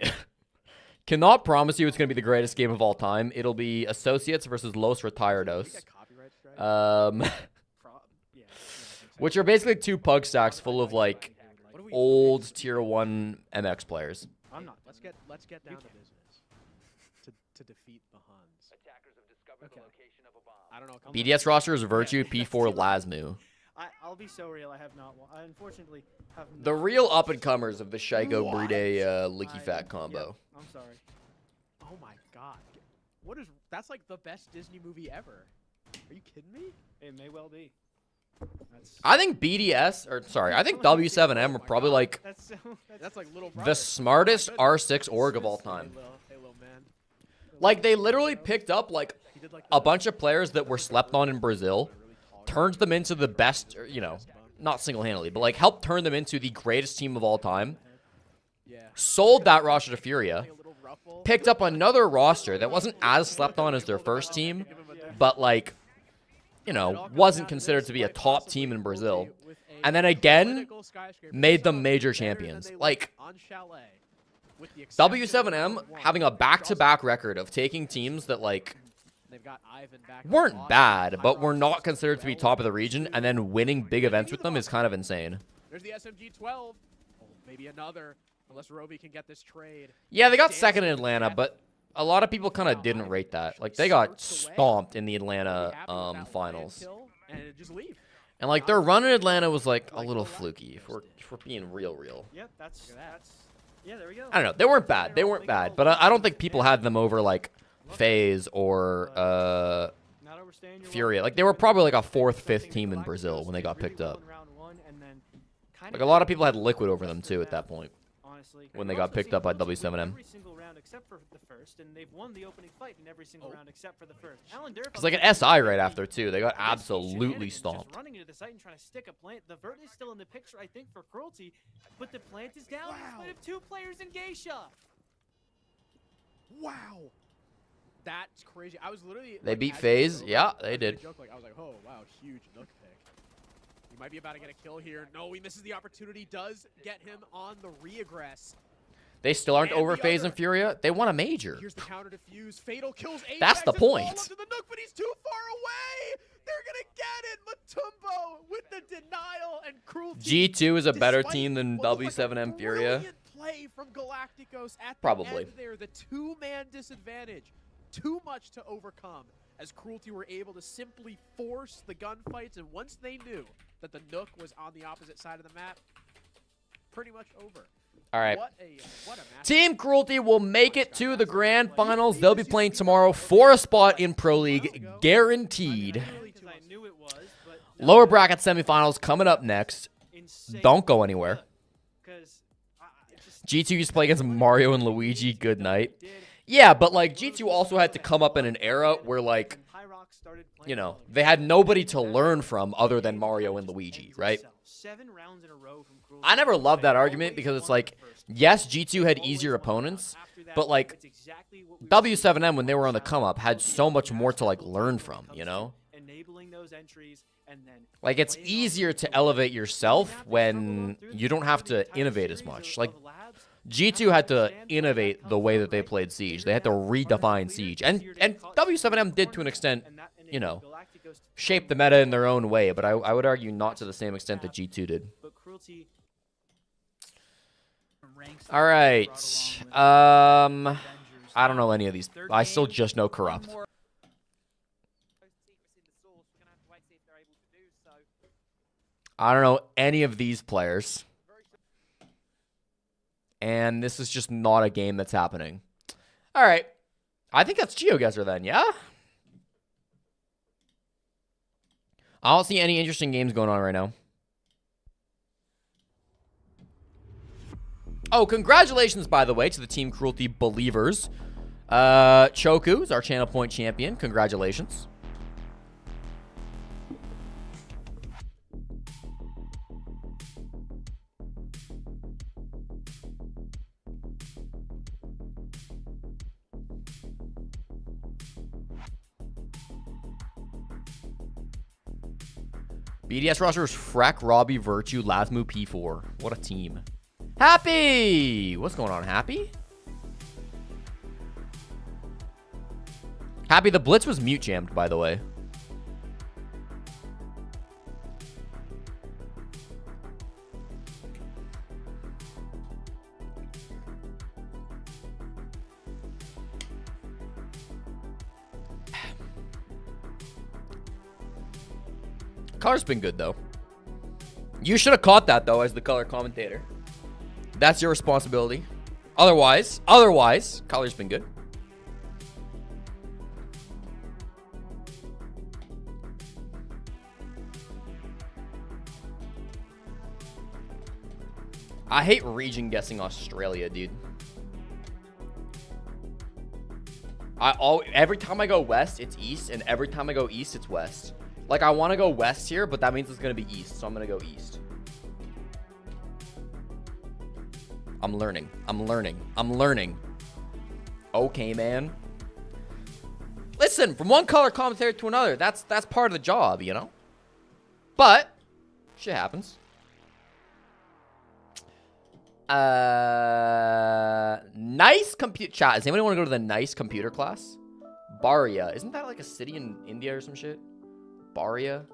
cannot promise you it's going to be the greatest game of all time. It'll be Associates versus Los We Retardos. got copyright strike. Yeah, Which are basically 2 pug stacks full of, like, What do we- old tier 1 MX players. I'm not. Let's get down to business. To defeat the Huns. Okay. I don't know. BDS roster is Virtue, P4, Lasmu. I'll be so real. I have not. I unfortunately have. The not real watched up-and-comers of the Shaiko Bride Licky I- Fat combo. Yeah, I'm sorry. Oh my god. What is? That's like the best Disney movie ever. Are you kidding me? It may well be. That's. I think I think W7M are probably, like, That's so. That's like little. the Brother. smartest Oh my R6 org of all time. Hey, little man. Like, they literally picked up, like, He did like a bunch of players that were slept on in Brazil, turned them into the best, you know, not single-handedly, but, like, helped turn them into the greatest team of all time, Yeah. sold that roster to Furia, A little ruffle. picked up another roster that wasn't as slept on as their first team, but, like, you know, wasn't considered to be a top team in Brazil. And then again, made them major champions. Like, W7M having a back-to-back record of taking teams that, like, weren't bad, but were not considered to be top of the region, and then winning big events with them is kind of insane. There's the SMG-12. Maybe another, unless Roby can get this trade. Yeah, they got second in Atlanta, but a lot of people kind of didn't rate that. Like, they got stomped in the Atlanta finals. And, like, their run in Atlanta was, like, a little fluky, if we're being real. Yep, yeah, there we go. I don't know. They weren't bad. They weren't bad. But I don't think people had them over, like, FaZe or Furia. Like, they were probably, like, a 4th, 5th team in Brazil when they got picked up. Like, a lot of people had Liquid over them, too, at that point, when they got picked up by W7M. Except for the first, and they've won the opening fight in every single round except for the first. It's like an SI right after, too. They got absolutely stomped. Just running into the site and trying to stick a plant. The vert is still in the picture, I think, for Cruelty, but the plant is down in spite of 2 players in Geisha. Wow. That's crazy. I was literally... They beat FaZe. Yeah, they did. I was like, oh, wow, huge Nook pick. He might be about to get a kill here. No, he misses the opportunity. Does get him on the reaggress. They still aren't over FaZe and Furia. They won a major. Here's the counter defuse. Fatal kills Apex. That's the point. To the Nook, but he's too far away. They're gonna get it. Matumbo with the denial and Cruelty. G2 is a better team than W7M Furia. Play from Galácticos at the Probably. end there. The 2-man disadvantage. Too much to overcome as Cruelty were able to simply force the gunfights, and once they knew that the Nook was on the opposite side of the map, pretty much over. All right. What a Team Cruelty will make it to the grand finals. They'll be playing tomorrow for a spot in Pro League, guaranteed. Lower bracket semifinals coming up next. Don't go anywhere. G2 used to play against Mario and Luigi. Good night. Yeah, but, like, G2 also had to come up in an era where, like, you know, they had nobody to learn from other than Mario and Luigi, right? I never loved that argument because it's like, yes, G2 had easier opponents, but, like, W7M, when they were on the come-up, had so much more to, like, learn from, you know? Like, it's easier to elevate yourself when you don't have to innovate as much. Like, G2 had to innovate the way that they played Siege. They had to redefine Siege. And W7M did, to an extent, you know, shape the meta in their own way, but I would argue not to the same extent that G2 did. All right. I don't know any of these. I still just know Corrupt. I don't know any of these players. And this is just not a game that's happening. All right. I think that's GeoGuessr then, yeah? I don't see any interesting games going on right now. Oh, congratulations, by the way, to the Team Cruelty believers. Choku is our channel point champion. Congratulations. BDS roster is Freck, Robbie, Virtue, Lasmu, P4. What a team. Happy! What's going on, Happy? Happy, the Blitz was mute jammed, by the way. Color's been good, though. You should have caught that, though, as the color commentator. That's your responsibility. Otherwise, Color's been good. I hate region guessing Australia, dude. Every time I go west, it's east, and every time I go east, it's west. Like, I want to go west here, but that means it's going to be east, so I'm going to go east. I'm learning. Okay, man. Listen, from one color commentary to another, that's part of the job, you know? But, shit happens. Nice compute chat. Does anybody want to go to the nice computer class? Baria. Isn't that like a city in India or some shit? Baria.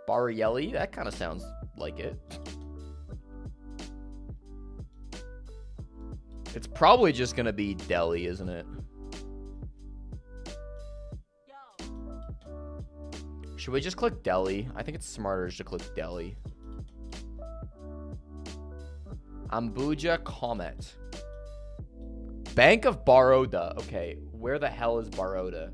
Barielli? That kind of sounds like it. It's probably just gonna be Delhi, isn't it? Should we just click Delhi? I think it's smarter to click Delhi. Ambuja Comet. Bank of Baroda. Okay, where the hell is Baroda?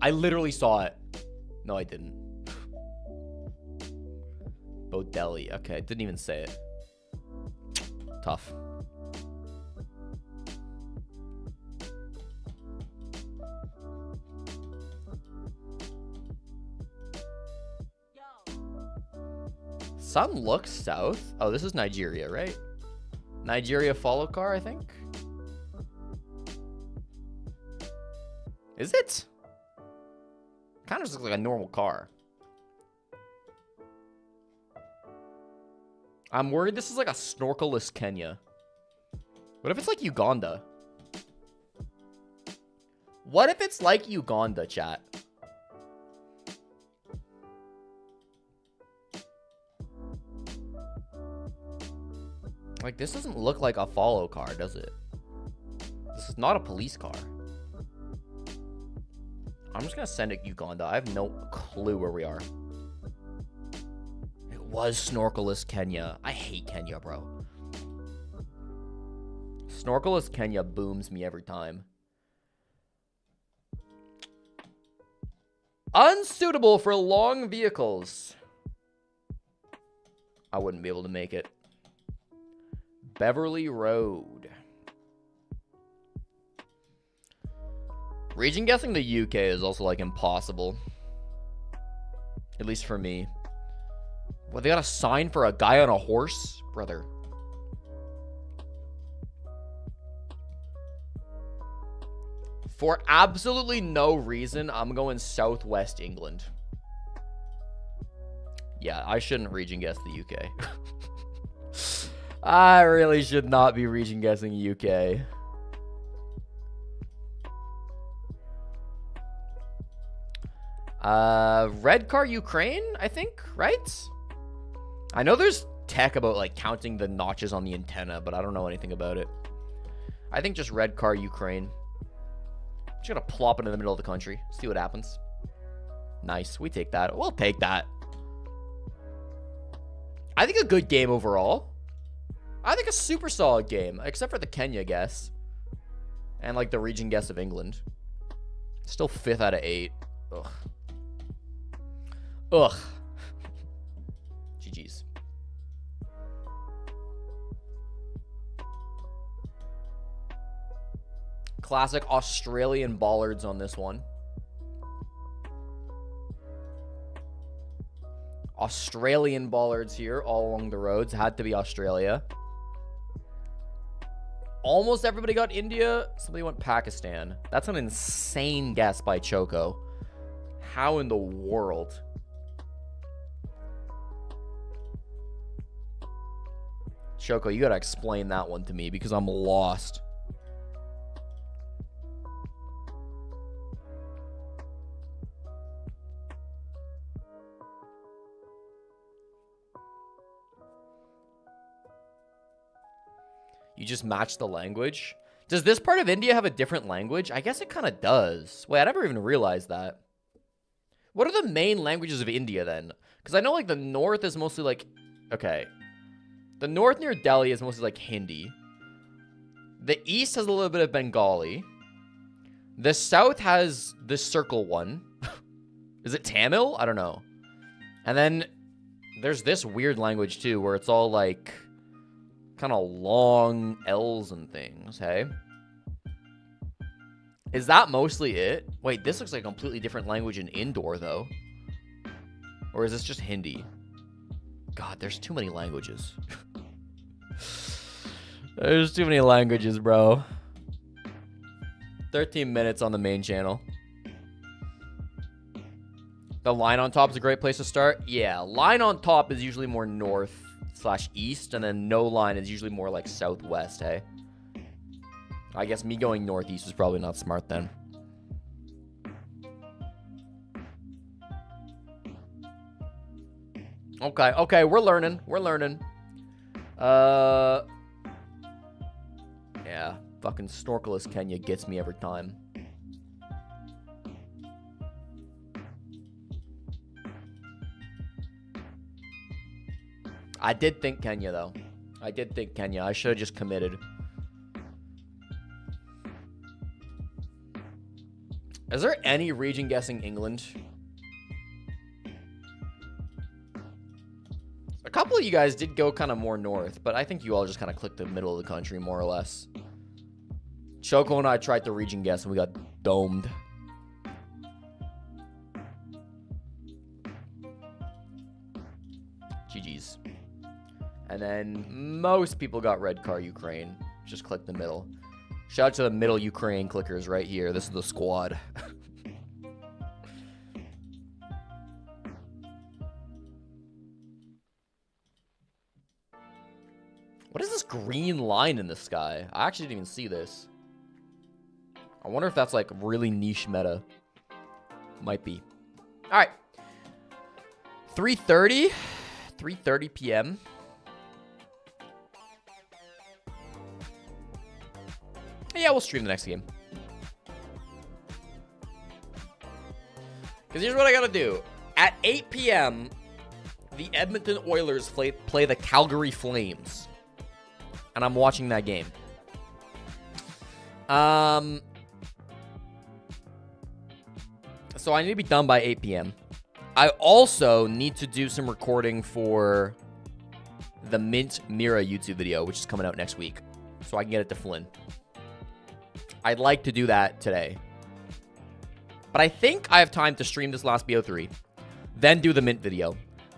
I literally saw it. No, I didn't. Bo Delhi. Okay, didn't even say it. Tough. Sun looks south. Oh, this is Nigeria, right? Nigeria follow car, I think. Is it? Kind of just looks like a normal car. I'm worried this is like a snorkelless Kenya. What if it's like Uganda? What if it's like Uganda, chat? Like, this doesn't look like a follow car, does it? This is not a police car. I'm just gonna send it Uganda. I have no clue where we are. It was snorkelless Kenya. I hate Kenya, bro. Snorkelless Kenya booms me every time. Unsuitable for long vehicles. I wouldn't be able to make it. Beverly Road. Region guessing the UK is also like impossible. At least for me. Well, they got a sign for a guy on a horse? Brother. For absolutely no reason, I'm going Southwest England. Yeah, I shouldn't region guess the UK. I really should not be region guessing UK. Red car Ukraine, I think, right? I know there's tech about like counting the notches on the antenna, but I don't know anything about it. I think just red car Ukraine. Just gonna plop it in the middle of the country. See what happens. Nice. We take that. We'll take that. I think a good game overall. I think a super solid game, except for the Kenya guess. And like the region guess of England. Still 5th out of 8. Ugh. Ugh. GG's. Classic Australian bollards on this one. Australian bollards here all along the roads. Had to be Australia. Almost everybody got India. Somebody went Pakistan. That's an insane guess by Choco. How in the world? Choco, you gotta explain that one to me because I'm lost. You just match the language. Does this part of India have a different language? I guess it kind of does. Wait, I never even realized that. What are the main languages of India then? Because I know like the north is mostly like... Okay. The north near Delhi is mostly like Hindi. The east has a little bit of Bengali. The south has the circle one. Is it Tamil? I don't know. And then there's this weird language too where it's all like... kind of long L's and things, hey? Is that mostly it? Wait, this looks like a completely different language in indoor, though. Or is this just Hindi? God, there's too many languages. There's too many languages, bro. 13 minutes on the main channel. The line on top is a great place to start. Yeah, line on top is usually more north/east, and then no line is usually more like southwest, hey? I guess me going northeast is probably not smart then. Okay, we're learning. Yeah, fucking Snorkeless Kenya gets me every time. I did think Kenya, though. I should have just committed. Is there any region guessing England? A couple of you guys did go kind of more north, but I think you all just kind of clicked the middle of the country, more or less. Choco and I tried the region guess, and we got domed. GG's. And then most people got red car Ukraine. Just click the middle. Shout out to the middle Ukraine clickers right here. This is the squad. What is this green line in the sky? I actually didn't even see this. I wonder if that's like really niche meta. Might be. All right. 3:30 p.m. Yeah, we'll stream the next game. Because here's what I gotta do. At 8 p.m., the Edmonton Oilers play the Calgary Flames. And I'm watching that game. So I need to be done by 8 p.m. I also need to do some recording for the Mint Mira YouTube video, which is coming out next week. So I can get it to Flynn. I'd like to do that today. But I think I have time to stream this last BO3, then do the Mint video,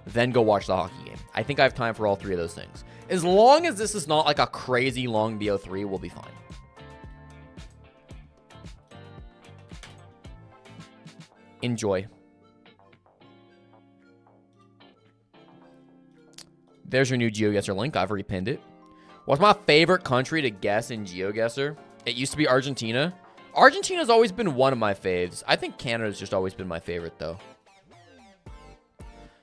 then go watch the hockey game. I think I have time for all three of those things. As long as this is not like a crazy long BO3, we'll be fine. Enjoy. There's your new GeoGuessr link. I've repinned it. What's my favorite country to guess in GeoGuessr? It used to be Argentina. Argentina's always been one of my faves. I think Canada's just always been my favorite, though.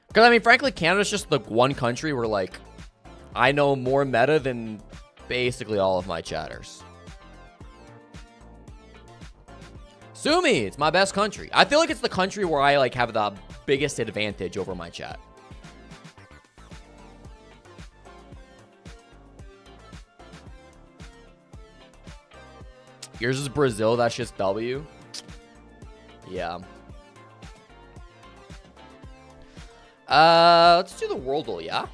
Because, I mean, frankly, Canada's just the one country where, like, I know more meta than basically all of my chatters. Sue me. It's my best country. I feel like it's the country where I, like, have the biggest advantage over my chat. Yours is Brazil. That's just W. Yeah. Let's do the Worldle, yeah?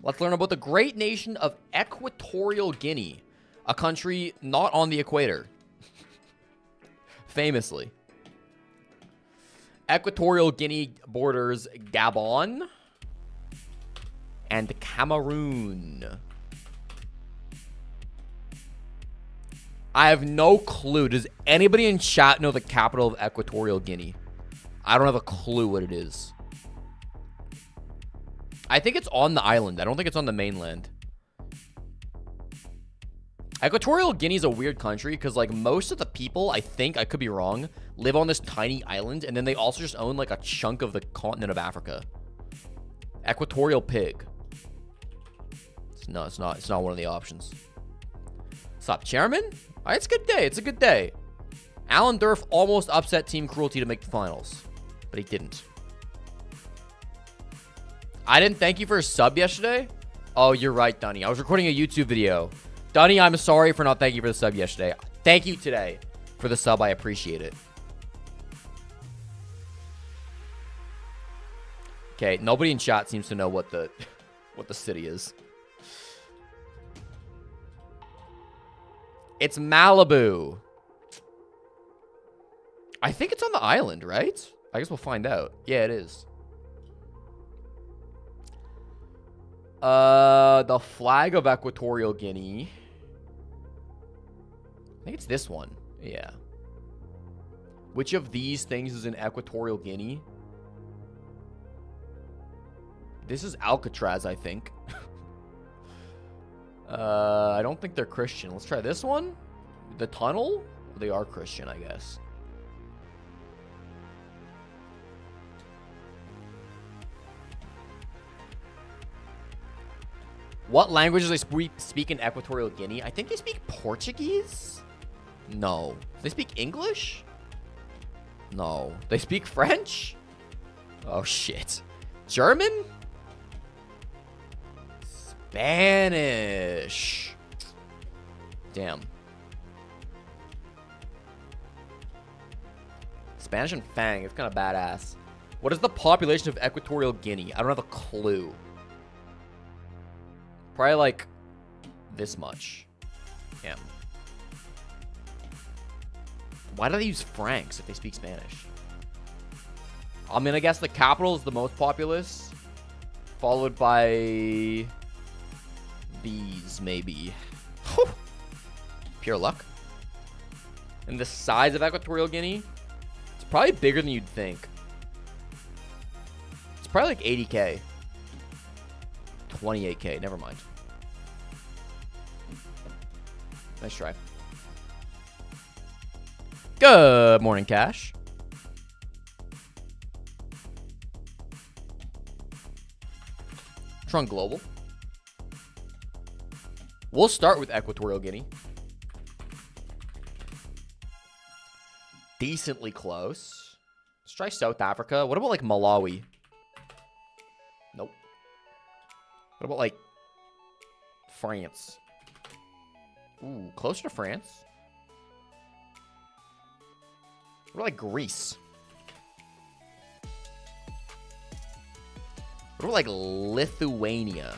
Let's learn about the great nation of Equatorial Guinea, a country not on the equator. Famously. Equatorial Guinea borders Gabon and Cameroon. I have no clue. Does anybody in chat know the capital of Equatorial Guinea? I don't have a clue what it is. I think it's on the island. I don't think it's on the mainland. Equatorial Guinea is a weird country because, like, most of the people, I think, I could be wrong, live on this tiny island, and then they also just own, like, a chunk of the continent of Africa. Equatorial pig. No, it's not. It's not one of the options. What's up, Chairman? It's a good day. It's a good day. Alan Durf almost upset Team Cruelty to make the finals, but he didn't. I didn't thank you for a sub yesterday? Oh, you're right, Dunny. I was recording a YouTube video. Dunny, I'm sorry for not thanking you for the sub yesterday. Thank you today for the sub. I appreciate it. Okay, nobody in chat seems to know what the city is. It's Malibu. I think it's on the island, right? I guess we'll find out. Yeah, it is. The flag of Equatorial Guinea. I think it's this one. Yeah. Which of these things is in Equatorial Guinea? This is Alcatraz, I think. I don't think they're Christian. Let's try this one. The tunnel? They are Christian, I guess. What languages do they speak in Equatorial Guinea? I think they speak Portuguese? No. They speak English? No. They speak French? Oh, shit. German? Spanish. Damn. Spanish and Fang. It's kind of badass. What is the population of Equatorial Guinea? I don't have a clue. Probably like this much. Yeah. Why do they use francs if they speak Spanish? I'm gonna guess the capital is the most populous, followed by these, maybe. Whew. Pure luck. And the size of Equatorial Guinea, it's probably bigger than you'd think. It's probably like 80K. 28K, never mind. Nice try. Good morning, Cash. Trunk Global. We'll start with Equatorial Guinea. Decently close. Let's try South Africa. What about like Malawi? Nope. What about like France? Ooh, closer to France. What about like Greece? What about like Lithuania?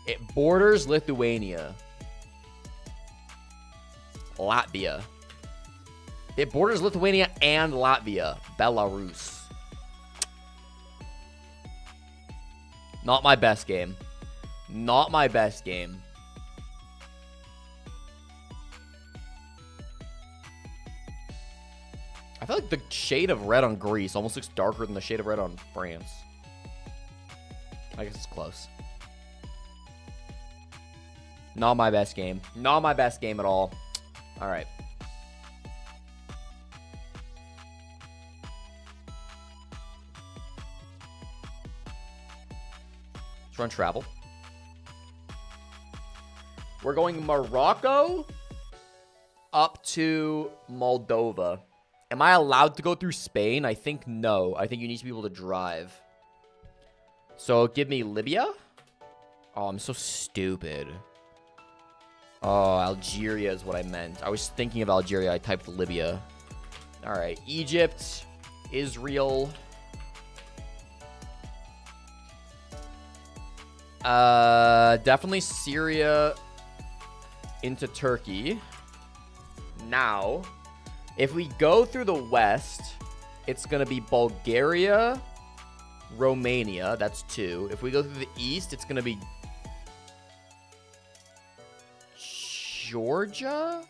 It borders Lithuania. Latvia. It borders Lithuania and Latvia. Belarus. Not my best game. Not my best game. I feel like the shade of red on Greece almost looks darker than the shade of red on France. I guess it's close. Not my best game. Not my best game at all. All right. Let's run travel. We're going Morocco up to Moldova. Am I allowed to go through Spain? I think no. I think you need to be able to drive. So give me Libya. Oh, I'm so stupid. Oh, Algeria is what I meant. I was thinking of Algeria. I typed Libya. All right. Egypt, Israel. Definitely Syria into Turkey. Now, if we go through the west, it's going to be Bulgaria, Romania. That's 2. If we go through the east, it's going to be Georgia?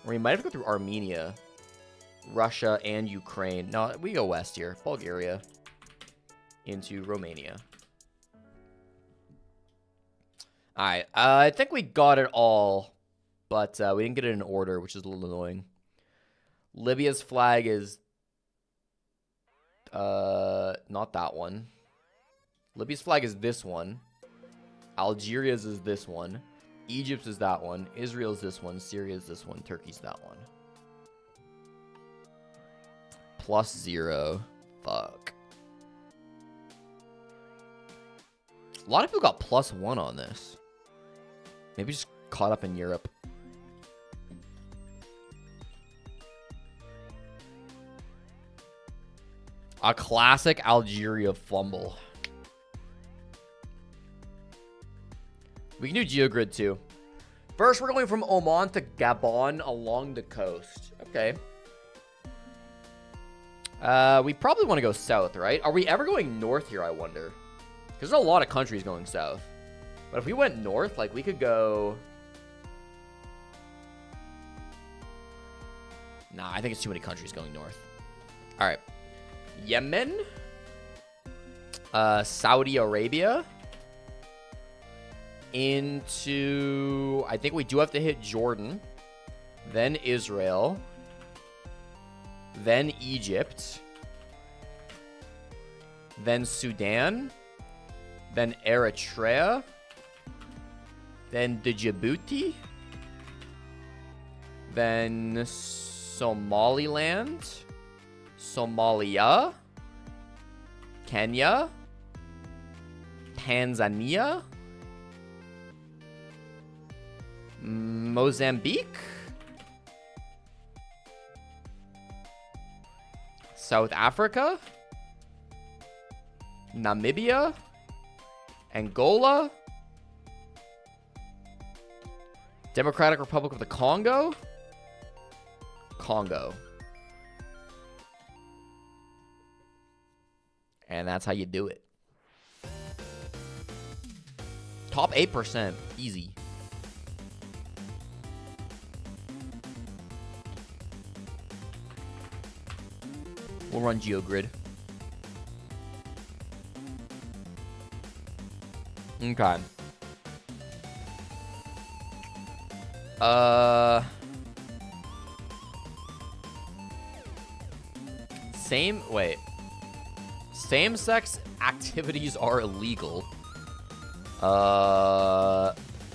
Or we might have to go through Armenia, Russia, and Ukraine. No, we go west here. Bulgaria into Romania. All right. I think we got it all, but we didn't get it in order, which is a little annoying. Libya's flag is not that one. Libya's flag is this one. Algeria's is this one. Egypt's is that one. Israel's this one. Syria's this one. Turkey's that one. +0. Fuck. A lot of people got +1 on this. Maybe just caught up in Europe. A classic Algeria fumble. We can do GeoGrid too. First, we're going from Oman to Gabon along the coast. Okay. We probably want to go south, right? Are we ever going north here, I wonder? Because there's a lot of countries going south. But if we went north, like, we could go... Nah, I think it's too many countries going north. All right. Yemen. Saudi Arabia. Into... I think we do have to hit Jordan. Then Israel. Then Egypt. Then Sudan. Then Eritrea. Then Djibouti. Then Somaliland. Somalia. Kenya. Tanzania. Mozambique. South Africa. Namibia. Angola. Democratic Republic of the Congo. Congo. And that's how you do it. Top 8%. Easy. We'll run GeoGrid. Okay. Wait. Same-sex activities are illegal.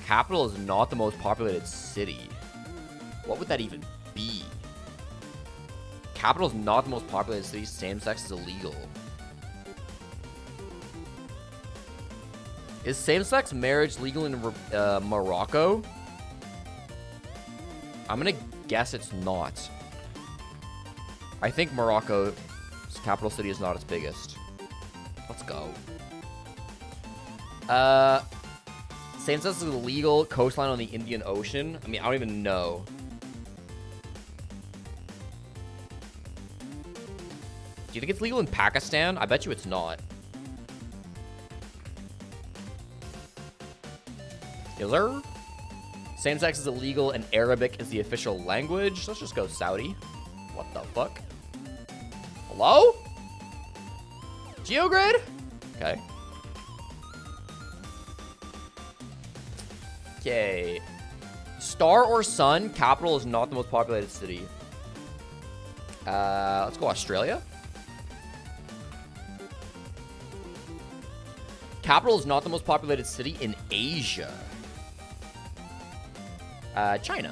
Capital is not the most populated city. What would that even be? Capital is not the most populated city. Same-sex is illegal. Is same-sex marriage legal in Morocco? I'm gonna guess it's not. I think Morocco's capital city is not its biggest. Let's go. Same-sex is illegal. Coastline on the Indian Ocean. I mean, I don't even know. Do you think it's legal in Pakistan? I bet you it's not. Is there? Same-sex is illegal and Arabic is the official language. Let's just go Saudi. What the fuck? Hello? GeoGrid? Okay. Okay. Star or Sun, capital is not the most populated city. Let's go Australia. Capital is not the most populated city in Asia. China.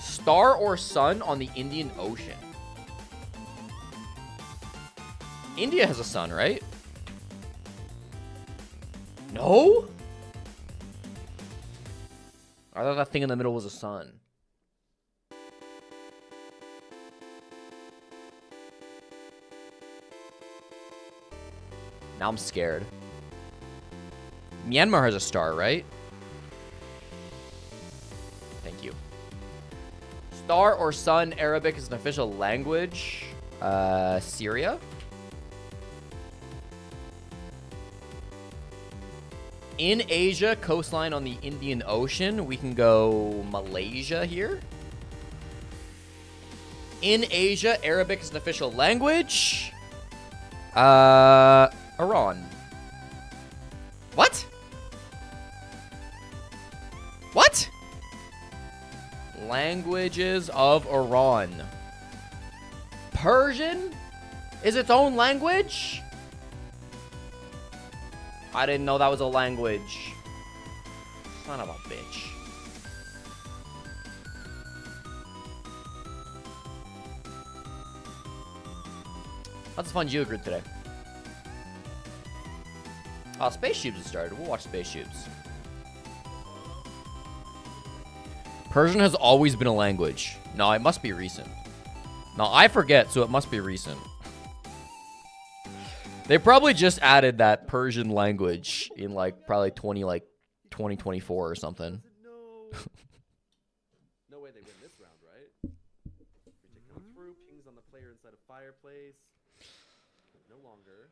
Star or sun on the Indian Ocean? India has a sun, right? No? I thought that thing in the middle was a sun. Now I'm scared. Myanmar has a star, right? Thank you. Star or sun, Arabic is an official language. Syria. In Asia, coastline on the Indian Ocean, we can go Malaysia here. In Asia, Arabic is an official language. Iran. What? What? Languages of Iran. Persian is its own language? I didn't know that was a language. Son of a bitch. That's a fun GeoGrid today. Spaceships has started. We'll watch Spaceships. Persian has always been a language. No, it must be recent. No, I forget, so it must be recent. They probably just added that Persian language in like probably 2024 or something. No way they win this round, right? Come through, pings on the player inside a fireplace. No longer.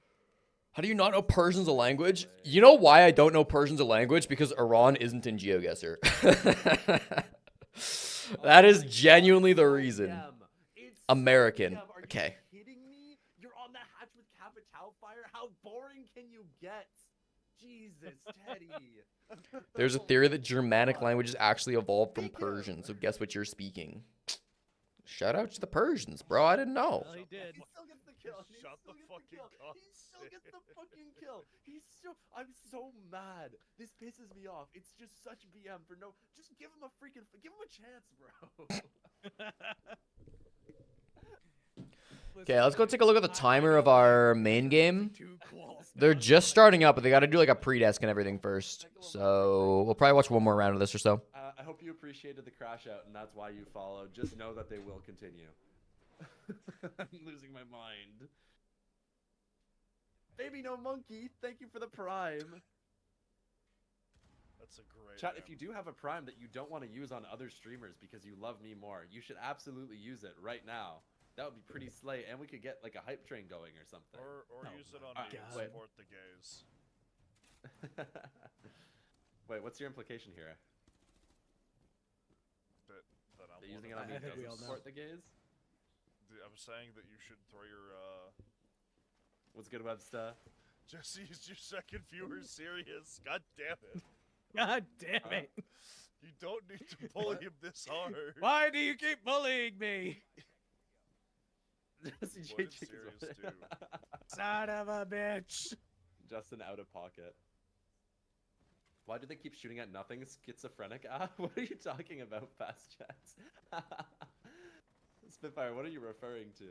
How do you not know Persian's a language? You know why I don't know Persian's a language? Because Iran isn't in GeoGuessr. That is genuinely the reason. American. Okay. Kidding me? You're on the hatch with Capital Fire? How boring can you get? Jesus, Teddy. There's a theory that Germanic languages actually evolved from Persian, so guess what you're speaking. Shout out to the Persians, bro. I didn't know. Well, he did. He still gets the kill. Shut the fucking cunt. He still gets the fucking kill. I'm so mad. This pisses me off. It's just such BM for no. Just give him a chance, bro. Okay, let's go take a look at the timer of our main game. They're just starting up, but they got to do like a pre-desk and everything first. So we'll probably watch one more round of this or so. I hope you appreciated the crash out, and that's why you followed. Just know that they will continue. I'm losing my mind. Baby no monkey, thank you for the prime. That's a great. Chat, if you do have a prime that you don't want to use on other streamers because you love me more, you should absolutely use it right now. That would be pretty slay, and we could get like a hype train going or something. Or use it on me and wait. support the gays. Wait, what's your implication here? That I'm That one using it of on me I think we all doesn't know. support the gays? I'm saying that you should throw your What's good, Webster? Jesse is your second viewer serious. God damn it. God damn it. You don't need to bully him this hard. Why do you keep bullying me? Jesse What J. did serious do? Son of a bitch. Justin out of pocket. Why do they keep shooting at nothing? Schizophrenic? Ah, what are you talking about, fast chats? Spitfire, what are you referring to?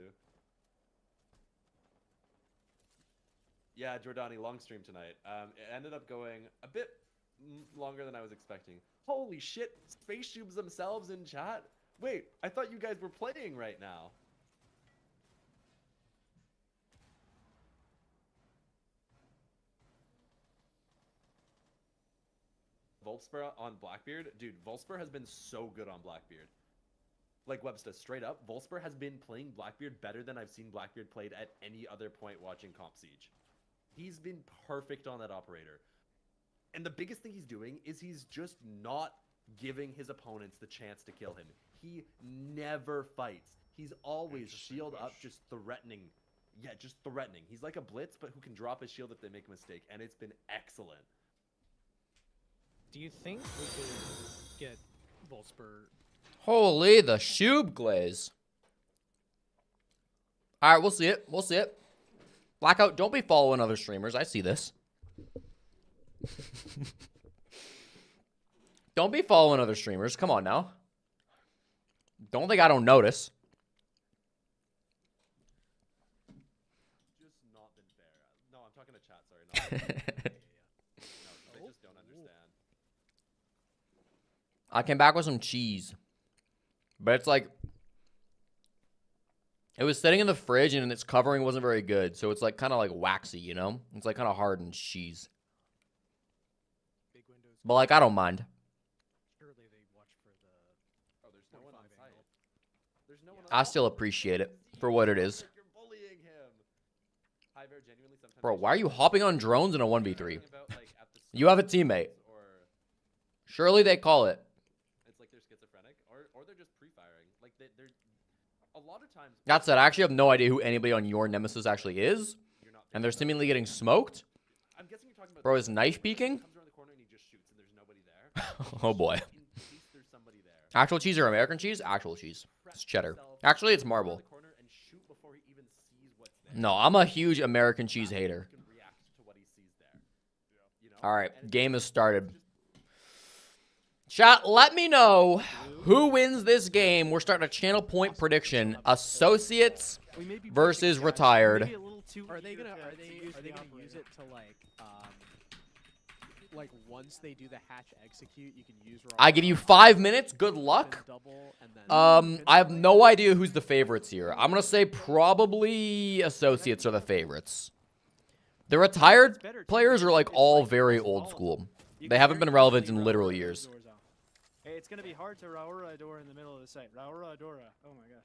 Yeah, Jordani, long stream tonight. It ended up going a bit longer than I was expecting. Holy shit, space tubes themselves in chat? Wait, I thought you guys were playing right now. Volspur on Blackbeard? Dude, Volspur has been so good on Blackbeard. Like Webster, straight up, Volspur has been playing Blackbeard better than I've seen Blackbeard played at any other point watching Comp Siege. He's been perfect on that operator. And the biggest thing he's doing is he's just not giving his opponents the chance to kill him. He never fights. He's always shield up, just threatening. Yeah, just threatening. He's like a blitz, but who can drop his shield if they make a mistake. And it's been excellent. Do you think we could get Volspur? Holy, the shoob glaze. All right, we'll see it. We'll see it. Blackout, don't be following other streamers. I see this. Don't be following other streamers. Come on now. Don't think I don't notice. Just not been fair. No, I'm talking to chat, sorry. Not no, they just don't understand. I came back with some cheese. But it's like... It was sitting in the fridge and its covering wasn't very good. So it's like kind of like waxy, you know? It's like kind of hardened cheese. Big windows. But like, I don't mind. Surely they watch for the. Oh, there's no one on 45 site. angle. There's no one I still appreciate it for what it is. You're bullying him. Hyver, genuinely, sometimes Bro, I why are you hopping on drones in a 1v3? talking about, like, at the You have a start teammate. Or Surely they call it. it's like they're schizophrenic, or they're just pre-firing. Like they're a lot of times. That said, I actually have no idea who anybody on your nemesis actually is. You're not And they're thinking seemingly getting smoked. about- I'm guessing you're talking about. Bro, the is guy knife who peeking? comes around the corner and he just shoots and there's nobody there. Oh boy. In case there's somebody there. Actual cheese or American cheese? Actual cheese. It's cheddar. Actually, it's marble. No, I'm a huge American cheese hater. All right, game has started. Chat, let me know who wins this game. We're starting a channel point prediction. Associates versus retired. Are they gonna use it to like once they do the hatch execute, you can use. I give you 5 minutes. Good luck. Double and then. I have no idea who's the favorites here. I'm gonna say probably Associates are the favorites. The retired players are like all very old school. They haven't been relevant in literal years. Hey, it's gonna be hard to Raura Adora in the middle of the site. Raura Adora. Oh my gosh.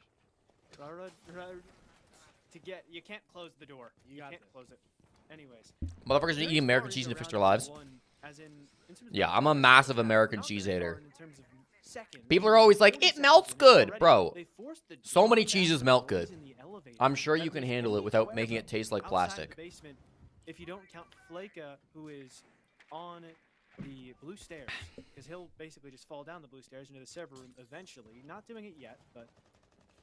Raura to get you can't close the door. You can't close it. Anyways. Motherfuckers are eating American cheese to fix their lives. Yeah, I'm a massive American cheese hater. People are always like, it melts good, bro. So many cheeses melt good. I'm sure you can handle it without making it taste like plastic. If you don't count Flaka, who is on the blue stairs, because he'll basically just fall down the blue stairs into the server room eventually. Not doing it yet, but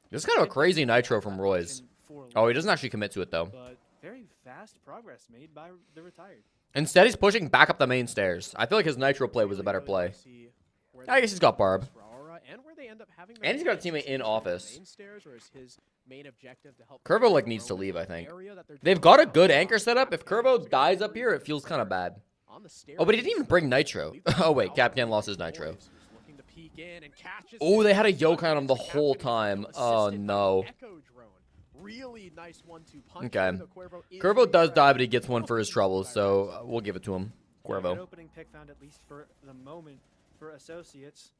this is kind of a crazy nitro from Roy's. Oh, he doesn't actually commit to it though. But very fast progress made by the retired. Instead, he's pushing back up the main stairs. I feel like his nitro play was a better play. I guess he's got Barb. And he's got a teammate in office. Curvo like needs to leave, I think. They've got a good anchor setup. If Curvo dies up here, it feels kind of bad. Oh, but he didn't even bring nitro. Oh wait, Capcan lost his nitro. Oh, they had a yoke on him the whole time. Oh no. Okay. Curvo does die, but he gets one for his troubles, so we'll give it to him. Cuervo. Opening pick found at least for the moment for associates,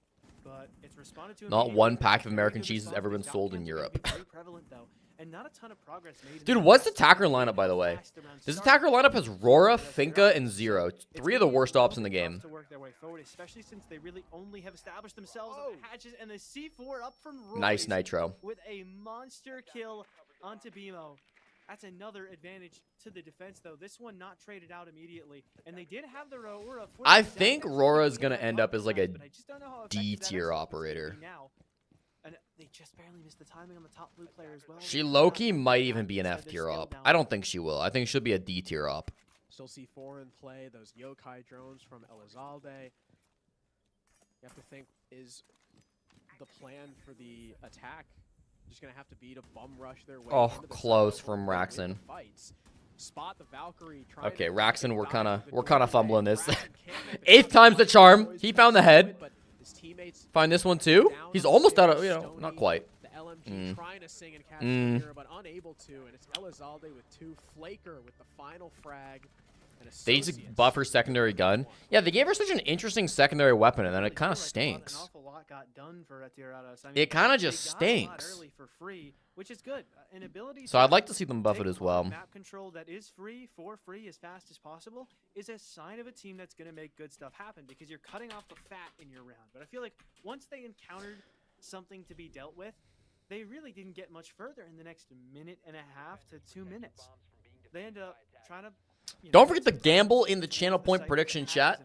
but it's responded to. Not one pack of American cheese has ever been sold in Europe. Very prevalent though, and not a ton of progress made. Dude, what's the attacker lineup, by the way? This attacker lineup has Rora, Finka, and Zero. Three of the worst ops in the game. To work their way forward, especially since they really only have established themselves on the hatches, and the C4 up from Royce Nice nitro. with a monster kill onto BMO. That's another advantage to the defense, though. This one not traded out immediately, and they did have the Rora. I think Rora's gonna end up as like a D tier operator. And they just barely missed the timing on the top blue player as well. She low-key might even be an F tier op. I don't think she will. I think she'll be a D tier op. Still see four in play. Those yokai drones from Elizalde. You have to think, is the plan for the attack just gonna have to be to bum rush their way? Oh, close from Raxon. Spot the Valkyrie. Okay, Raxon, we're kind of fumbling this. 8th time's the charm. He found the head. Find this one too. He's almost out of, not quite. The LMG trying to sing and catch here, but unable to, and it's Elizalde with 2, Flaker with the final frag. They need to buff her secondary gun. Yeah, they gave her such an interesting secondary weapon, and then it kind of stinks. It kind of just stinks. Which is good. So I'd like to see them buff it as well. Map control that is free, for free, as fast as possible, is a sign of a team that's going to make good stuff happen, because you're cutting off the fat in your round. But I feel like once they encountered something to be dealt with, they really didn't get much further in the next minute and a half to 2 minutes. They ended up trying to... Don't forget to gamble in the channel point prediction chat.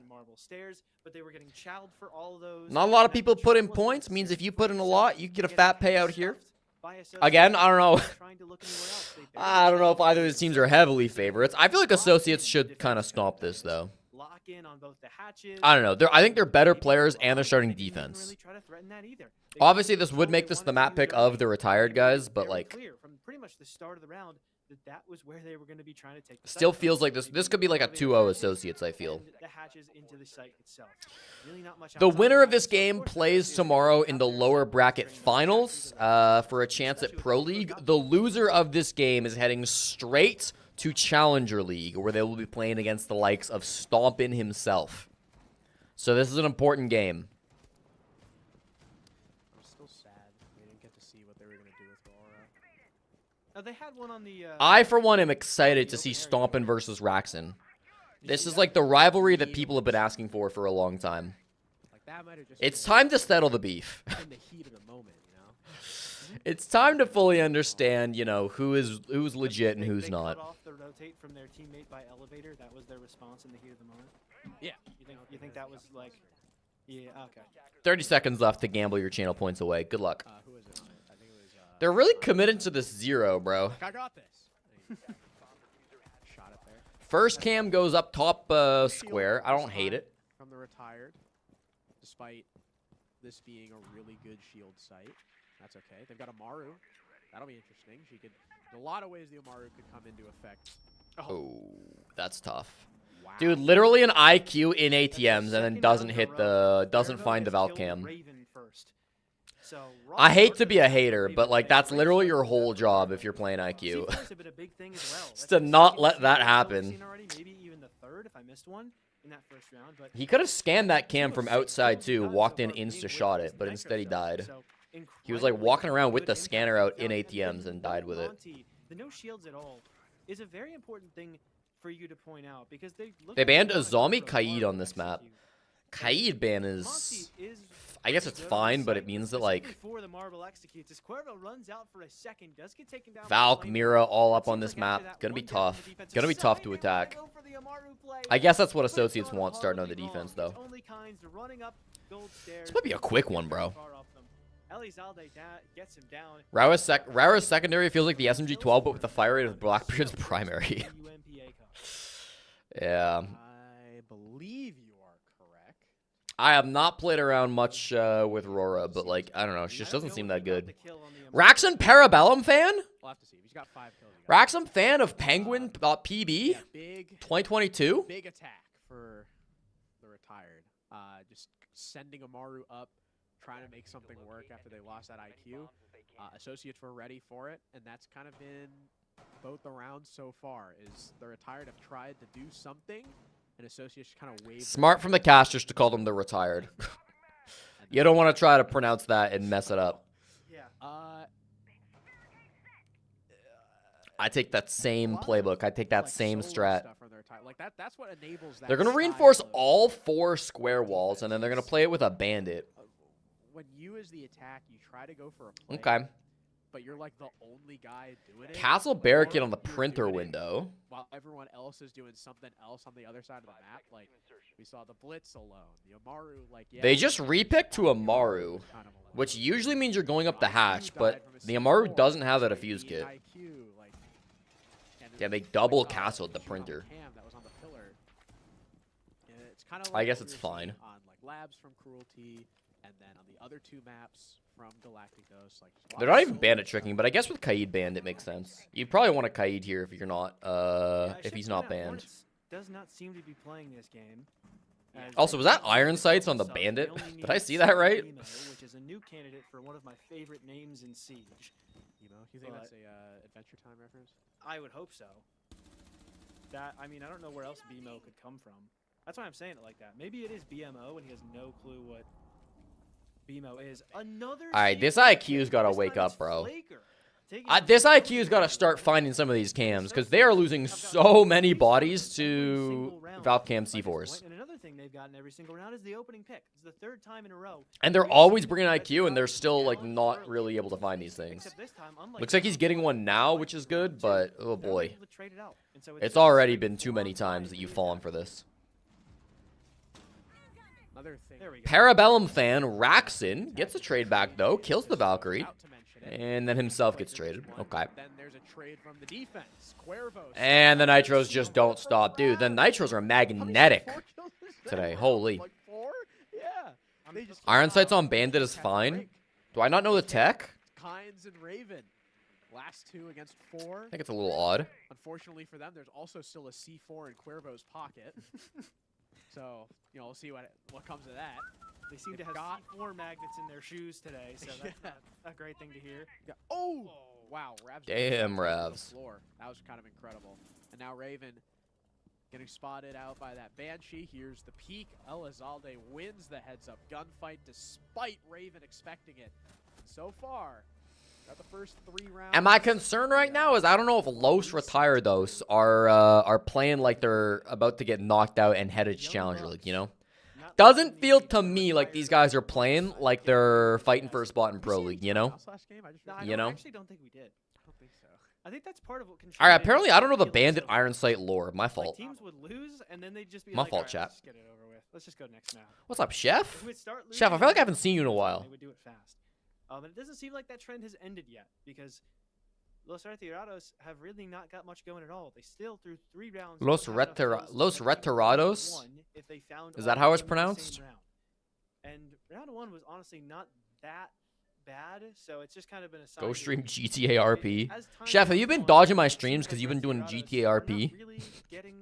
Not a lot of people put in points. Means if you put in a lot, you get a fat payout here. Again, I don't know. I don't know if either of these teams are heavily favorites. I feel like Associates should kind of stomp this, though. I don't know. I think they're better players and they're starting defense. Obviously, this would make this the map pick of the retired guys, but like... from pretty much the start of the round, that was where they were going to be trying to take the still feels like this could be like a 2-0 Associates, I feel. The winner of this game plays tomorrow in the lower bracket finals for a chance at Pro League. The loser of this game is heading straight to Challenger League, where they will be playing against the likes of Stompin himself. So this is an important game. They had one on the, I, for one, am excited to see Stompin versus Raxon. This is like the rivalry that people have been asking for a long time. It's time to settle the beef. It's time to fully understand, who's legit and who's not. Off the rotate from their teammate by elevator. That was their response in the heat of the moment. Yeah. You think that was like, yeah, okay. 30 seconds left to gamble your channel points away. Good luck. Who is it? I think it was. They're really committed to this 0, bro. I got this. Shot it there. First cam goes up top square. I don't hate it. From the retired, despite this being a really good shield site. That's okay. They've got Amaru. That'll be interesting. She could, in a lot of ways, the Amaru could come into effect. Oh, that's tough. Wow. Dude, literally an IQ in ATMs and then doesn't find the Valk cam. So I hate to be a hater, but like that's literally your whole job if you're playing IQ. C4s have been a big thing as well. Just That's to the not second let that C4 happen. we've seen already, maybe even the third if I missed one in that first round. But He could have scanned that cam from 2 of 6 outside kills he's too, gotten walked so in, far being insta-shot with it, but the instead he Nitro died. stuff. So He was like incredibly walking around with good the impact scanner out in down. And ATMs the and died no with it. Monty, the no shields at all is a very important thing for you to point out because they look They like banned they wanna go Azami for a Kaid hard on this map. execute. Kaid ban Monty is... is I guess pretty it's good on fine, this but site, it means that specifically like for the Marvel executes, as Cuervo runs out for a second, does get taken down by Valk, Flame. Mira all It up on seems this like after map. that Gonna be one down on the tough. defensive Gonna be tough to side, they attack. wanna go for the Amaru play, I guess that's what but it's Associates gone want starting on the horribly defense wrong. though. It's only Kynes running up gold stairs. This might be a quick one, bro. Far off them. Elizalde gets him down. Rara's secondary feels like the SMG-12, but with the fire rate of Blackbeard's primary. UMPA Cup. Yeah. I believe you are correct. I have not played around much with Rora, but like, I don't know. She just I don't doesn't know seem if that he got good. the kill on the Amaru. Raxon Parabellum fan? We'll have to see. He's got 5 kills. He got Raxon fan of Penguin PB? yeah, big 2022? big attack for the retired. Just sending Amaru up, trying to make something work after they lost that IQ. Associates were ready for it, and that's kind of been both the rounds so far. Is the retired have tried to do something, and Associates kind of waved. Smart from the casters to call them the retired. You don't want to try to pronounce that and mess it up. Yeah. I take that same playbook. I take that like same solo strat. stuff from the retired. Like that's what enables that. They're going to style reinforce of- all 4 square walls, and then they're going to play it with a bandit. When you as the attack, you try to go for a play, Okay. but you're like the only guy doing it. Castle Like, barricade or on the you're printer doing it window. while everyone else is doing something else on the other side of the map. Like we saw the Blitz alone, the Amaru. Like yeah, They just repicked to Amaru, kind of alone. which usually means you're going up the IQ hatch, died but from a the Amaru C4, doesn't have that JP defuse kit. IQ, like, and Yeah, they like, double the castled the shoot on printer. cam that was on the pillar. And it's kind of I like guess what it's we were seeing fine. on like Labs from Cruelty, and then on the other 2 maps from Galacticos. Like just a lot They're of not even solo bandit stuff. tricking, but I guess with Kaid banned, it makes sense. You'd probably want a Kaid here if you're not, Yeah, I if should he's point not out, banned. Hornets does not seem to be playing this game. as Also, they was that don't Iron have Sights on the themselves. bandit? They only Did I need see that right? Emo, which is a new candidate for one of my favorite names in Siege. You know, you think But- that's a Adventure Time reference? I would hope so. I mean, I don't know where else BMO could come from. That's why I'm saying it like that. Maybe it is BMO and he has no clue what BMO is. Another. Alright, this Siege IQ's kick. gotta This wake time up, it's bro. Flaker taking This out IQ's got to start finding some of these cams, because they Associates are losing have gotten so many every bodies single to round Valcam by this C4s. point. And another thing they've gotten every single round is the opening pick. It's the 3rd time in a row. And they're We've always seen bringing Red IQ, and they're Rockets still like challenge not early. really able to find these things. Except this time, unlike Looks like he's getting one now, which is good, but oh they're boy. able to trade it out. And so It's just already straight been too many 4-on-5 times that you've lead fallen attack. for this. Another thing. There we go. Parabellum fan Raxon gets a trade back though, kills the Valkyrie, Out to mention it. and then himself gets traded. Okay. Then there's a trade from the defense. Cuervo. And the Nitros just don't stop. Dude, the Nitros are magnetic today. Holy. Like 4? Yeah. They just keep Iron Sights on firing. Bandit is Just have to fine. break. Do I not know the tech? Kynes and Raven. Last 2 against 4. I think it's a little odd. Unfortunately for them, there's also still a C4 in Cuervo's pocket. So, you know, we'll see what comes of that. They seem to They've have got- C4 magnets in their shoes today, so that's Yeah. not a great thing to hear. Yeah. Oh! Wow, Ravs. Damn, to the Ravs. floor. That was kind of incredible. And now Raven getting spotted out by that Banshee. Here's the peak. Elizalde wins the heads-up gunfight despite Raven expecting it. So far, got the first 3 rounds. And my concern right now is I don't know if Los Retired those are playing like they're about to get knocked out and headed to Challenger League, you know? Not Doesn't letting feel the to me like these guys are playing like they're fighting for a spot in Pro League, you know? Last game, I just No, I realized- You know? actually don't think we did. I don't think so. I think that's part of what contributed. Alright, apparently I don't know the to feeling Bandit so Iron Sight lore. My Like fault. teams would lose, and then they'd just be My like, fault, "Alright, chat. let's just get it over with. Let's just go next map." What's up, Chef? If we'd start Chef, I losing, feel like I then haven't seen you in a while. They would do it fast. And it doesn't seem like that trend has ended yet because Los Retirados have really not got much going at all. They still through 3 rounds. Los don't have enough kills to Los make it Retirados? 1 if they found Is that all how of it's them in the same pronounced? round. And round 1 was honestly not that bad, so it's just kind of been a sign Go that stream GTA RP. as time Chef, have goes you been on, dodging my it streams seems because like you've been doing Retirados GTA are RP? not really getting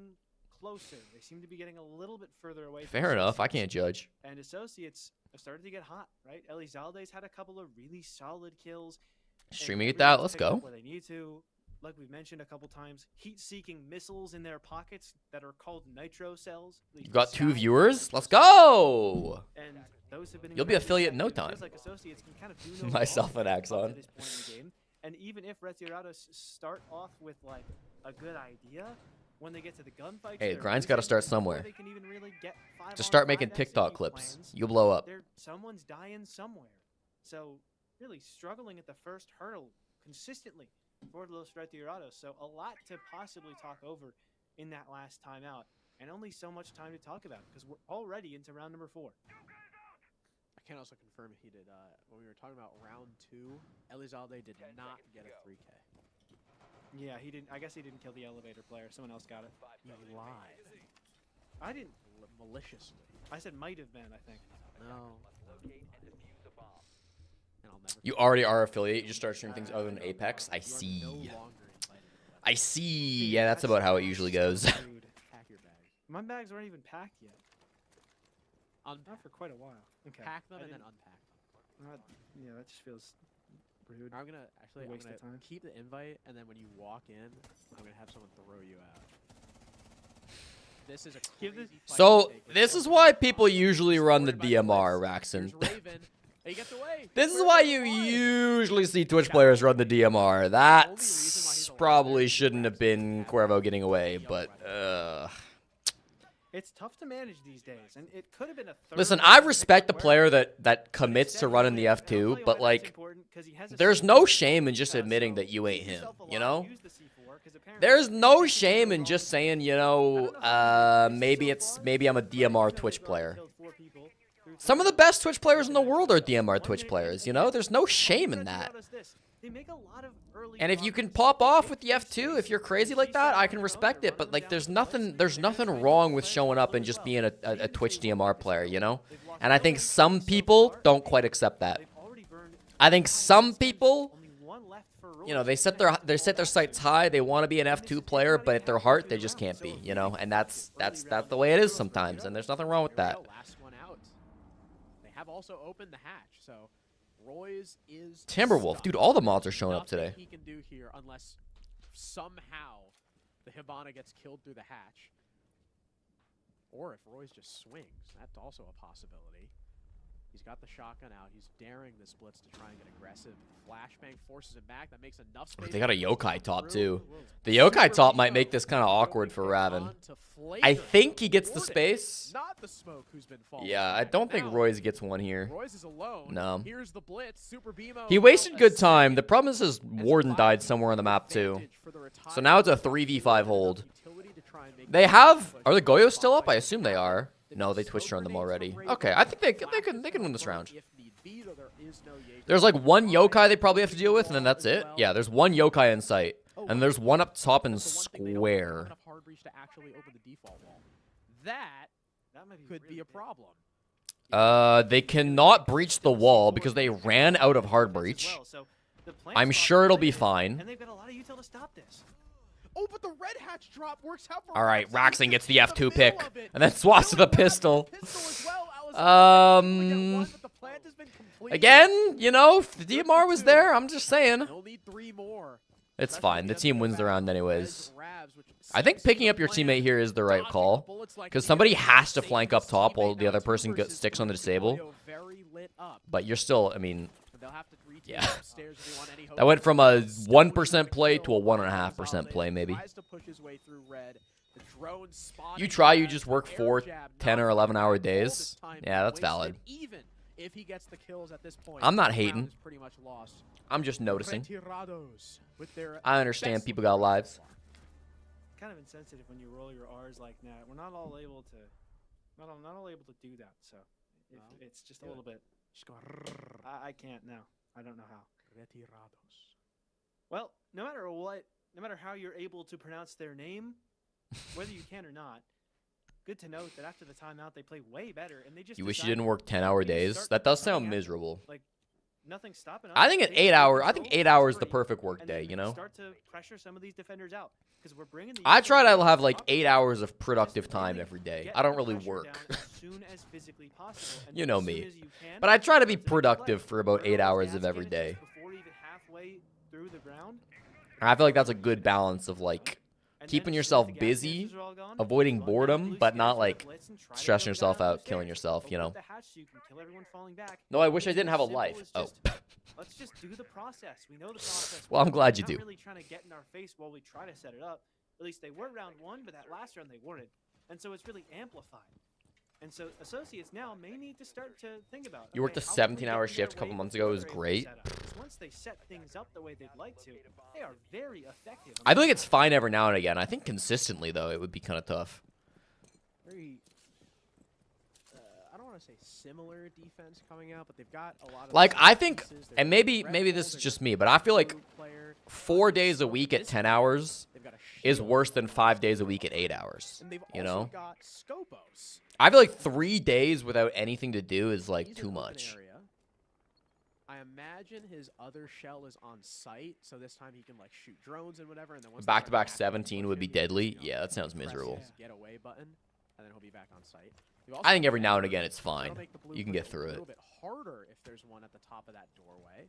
closer. They seem to be getting a little bit further away. Fair enough. I can't judge. And Associates have started to get hot, right? Elizalde's had a couple of really solid kills. and Streaming at everyone's that. Let's picked up go. Where they need to. Like we've mentioned a couple times, heat-seeking missiles in their pockets that are called nitro cells. You got 2 viewers. Let's go. And those have been You'll be incredibly affiliate in no effective. It time. feels like Associates can kind of do no Myself wrong and up to Axon. this point in the game. And even if Retirados start off with like a good idea, when they get to the gunfight, Hey, the grind's got to start somewhere. They can even really get Just start making TikTok clips. You'll blow up. Someone's dying somewhere. So really struggling at the first hurdle consistently for Los Retirados. So a lot to possibly talk over in that last timeout, and only so much time to talk about because we're already into round number 4. I can also confirm he did, when we were talking about round 2, Elizalde did not get a 3K. Yeah, he didn't. I guess he didn't kill the elevator player. Someone else got it. He lied. I didn't. Maliciously. I said might have been. I think. No. And I'll never You already are affiliate. You just start streaming things other than Apex. I You are see. no longer invited to that. I see. Yeah, that's about how it usually goes. Dude, Pack your bags. my bags weren't even packed yet. Not Unpack, for quite a while. Okay. pack them I and then didn't- unpack them. Yeah, that just feels rude. I'm gonna actually waste of time. keep the invite, and then when you walk in, I'm gonna have someone throw you out. This is a Give crazy this- fight So to take with this is Elizalde. why people usually run the Supported by DMR, Blitz. Raxon. Here's Raven. He gets away. This is Where's why the you fly? usually see Twitch players run the DMR. That's probably shouldn't have been Cuervo getting away, but It's tough to manage these days, and it could have been a third. listen, one I to respect pick the up player Cuervo. that commits to running the And I'll tell F2, you but why that's like important, 'cause he has a there's C4 no shame in just so admitting that you ain't give him, yourself a you lot. know? Use the C4, 'cause apparently There's you no can shame go in wrong. just saying, you I know, don't know how maybe it's so far, maybe I'm a but DMR you know Twitch they've player. killed 4 people through Some of the time. best Twitch players in the world are DMR Twitch players, you know? There's no shame in that. They make a lot of early And if you can progress. pop They off take with the their F2, space. if you're crazy They like see that, someone I on can their own, respect they it. But run like, them there's down nothing, twice. there's And nothing there's wrong maybe with play showing up blue and as just well. being a They've Twitch been DMR focused player, on you know? They've lost And I no think lead some so people far. don't quite accept that. They've already burned I think 5 some lives. people, Only 1 left for you know, Royce. they set their sights high. They want to be an F2 player, but at their heart, they just can't be, you know? And that's the way it is sometimes, and there's nothing wrong with Here we that. go, last one out. They have also opened the hatch, so Roy's is Timberwolf, stuck. dude, all the mods are showing up Nothing today. he can do here unless somehow the Hibana gets killed through the hatch. Or if Roy's just swings, that's also a possibility. He's got the shotgun out. He's daring the splits to try and get aggressive. Flashbang forces him back. That makes enough space. They got a for him to yokai come top through. too. The yokai Super top might Remo make this kind of awkward for moving Raven. on to I Flagrant. think he gets the Warden, space. Not the smoke who's been falling. Yeah, I back. don't think Now, Royce gets one here. Royce is alone. No. Here's the blitz. Super Bemo. He wasted good time. The problem is his Warden died somewhere on the map too. So now it's a 3v5 hold. They have... Are the Goyos still up? I assume they are. No, they Twitch turned them already. Okay, I think they can win this round. There's like one yokai they probably have to deal with, and then that's it. Yeah, there's one yokai in sight. And there's one up top in square. That That might could really be a big. problem. They cannot breach the wall because they ran out of hard breach. As well, so the plan I'm spot sure it'll be completed, fine. And they've got a lot of util to stop this. Oh, but the red hatch drop works out for All right, Raxon. Raxon gets the In F2 middle pick, of it. and then swaps to the pistol. Pistol as well. Alisson only get one, but the plant has been completed. Again, you know, if the DMR was there, I'm just saying. He'll need 3 more. It's Especially fine. if The he team doesn't wins get the back round to anyways. Ravs, which I think seems picking the up your plan. teammate here is the right Dodging call. the bullets like Because he somebody did. has to Save flank his up top while teammate the now, other 2 person versus sticks on the 3. disable. Goyo very lit up. But you're still, I mean, They'll have to retake Yeah. upstairs if they want any hope. that went from a Still 1% play kill to a on 1.5% Gonzalez. play, maybe. Tries to push his way through red. The drone spotting You try, you Raz, just work air 4, jab, 10, or not 11-hour all this days. time Yeah, that's wasted, valid. Even if he gets the kills at this point, I'm not the round hating. is pretty much lost. I'm just noticing. Retirados with their I understand best people got lives. Kind of insensitive when you roll your R's like that. We're not all able to, not all able to do that. So No. it's just a Do it. little bit. Just go I can't now. I don't know how. Retirados. Well, no matter what, no matter how you're able to pronounce their name, whether you can or not, good to note that after the timeout they play way better, and they just. You wish you decided didn't work 10-hour to days? start That does coming sound at them. miserable. Like nothing's stopping us. I think an They have 8 full hour. I think control, 8 it's hours the free. perfect work And day. then You know. start to pressure some of these defenders out because we're bringing the. I youth try to in have like top 8 of hours of just productive time really every day. get I don't the really pressure work. down as soon as physically possible. And You then know as soon me. as you can, But I try to be start make a productive play. for about Burn 8 those hours gas of every canisters day. before even halfway through the ground. And I feel like that's a good balance of like And then keeping as soon as yourself the gas busy, canisters are all gone, avoiding run down boredom, blue but stairs not with a like blitz and try to stressing kill the guy yourself on blue out, killing stairs. yourself. You Open know. up the hatch so you can kill everyone falling back. No, I wish I It's didn't as have a simple life. as Oh. just, let's just do the process. We know the process. Well, I'm works. glad They're you not do. really trying to get in our face while we try to set it up. At least they were round one, but that last round they weren't. And so it's really amplified. And so associates now may need to start to think about. You worked a okay, how can we 17-hour get in their shift a couple way months ago. It was before they're able to great. set up? 'Cause once they set things up the way they'd like to, they are very effective. I feel like it's fine every now and again. I think consistently though, it would be kind of tough. Very, I don't want to say similar defense coming out, but they've got a lot of Like the I same think, pieces. They've and got maybe Red this Bull, is they've just got me, but I feel like blue player, 4 days a week at this 10 one, hours they've got a is shield, worse than 5 days a week at 8 hours. and they've You also know, got Scopos. I feel like 3 days without anything to do is like He's too in open much. area. I imagine his other shell is on site, so this time he can like shoot drones and whatever. And then once they start Back-to-back attacking, 17 push would be him, he can, deadly. you know, Yeah, that sounds press miserable. his get away button, and then he'll be back on site. They've I think also every now and got- again it's that'll fine. make the blue You can play get through a it. little bit harder if there's one at the top of that doorway.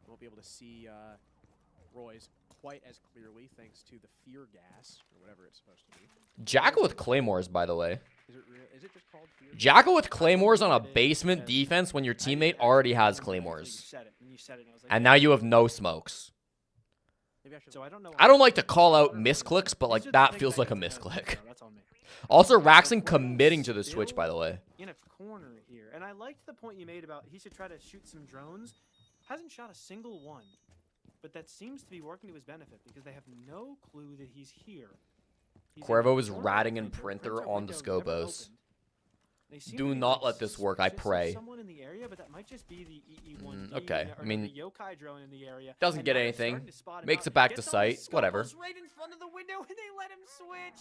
You won't be able to see Roy's quite as clearly thanks to the fear gas or whatever it's supposed to be. Jackal with claymores, by the way. Is it real? Is it just called fear? Jackal with claymores on a basement defense when your teammate already has claymores. And now you have no smokes. Maybe I should. So I don't know. I don't like to call out misclicks, but like that feels like a misclick. That's on me. Also, Raxon committing to the switch, by the way. In a corner here, and I liked the point you made about he should try to shoot some drones. Hasn't shot a single one, but that seems to be working to his benefit because they have no clue that he's here. He's in Cuervo the is corner ratting of in the printer window on the never Scopos. opened. They seem Do to be not like let this work, I suspicious of pray. Someone in the area, but that might just be the EE1. okay, I mean, the yokai drone in the area. doesn't and get now they're anything, starting to spot him makes out. it back to Gets on the site, whatever. Scopos right in front of the window, and they let him switch.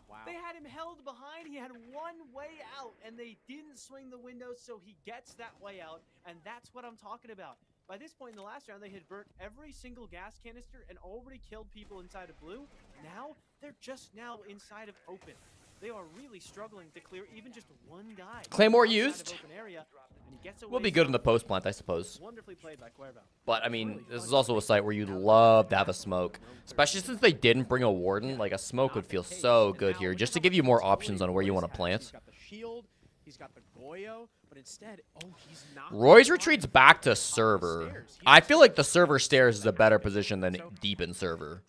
Wow. They had him held behind. He had one way out, and they didn't swing the window, so he gets that way out, and that's what I'm talking about. By this point in the last round, they had burnt every single gas canister and already killed people inside of blue. Now, they're just now inside of open. They are really struggling to clear even just one guy. Claymore outside of used. open area, and he gets Will away be good in the somehow. post plant, I suppose. Wonderfully played by Cuervo. But I mean, this is also a site where you'd love to have a smoke, especially since they didn't bring a warden. Like a smoke would feel so good here, just to give you more options on where you want to plant. He's got the shield, he's got the Goyo, but instead, he's not. Roy's retreats back to server. I feel like the server stairs is a better position than deep in server.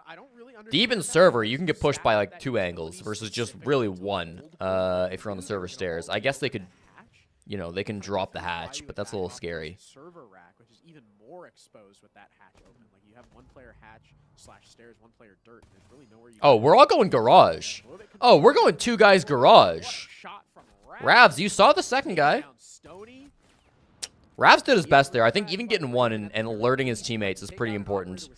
I don't really understand Deep in that. server, you can get pushed by like That 2 angles ability versus just specifically really to one. hold If you're on the blue, server you can stairs, hold I guess they the could, hatch. you know, they can drop the Why you hatch, would but that's a back little off the scary. Server rack, which is even more exposed with that hatch open. Like you have one player hatch / stairs, one player dirt. There's really nowhere you. Oh, can we're go. all going garage. A little bit Oh, we're going confusing. 2 guys What a garage. shot from Ravs, you saw the second guy. Down Stoney. Ravs did his best there. I think even getting one and alerting his teammates is pretty important.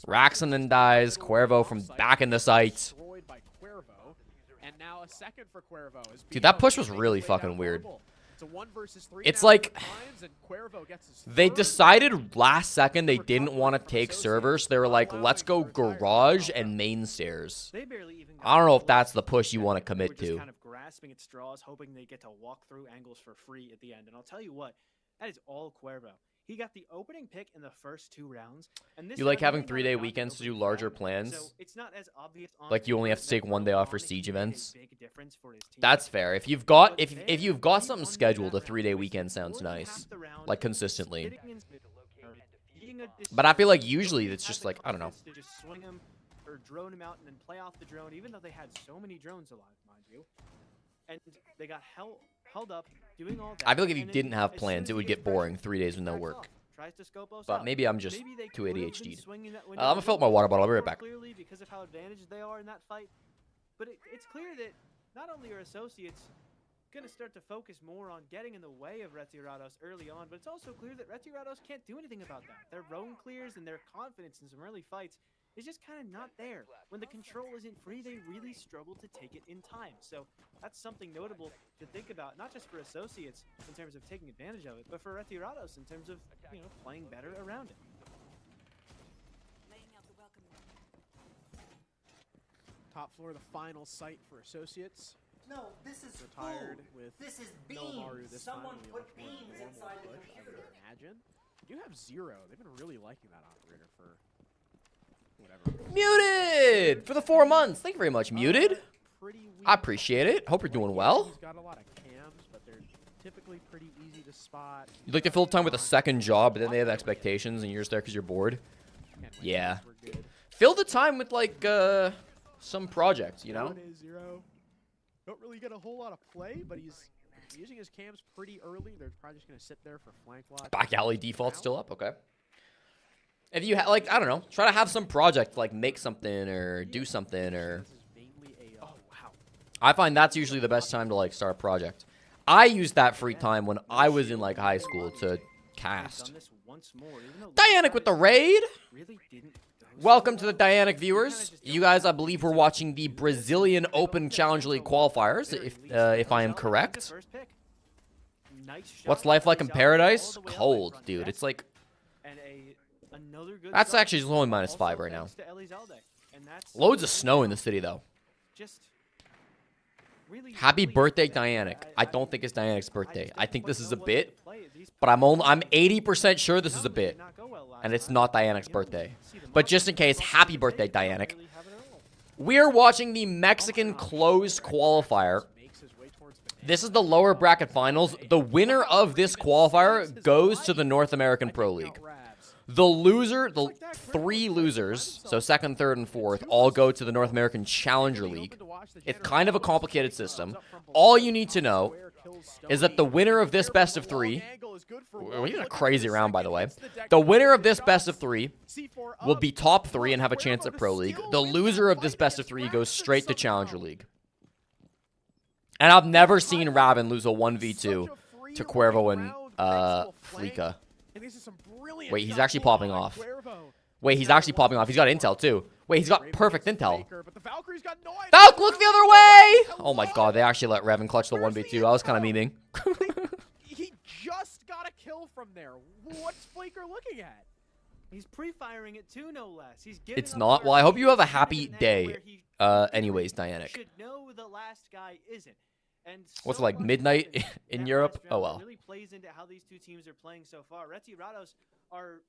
Raxon then dies. Cuervo from back in the site. Destroyed by Cuervo, and now a second for Cuervo. As Dude, that Beto push was makes really his way fucking down weird. Marble. It's a 1 versus 3 It's now like- for Grimes, and Cuervo gets his They third decided last second they recovery didn't want to from take Associates, server, so they were like, allowing let's go the entire garage crowd. and main stairs. They barely even got I don't know if close that's the to push you the want to second. They were commit just to. kind of grasping at straws, hoping they get to walk through angles for free at the end. And I'll tell you what, that is all Cuervo. He got the opening pick in the first 2 rounds. And this You like round, having might not 3-day have gotten weekends to do opening larger pick, plans? so it's not as obvious on Like, you only have to paper take that 1 day early off for on that siege he made a events? big difference for his team. That's fair. If you've got But if there, you've got he something won scheduled, a that 3-day round, weekend which sounds more than nice, half the round like was consistently. hitting in- or being a But I feel like disruptor. usually He it's had just the like, I don't know. confidence to just swing him or drone him out and then play off the drone, even though they had so many drones alive, mind you. And they got held up doing all that. I feel like if you and then didn't have as soon plans, as it he would gets get boring. pressure, 3 days with no backs work. off, tries to scope us But out. maybe I'm just Maybe they too could have been ADHD'd. swinging that I'm window gonna a fill up my little water bottle. I'll be right more back. Clearly, because of how advantaged they are in that fight. But it's clear that not only are associates going to start to focus more on getting in the way of Retirados early on, but it's also clear that Retirados can't do anything about that. Their roam clears and their confidence in some early fights is just kind of not there. When the control isn't free, they really struggle to take it in time. So that's something notable to think about, not just for Associates in terms of taking advantage of it, but for Retirados in terms of, you know, playing better around it. Top floor, the final site for Associates. No, this is Retired food. with This is no beans. Maru this Someone time. put beans inside the I would computer. imagine. You do have Zero. They've been really liking that operator for whatever. Muted for the 4 months. Thank you very much, Muted. Pretty weak. I appreciate it. Hope you're doing well. He's got a lot of cams, but they're typically pretty easy to spot. You'd like to fill time with a second job, but then they have expectations, and you're just there because you're bored. Again, when Yeah. we're good. Fill the time with like some project, you know. 1-0. Don't really get a whole lot of play, but he's using his cams pretty early. They're probably just gonna sit there for flank watch. Back alley default still up. Okay. If you like, I don't know, try to have some project, like make something or do something, or This is mainly a. Oh, wow. I find that's usually the best time to like start a project. I used that free time when I was in like high school to They've cast. done this once more, even though Dianic with the raid. really didn't go Welcome so to the well. Dianic viewers. You guys, I believe we're watching the Brazilian Open Challenge League qualifiers, if I am correct. What's life like in paradise? Cold, dude. It's like, that's actually just only -5 right now. Loads of snow in the city, though. Happy birthday, Dianic. I don't think it's Dianic's birthday. I think this is a bit, but I'm 80% sure this is a bit, and it's not Dianic's birthday. But just in case, happy birthday, Dianic. We're watching the Mexican closed qualifier. This is the lower bracket finals. The winner of this qualifier goes to the North American Pro League. The loser, the 3 losers, so second, third, and fourth, all go to the North American Challenger League. It's kind of a complicated system. All you need to know is that the winner of this best of 3, we're in a crazy round, by the way. The winner of this best of 3 will be top 3 and have a chance at Pro League. The loser of this best of 3 goes straight to Challenger League. And I've never seen Raven lose a 1v2 to Cuervo and Fleeka. Wait, he's actually popping off. Wait, he's actually popping off. He's got intel, too. Wait, he's got perfect intel. Valk, look the other way! Oh my god, they actually let Revan clutch the 1v2. I was kind of memeing. He just got a kill from there. What's Flaker looking at? He's pre-firing it too, no less. He's giving It's up not. where Well, I hope you have a he's happy at an angle day. where he Anyways, Dianic. should know the last guy isn't. And What's it so like, much midnight happens in that Europe? last Oh, round well. really plays into how these two teams are playing so far. Retirados are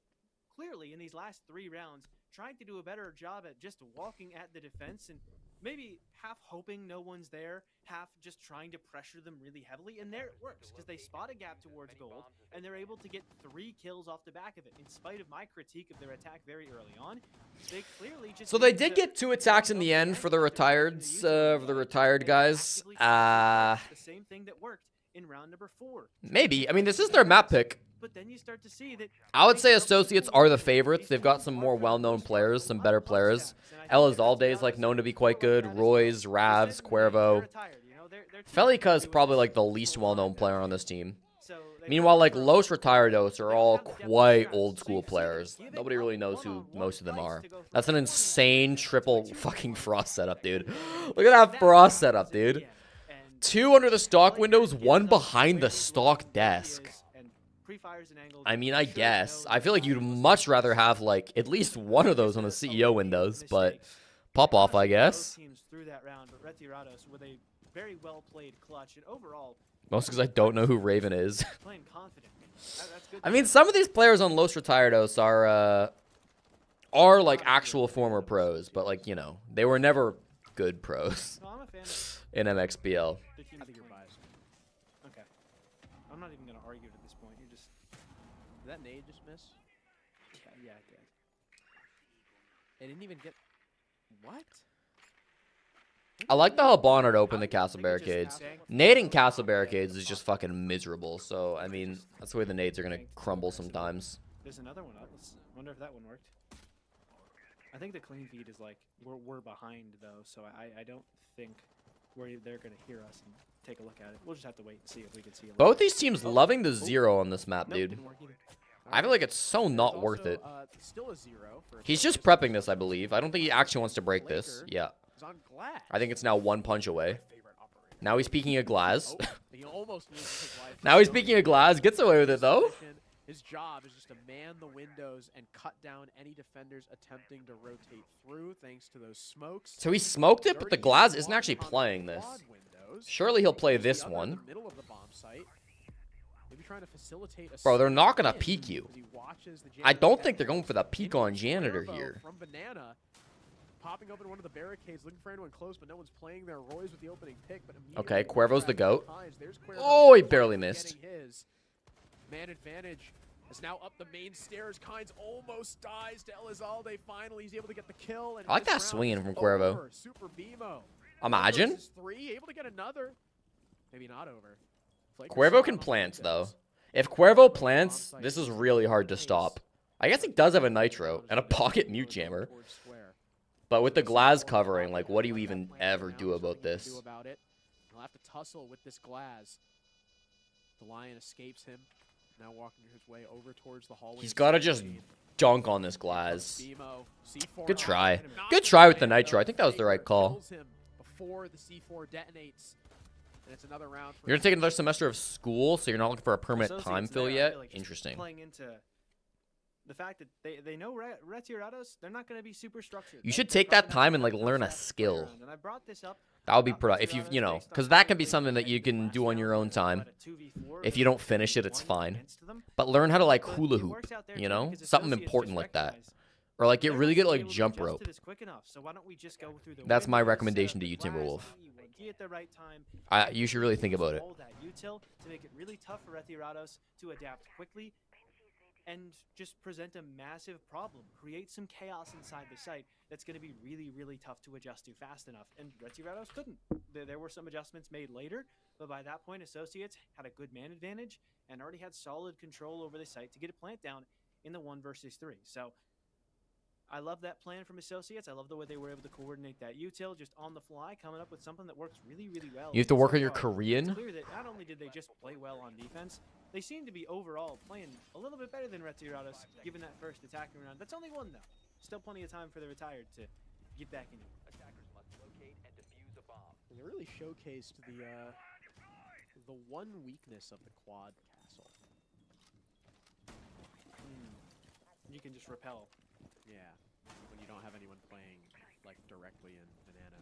clearly in these last 3 rounds trying to do a better job at just walking at the defense and maybe half hoping no one's there, half just trying to pressure them really heavily. And there it works because they spot a gap towards gold and they're able to get 3 kills off the back of it. In spite of my critique of their attack very early on, they clearly just. So they need did to get 2 attacks in the end for the retired guys. The same thing that worked in round number 4. Maybe. I mean, this is their map pick. But then you start to see that I would say Associates are the favorites. They've got some more well-known players, some better players. Elizalde is like known to be quite good. Roy's, Ravs, Cuervo. Felica is probably like the least well-known player on this team. Meanwhile, like Los Retirados are all quite old school players. Nobody really knows who most of them are. That's an insane triple fucking frost setup, dude. Look at that frost setup, dude. 2 under the stock windows, 1 behind the stock desk. I mean, I guess. I feel like you'd much rather have, like, at least one of those on the CEO windows, but pop off, I guess. Mostly because I don't know who Raven is. I mean, some of these players on Los Retirados are like, actual former pros, but, like, you know, they were never good pros in MXBL. I think you're biased. Okay. I'm not even going to argue at this point. You're just. Did that nade just miss? Yeah, it did. It didn't even get. What? I like the how Bonard opened the castle barricades. Nading castle barricades is just fucking miserable, so, I mean, that's the way the nades are going to crumble sometimes. There's another one up. Let's wonder if that one worked. I think the clean feed is like, we're behind, though, so I don't think they're going to hear us and take a look at it. We'll just have to wait and see if we can see it. Both these teams loving the 0 on this map, Nope, dude. didn't work either. I feel like it's so There's not worth also, it. Still a 0 for He's just Associates. prepping this, I believe. I don't think he actually wants to break this. Flaker Yeah. is on glass. I think it's now one punch away. Favorite operator. Now he's peeking a glass. Oh, he almost loses his life. Now he's Stoney peeking a glass. Gets away with it, though. His job is just to man the windows and cut down any defenders attempting to rotate through, thanks to those smokes. So he smoked it, but the Already glass used isn't one actually on the playing this. quad windows. Surely he'll play Use the this other in one. the middle of the bomb site. Maybe trying to facilitate a Bro, they're not gonna spin peek you. as he watches the I janitor don't head think they're going for the peek on into janitor Cuervo here. From Banana, popping open one of the barricades, looking for anyone close, but no one's playing their Roy's with the opening pick. But Okay, immediately Cuervo's the one goat. track behind. There's Cuervo Oh, he barely finally missed. getting his. Man advantage is now up the main stairs. Kynes almost dies to Elizalde. Finally, he's able to get the kill. And I like this that round swinging is from Cuervo. over. Super Bimo. Imagine. Versus 3, able to get another. Maybe not over. Flaker's Cuervo still can out on plant, though. windows. If Cuervo plants, this is really hard to stop. I guess he does have a nitro and a pocket mute jammer. Towards square. But with the glass covering, like, what do you even ever do about this? He'll have to tussle with this glass. The lion escapes him. Now walking his way over towards the hallway. He's got to just dunk on this glass. Bimo, C4 Good try. knocks Good him try with the away, nitro. though. I think that was the right Faker call. kills him before the C4 detonates. And it's another round for You're going to take another semester of school, so you're not looking for a permanent Associates time there, fill I yet? feel like it's Interesting. Playing into the fact that they know Retirados, they're not going to be super structured. You They're should take probably that not time gonna and, like, have learn a enough skill. playground, and I brought this up That would be about if you, Retirados you know, based on because that how can be they something that you played can last do on your round, own they time. led a 2v4 If you don't finish it, it's won fine. against them. But learn how to, like, But hula it hoop, works out there you too, know? because Something Associates important just like that. recognize Or, like, get they're really not good at, gonna like, be able to jump adjust to rope. this quick enough, so why don't we just go through the That's my windows, set recommendation up to the you, glass, Timberwolf. key at the right time, You should really think about it. hold that util to make it really tough for Retirados to adapt quickly and just present a massive problem. Create some chaos inside the site that's going to be really, really tough to adjust to fast enough. And Retirados couldn't. There were some adjustments made later, but by that point, Associates had a good man advantage and already had solid control over the site to get a plant down in the 1 versus 3. So I love that plan from Associates. I love the way they were able to coordinate that util just on the fly, coming up with something that works really, really well. You have to work So on your far, Korean? It's clear that not only did they just play well on defense, they seem to be overall playing a little bit better than Retirados, given that first attacking round. That's only one, though. Still plenty of time for the retired to get back into it. And they really showcased the one weakness of the quad castle. You can just repel. Yeah, when you don't have anyone playing like directly in Banana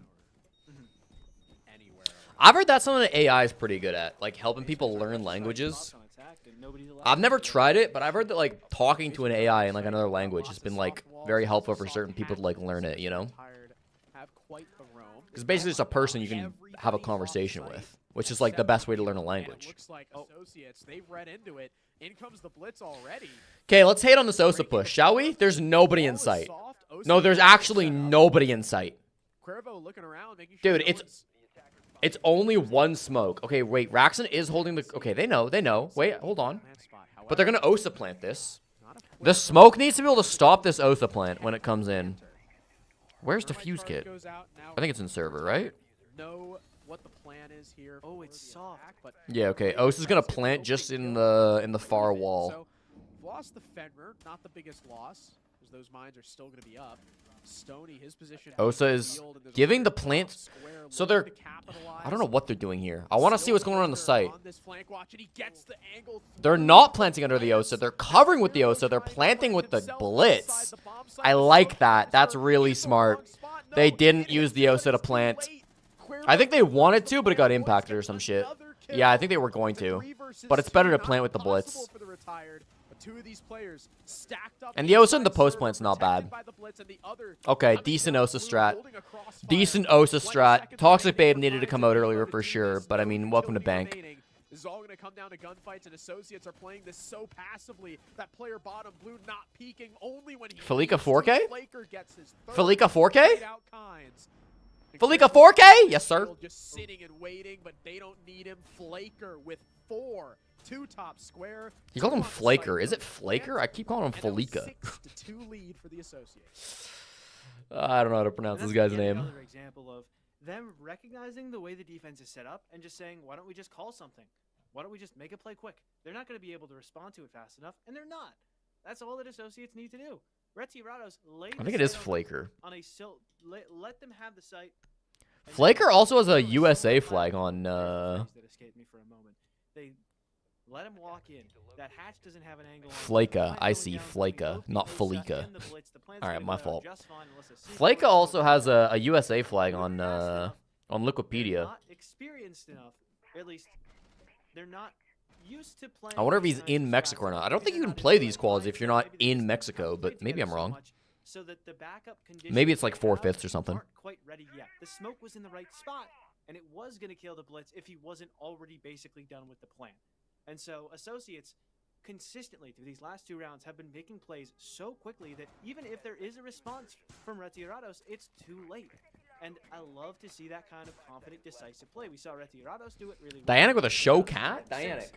or anywhere. I've heard that's something that AI is pretty good at, like helping people learn languages. I've never tried it, but I've heard that like talking to an AI in like another language has been like very helpful for certain people to like learn it, you know? Because basically it's a person you can have a conversation with, which is like the best way to learn a language. Looks like Associates, they've read into it. In comes the blitz already. Okay, let's hate on this Osa push, shall we? There's nobody in sight. No, there's actually nobody in sight. Cuervo looking around, making sure Dude, it's only one smoke. Okay, wait, Raxon is holding the... Okay, they know. Wait, hold on. But they're going to Osa plant this. The smoke needs to be able to stop this Osa plant when it comes in. Where's Diffuse Kit? I think it's in server, right? Know what the plan is here. Oh, it's soft. But Yeah, okay. Osa's going to plant just in the far wall. So, lost the Fenrir, not the biggest loss, because those mines are still going to be up. Stoney, his position. Osa is giving the plant. So they're... I don't know what they're doing here. I want to see what's going on the site. They're not planting under the Osa. They're covering with the Osa. They're planting with the Blitz. I like that. That's really smart. They didn't use the Osa to plant. I think they wanted to, but it got impacted or some shit. Yeah, I think they were going to. But it's better to plant with the Blitz. And the Osa in the post plant's not bad. Okay, decent Osa strat. Decent Osa strat. Toxic Babe needed to come out earlier for sure, but I mean, welcome to Bank. This is all going to come down to gunfights, and Associates are playing this so passively that player bottom blue not peeking only when he Felica 4K? Flaker gets his third. Felica 4K? Out Kynes. Felica 4K? Yes, sir. Just sitting and waiting, but they don't need him. Flaker with 4. 2 top square. You called him Flaker. Is it Flaker? I keep calling him Felica. 6-2 lead for the Associates. I don't know how to pronounce this guy's name. Another example of them recognizing the way the defense is set up and just saying, why don't we just call something? Why don't we just make a play quick? They're not going to be able to respond to it fast enough, and they're not. That's all that Associates need to do. Retirados laid I the think it is site Flaker. on a silt. Let them have the site. And Flaker then also has a there was so USA much flag lag. on, There's a phrase that escaped me for a moment. They let him walk in. That hatch doesn't have an angle. on it. Flaka. Flag I going see down to Flaka, both the not Osa Falika. and the Blitz. The plan's All right, gonna my go fault. just fine unless a super Flaka also smoke has happens. a USA flag They're on fast enough. They're Wikipedia. not experienced enough, or at least they're not used to playing. I wonder if these he's kinds in of Mexico or tracks. not. I don't Maybe think you they're can not play into these it. quals if you're not Maybe they in just Mexico, haven't but played maybe I'm together so wrong. much so that the backup conditions Maybe it's like they have 4/5 or something. aren't quite ready yet. The smoke was in the right spot, and it was going to kill the Blitz if he wasn't already basically done with the plan. And so Associates consistently through these last 2 rounds have been making plays so quickly that even if there is a response from Retirados, it's too late. And I love to see that kind of confident, decisive play. We saw Retirados do it really well. Dianic with a show Without cat? six. Dianic.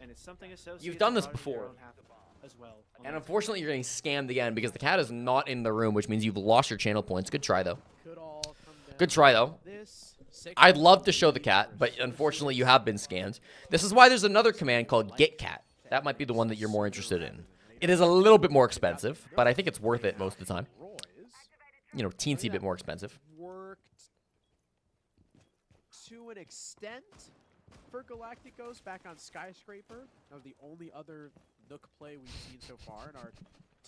And it's something Associates You've done have this brought into their before. own half as well. on And the unfortunately, you're getting scammed again because the cat is not in the room, which means you've lost your channel points. Good try, though. Could all come down Good try, though. to this. I'd love to show the cat, but unfortunately, you have been scammed. This is why there's another command called Get Cat. That might be the one that you're more interested in. It is a little bit more expensive, but I think it's worth it most of the time. Roy's You know, teensy bit more expensive. worked to an extent for Galacticos back on Skyscraper. That was the only other Nook play we've seen so far in our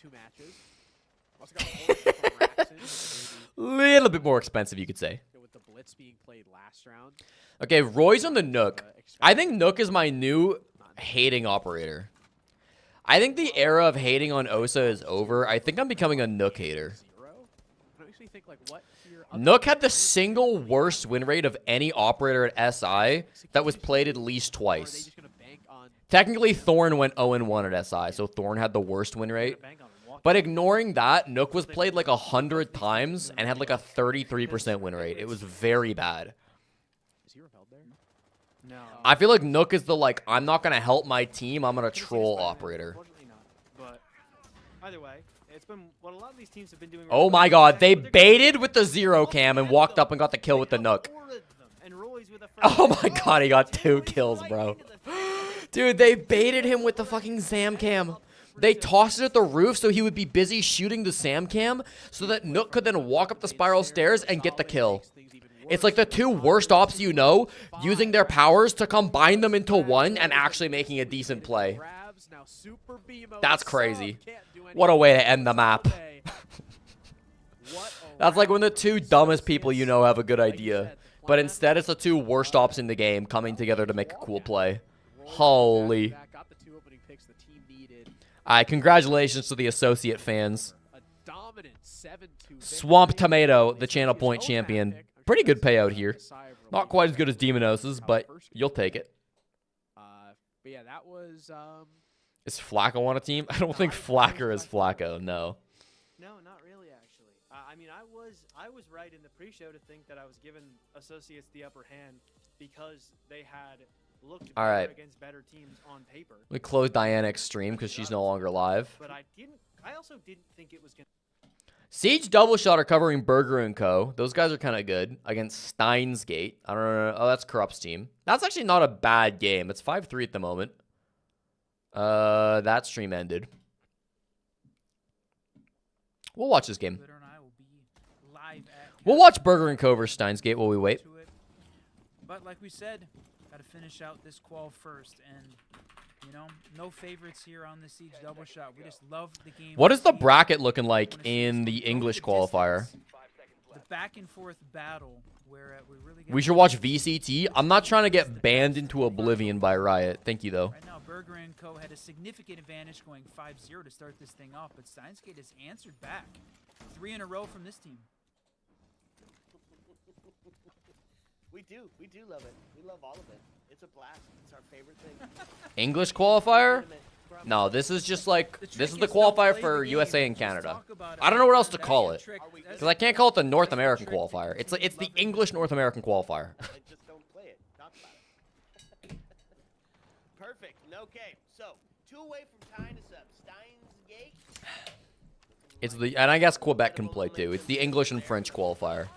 2 matches. Also got Horse from Raxon, Little bit more expensive, you could say. maybe with the Blitz being played last round. Okay, Roy's on the Nook. I think Nook is my new hating operator. I think the era of hating on Osa is over. I think I'm becoming a Nook hater. Zero. I actually think like what tier other Nook had the than single worst win rate of any operator at SI that was played at least or are they twice. just gonna bank on Technically, Thorn went 0-1 at SI, so Thorn had the worst win rate. bank on and walk But in. ignoring that, Nook was played like 100 times and had like a 33% win rate. It was very bad. is he repelled there? No. I feel like Nook is the like, I'm not going to help my team, I'm going to Can we see troll the Spider-Man? operator. Unfortunately not. But either way, it's been what a lot of these teams have been doing. Oh my god, they baited with the 0 cam and walked up and got the kill with the Nook. Oh my god, he got 2 kills, bro. Dude, they baited him with the fucking Sam cam. They tossed it at the roof so he would be busy shooting the Sam cam so that Nook could then walk up the spiral stairs and get the kill. It's like the 2 worst ops you know, using their powers to combine them into one and actually making a decent play. That's crazy. What a way to end the map. That's like when the 2 dumbest people you know have a good idea. But instead, it's the 2 worst ops in the game coming together to make a cool play. Holy. Alright, congratulations to the Associate fans. Swamp Tomato, the channel point champion. Pretty good payout here. Not quite as good as Demonos's, but you'll take it. But yeah, that was Is Flacco on a team? I don't think Flacker is Flacco, no. No, not really, actually. I mean, I was right in the pre-show to think that I was giving Associates the upper hand because they had looked All better right. against better teams on paper. We closed Dianic's stream because she's no longer live. But I also didn't think it was gonna. Siege Double Shot are covering Burger & Co. Those guys are kind of good against Steins Gate. I don't know. Oh, that's Corrupt's team. That's actually not a bad game. It's 5-3 at the moment. That stream ended. We'll watch this game. We'll watch Burger & Co. versus Steins Gate while we wait. But like we said, got to finish out this qual first, and you know, no favorites here on the Siege Double Shot. We just love the game. What is the we see. bracket looking like Wanna see in us the go English the distance, qualifier? The back and forth battle where we really. We should watch VCT. I'm not trying to get banned into oblivion by Riot. Thank you, though. Right now, Burger & Co. had a significant advantage going 5-0 to start this thing off, but Steinsgate has answered back. 3 in a row from this team. We do love it. We love all of it. It's a blast. It's our favorite thing. English qualifier? No, this is just like, this is the qualifier for USA and Canada. I don't know what else to call it. Because I can't call it the North American qualifier. It's like, it's the English North American qualifier. Just don't play it. Talk about it. Perfect. Okay, so 2 away from tying us up. Steins Gate. It's the, and I guess Quebec can play too. It's the English and French qualifier.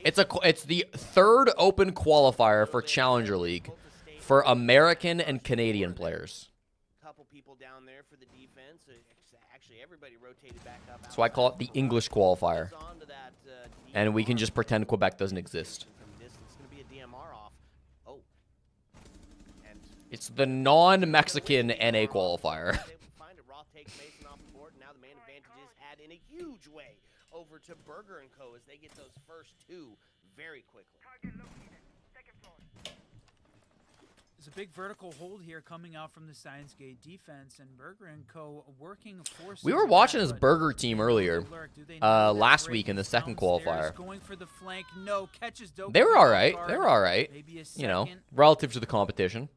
It's the 3rd open qualifier for Challenger League for American and Canadian players. couple people down there for the defense. Actually, everybody rotated back up. So I call it the English qualifier. Gets onto that, And we can DMR. just pretend Quebec doesn't exist. From distance, it's going to be a DMR off. Oh. And It's the non-Mexican NA qualifier. they will find it. Roth takes Mason off the board. Now the man advantage is had in a huge way over to Burger & Co. as they get those first two very quickly. There's a big vertical hold here coming out from the Science Gate defense, and Burger & Co. working force. We were watching this Burger team earlier, last week in the second qualifier. Going for the flank. No, catches Dope. They were all right. They were all right. Maybe a You know, second. relative to the competition.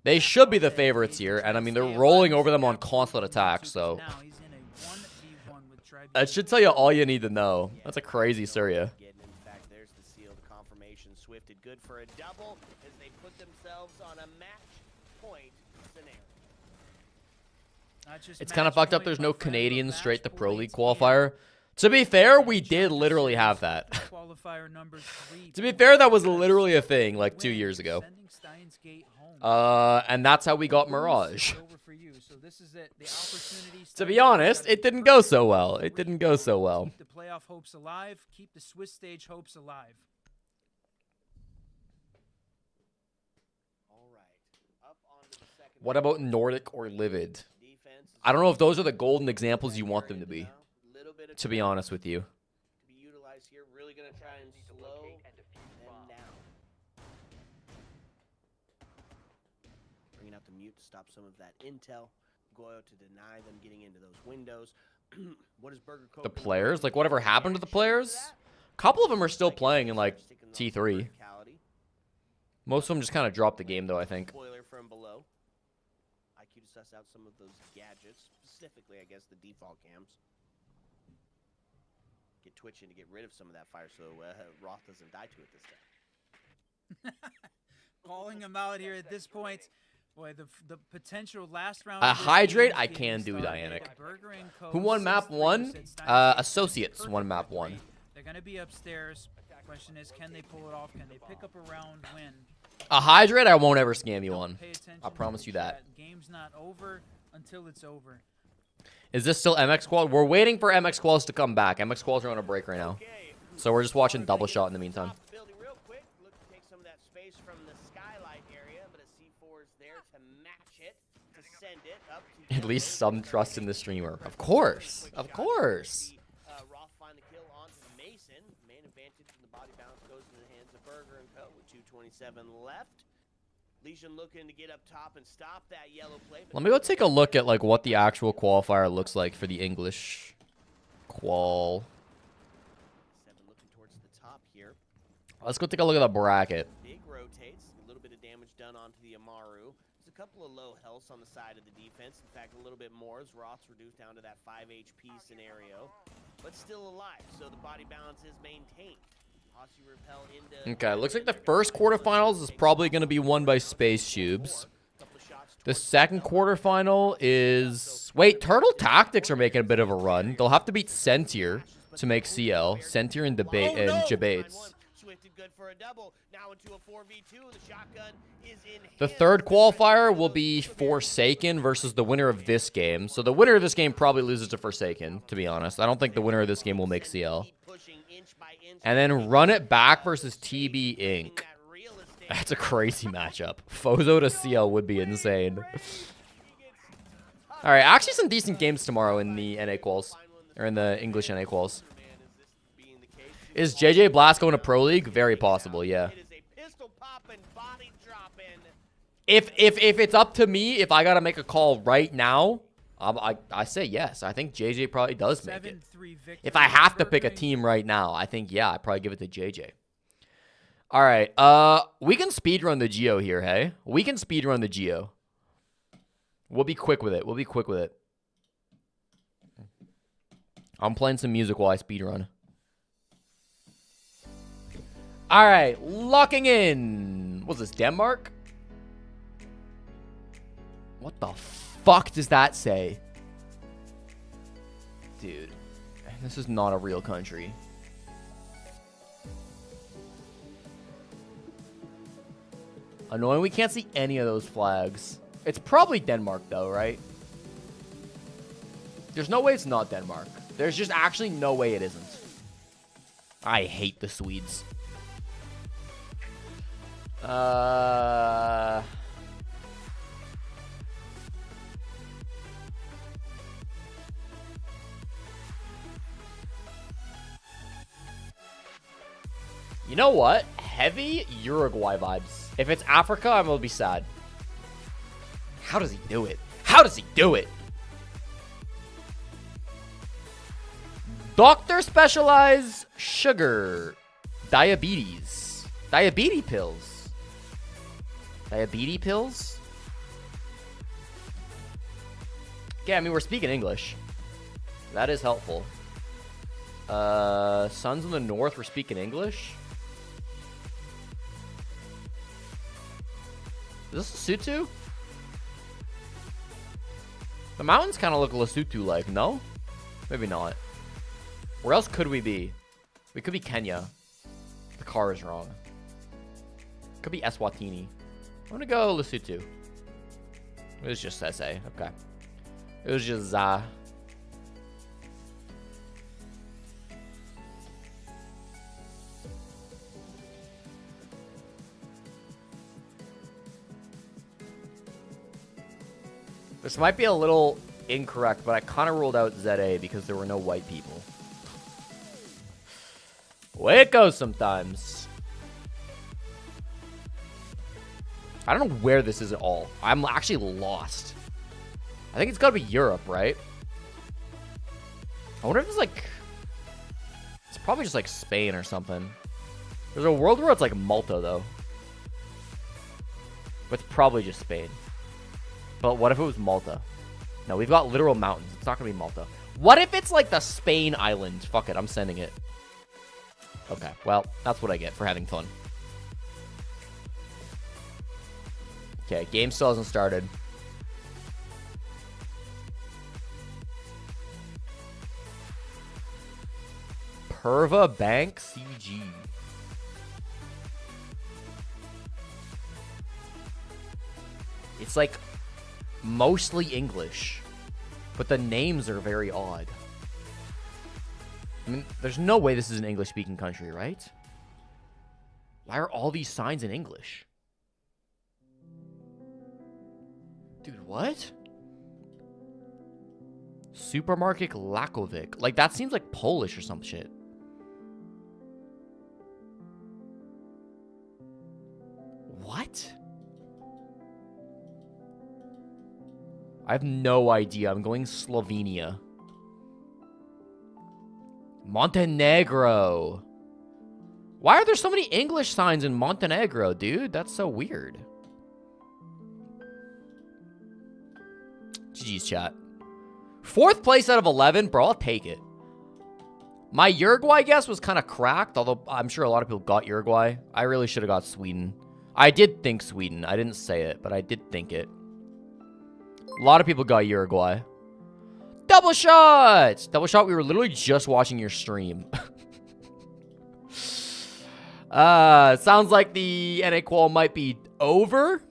They should be the favorites here, and I mean, they're rolling over them on constant attack, so Now he's in a 1v1 with Tribe. that should tell you all you need to know. That's a crazy Syria. In fact, there's the seal, the confirmation. Swifted good for a double as they put themselves on a match point scenario. Not just It's kind of match fucked up. point, There's my no friend, but Canadian match straight to Pro League points qualifier. To be fair, we did literally have that. Qualifier number 3. To be fair, that was literally a thing like 2 years ago. Sending Steins Gate home. And that's how we got Boost Mirage. is over for you. So this is it. The opportunity To be starts. honest, Gotta it didn't go so well. It didn't go so well. Keep the playoff hopes alive. Keep the Swiss stage hopes alive. All right. Up onto the second. What about Nordic or Livid? Defense is I don't know if those are the golden examples you want them to be, now. Little bit of to be honest with you. to be utilized here. Really going to try and slow them down. Bringing out the mute to stop some of that intel. Goyo to deny them getting into those windows. What is Burger Co. The gonna do? players? Like, whatever happened to the players? A couple of them are still playing in, like, T3. Most of them just kind of dropped the game, though, I think. Spoiler from below. IQ to suss out some of those gadgets, specifically, I guess, the default cams. Get twitching to get rid of some of that fire so Roth doesn't die to it this time. Calling him out here at this point. Boy, the potential last round. A of this hydrate, game I is getting can do, started. Dianic. Burger & Co. Who won map 6-3 1? said Steins Gate. Associates Perfect won for map 3. 1. They're gonna be upstairs. Question is, can they pull it off? Can they pick up a round win? A hydrate, I won't ever scam you on. Pay attention I to promise the you that. chat. Game's not over until it's over. Is this still MX Qual? We're waiting for MX Quals to come back. MX Quals are on a break right now. Okay. So we're just watching double shot in the meantime. Off the building real quick. Look to take some of that space from the skylight area, but a C4 is there to match it, to send it up to At least some trust in the streamer. Of course. Of course. Roth find the kill onto Mason. Main advantage in the body balance goes to the hands of Burger & Co. with 2:27 left. Legion looking to get up top and stop that yellow play. Let me go take a look at like what the actual qualifier looks like for the English qual. 7 looking towards the top here. Let's go take a look at the bracket. Big rotates. A little bit of damage done onto the Amaru. There's a couple of low healths on the side of the defense. In fact, a little bit more as Roth's reduced down to that 5 HP scenario. But still alive, so the body balance is maintained. Aussie repel into... Okay, looks like the first quarterfinals is probably going to be won by Space Tubes. The second quarterfinal is... Wait, Turtle Tactics are making a bit of a run. They'll have to beat Sentier to make CL. Sentier and Debate and Jabates. Swifted good for a double. Now into a 4v2. The shotgun is in The hand. third qualifier will be Forsaken versus the winner of this game. So the winner of this game probably loses to Forsaken, to be honest. I don't think the winner of this game will make CL. Pushing inch by inch. And then Run It Back versus TB Inc. That real estate. That's a crazy matchup. Fozo to CL would be insane. All right, actually some decent games tomorrow in the NA quals. Or in the English NA quals. Is JJ Blast going to Pro League? Very possible, yeah. It is a pistol popping, body dropping. If it's up to me, if I got to make a call right now, I say yes. I think JJ probably does make it. 7-3 victory If I have to for pick a Burger. team right now, I think, yeah, I'd probably give it to JJ. All right, we can speedrun the Geo here, hey? We can speedrun the Geo. We'll be quick with it. We'll be quick with it. I'm playing some music while I speedrun. All right, locking in. What's this, Denmark? What the fuck does that say? Dude, this is not a real country. Annoying, we can't see any of those flags. It's probably Denmark, though, right? There's no way it's not Denmark. There's just actually no way it isn't. I hate the Swedes. You know what? Heavy Uruguay vibes. If it's Africa, I'm gonna be sad. How does he do it? How does he do it? Doctor Specialize Sugar. Diabetes. Diabetes pills. Diabetes pills? Yeah, I mean, we're speaking English. That is helpful. Sons in the North, we're speaking English. Is this Lesotho? The mountains kind of look Lesotho-like, no? Maybe not. Where else could we be? We could be Kenya. The car is wrong. Could be Eswatini. I'm gonna go Lesotho. It was just SA. Okay. It was just Za. This might be a little incorrect, but I kind of ruled out ZA because there were no white people. Way it goes sometimes. I don't know where this is at all. I'm actually lost. I think it's got to be Europe, right? I wonder if it's like... It's probably just like Spain or something. There's a world where it's like Malta, though. But it's probably just Spain. But what if it was Malta? No, we've got literal mountains. It's not going to be Malta. What if it's like the Spain island? Fuck it, I'm sending it. Okay, well, that's what I get for having fun. Okay, game still hasn't started. Perva Bank CG. It's like mostly English, but the names are very odd. I mean, there's no way this is an English-speaking country, right? Why are all these signs in English? Dude, what? Supermarket Lakovic. Like, that seems like Polish or some shit. What? I have no idea. I'm going Slovenia. Montenegro. Why are there so many English signs in Montenegro, dude? That's so weird. GG's chat. 4th place out of 11? Bro, I'll take it. My Uruguay guess was kind of cracked, although I'm sure a lot of people got Uruguay. I really should have got Sweden. I did think Sweden. I didn't say it, but I did think it. A lot of people got Uruguay. Double shot! Double shot, we were literally just watching your stream. Sounds like the NA qual might be over.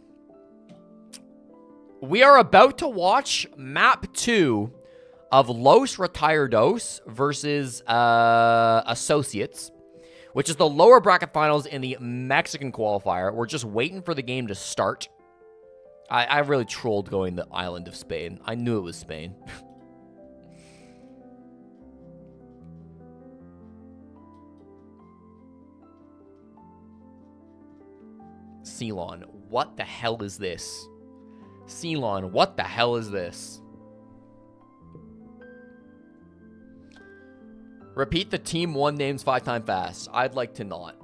We are about to watch map 2 of Los Retardos versus Associates, which is the lower bracket finals in the Mexican qualifier. We're just waiting for the game to start. I really trolled going the island of Spain. I knew it was Spain. Ceylon, what the hell is this? Ceylon, what the hell is this? Repeat the team 1 names 5 times fast. I'd like to not.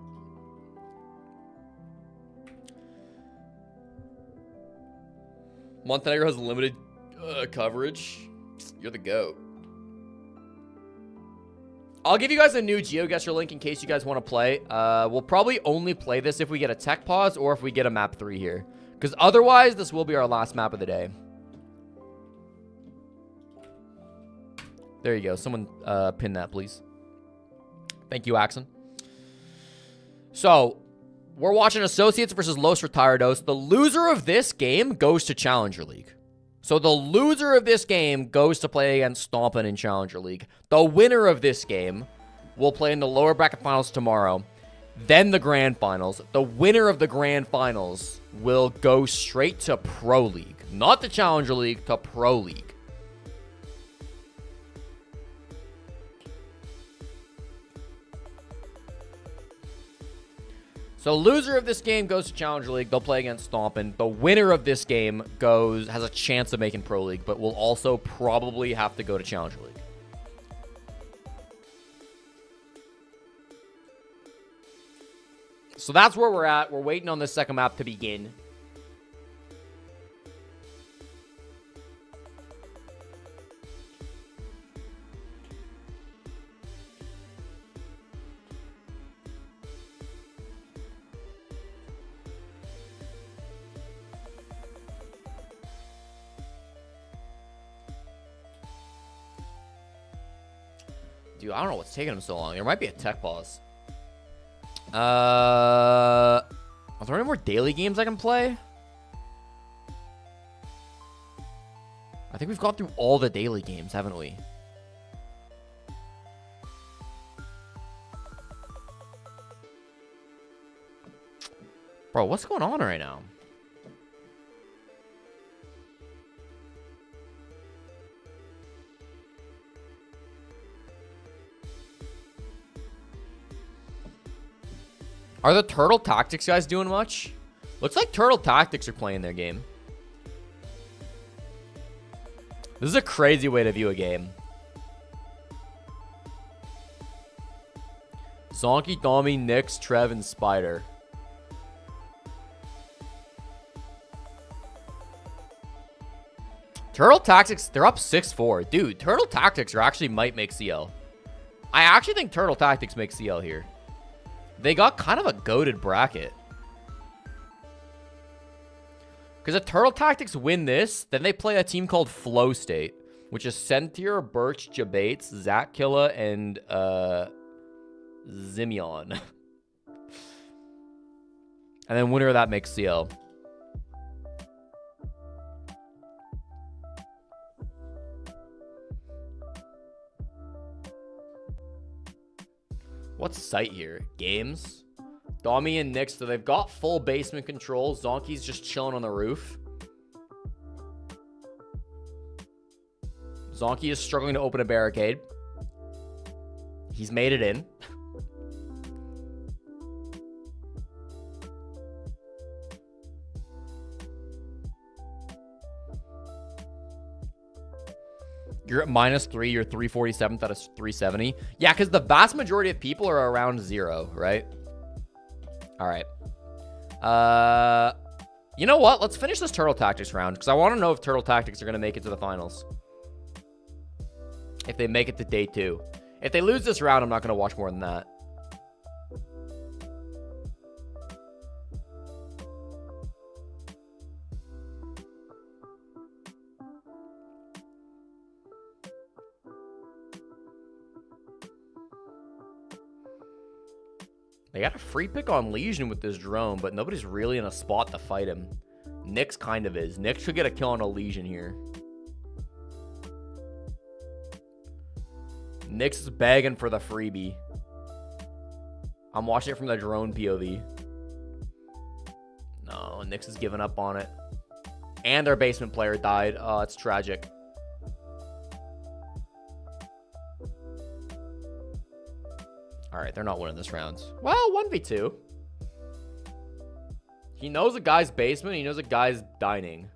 Montenegro has limited coverage. You're the GOAT. I'll give you guys a new GeoGuessr link in case you guys want to play. We'll probably only play this if we get a tech pause or if we get a map 3 here. Because otherwise, this will be our last map of the day. There you go. Someone pin that, please. Thank you, Axon. So, We're watching Associates versus Los Retardos. The loser of this game goes to Challenger League. So the loser of this game goes to play against Stompin in Challenger League. The winner of this game will play in the lower bracket finals tomorrow. Then the grand finals. The winner of the grand finals will go straight to Pro League. Not the Challenger League, to Pro League. So loser of this game goes to Challenger League. They'll play against Stompin. The winner of this game has a chance of making Pro League, but will also probably have to go to Challenger League. So that's where we're at. We're waiting on this second map to begin. Dude, I don't know what's taking him so long. There might be a tech pause. Are there any more daily games I can play? I think we've gone through all the daily games, haven't we? Bro, what's going on right now? Are the Turtle Tactics guys doing much? Looks like Turtle Tactics are playing their game. This is a crazy way to view a game. Zonky, Tommy, Nix, Trev, and Spider. Turtle Tactics, they're up 6-4. Dude, Turtle Tactics actually might make CL. I actually think Turtle Tactics make CL here. They got kind of a goated bracket. Because if Turtle Tactics win this, then they play a team called Flow State, which is Sentier, Birch, Jabates, Zach Killa, and Zimion. And then winner of that makes CL. What's site here? Games? Domi and Nix, so they've got full basement control. Zonky's just chilling on the roof. Zonky is struggling to open a barricade. He's made it in. You're at -3. You're 347th out of 370. Yeah, because the vast majority of people are around 0, right? All right. You know what? Let's finish this Turtle Tactics round, because I want to know if Turtle Tactics are going to make it to the finals. If they make it to day 2. If they lose this round, I'm not going to watch more than that. They got a free pick on Legion with this drone, but nobody's really in a spot to fight him. Nyx kind of is. Nyx should get a kill on a Legion here. Nyx is begging for the freebie. I'm watching it from the drone POV. No, Nyx is giving up on it. And their basement player died. Oh, it's tragic. Alright, they're not winning this round. Well, 1v2. He knows a guy's basement. He knows a guy's dining.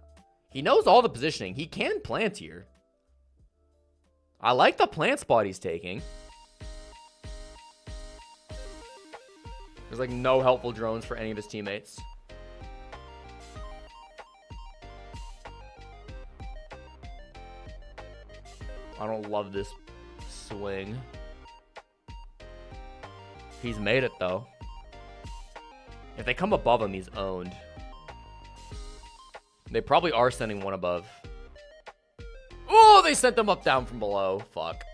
He knows all the positioning. He can plant here. I like the plant spot he's taking. There's like no helpful drones for any of his teammates. I don't love this swing. He's made it, though. If they come above him, he's owned. They probably are sending one above. Oh, they sent them up down from below. Fuck.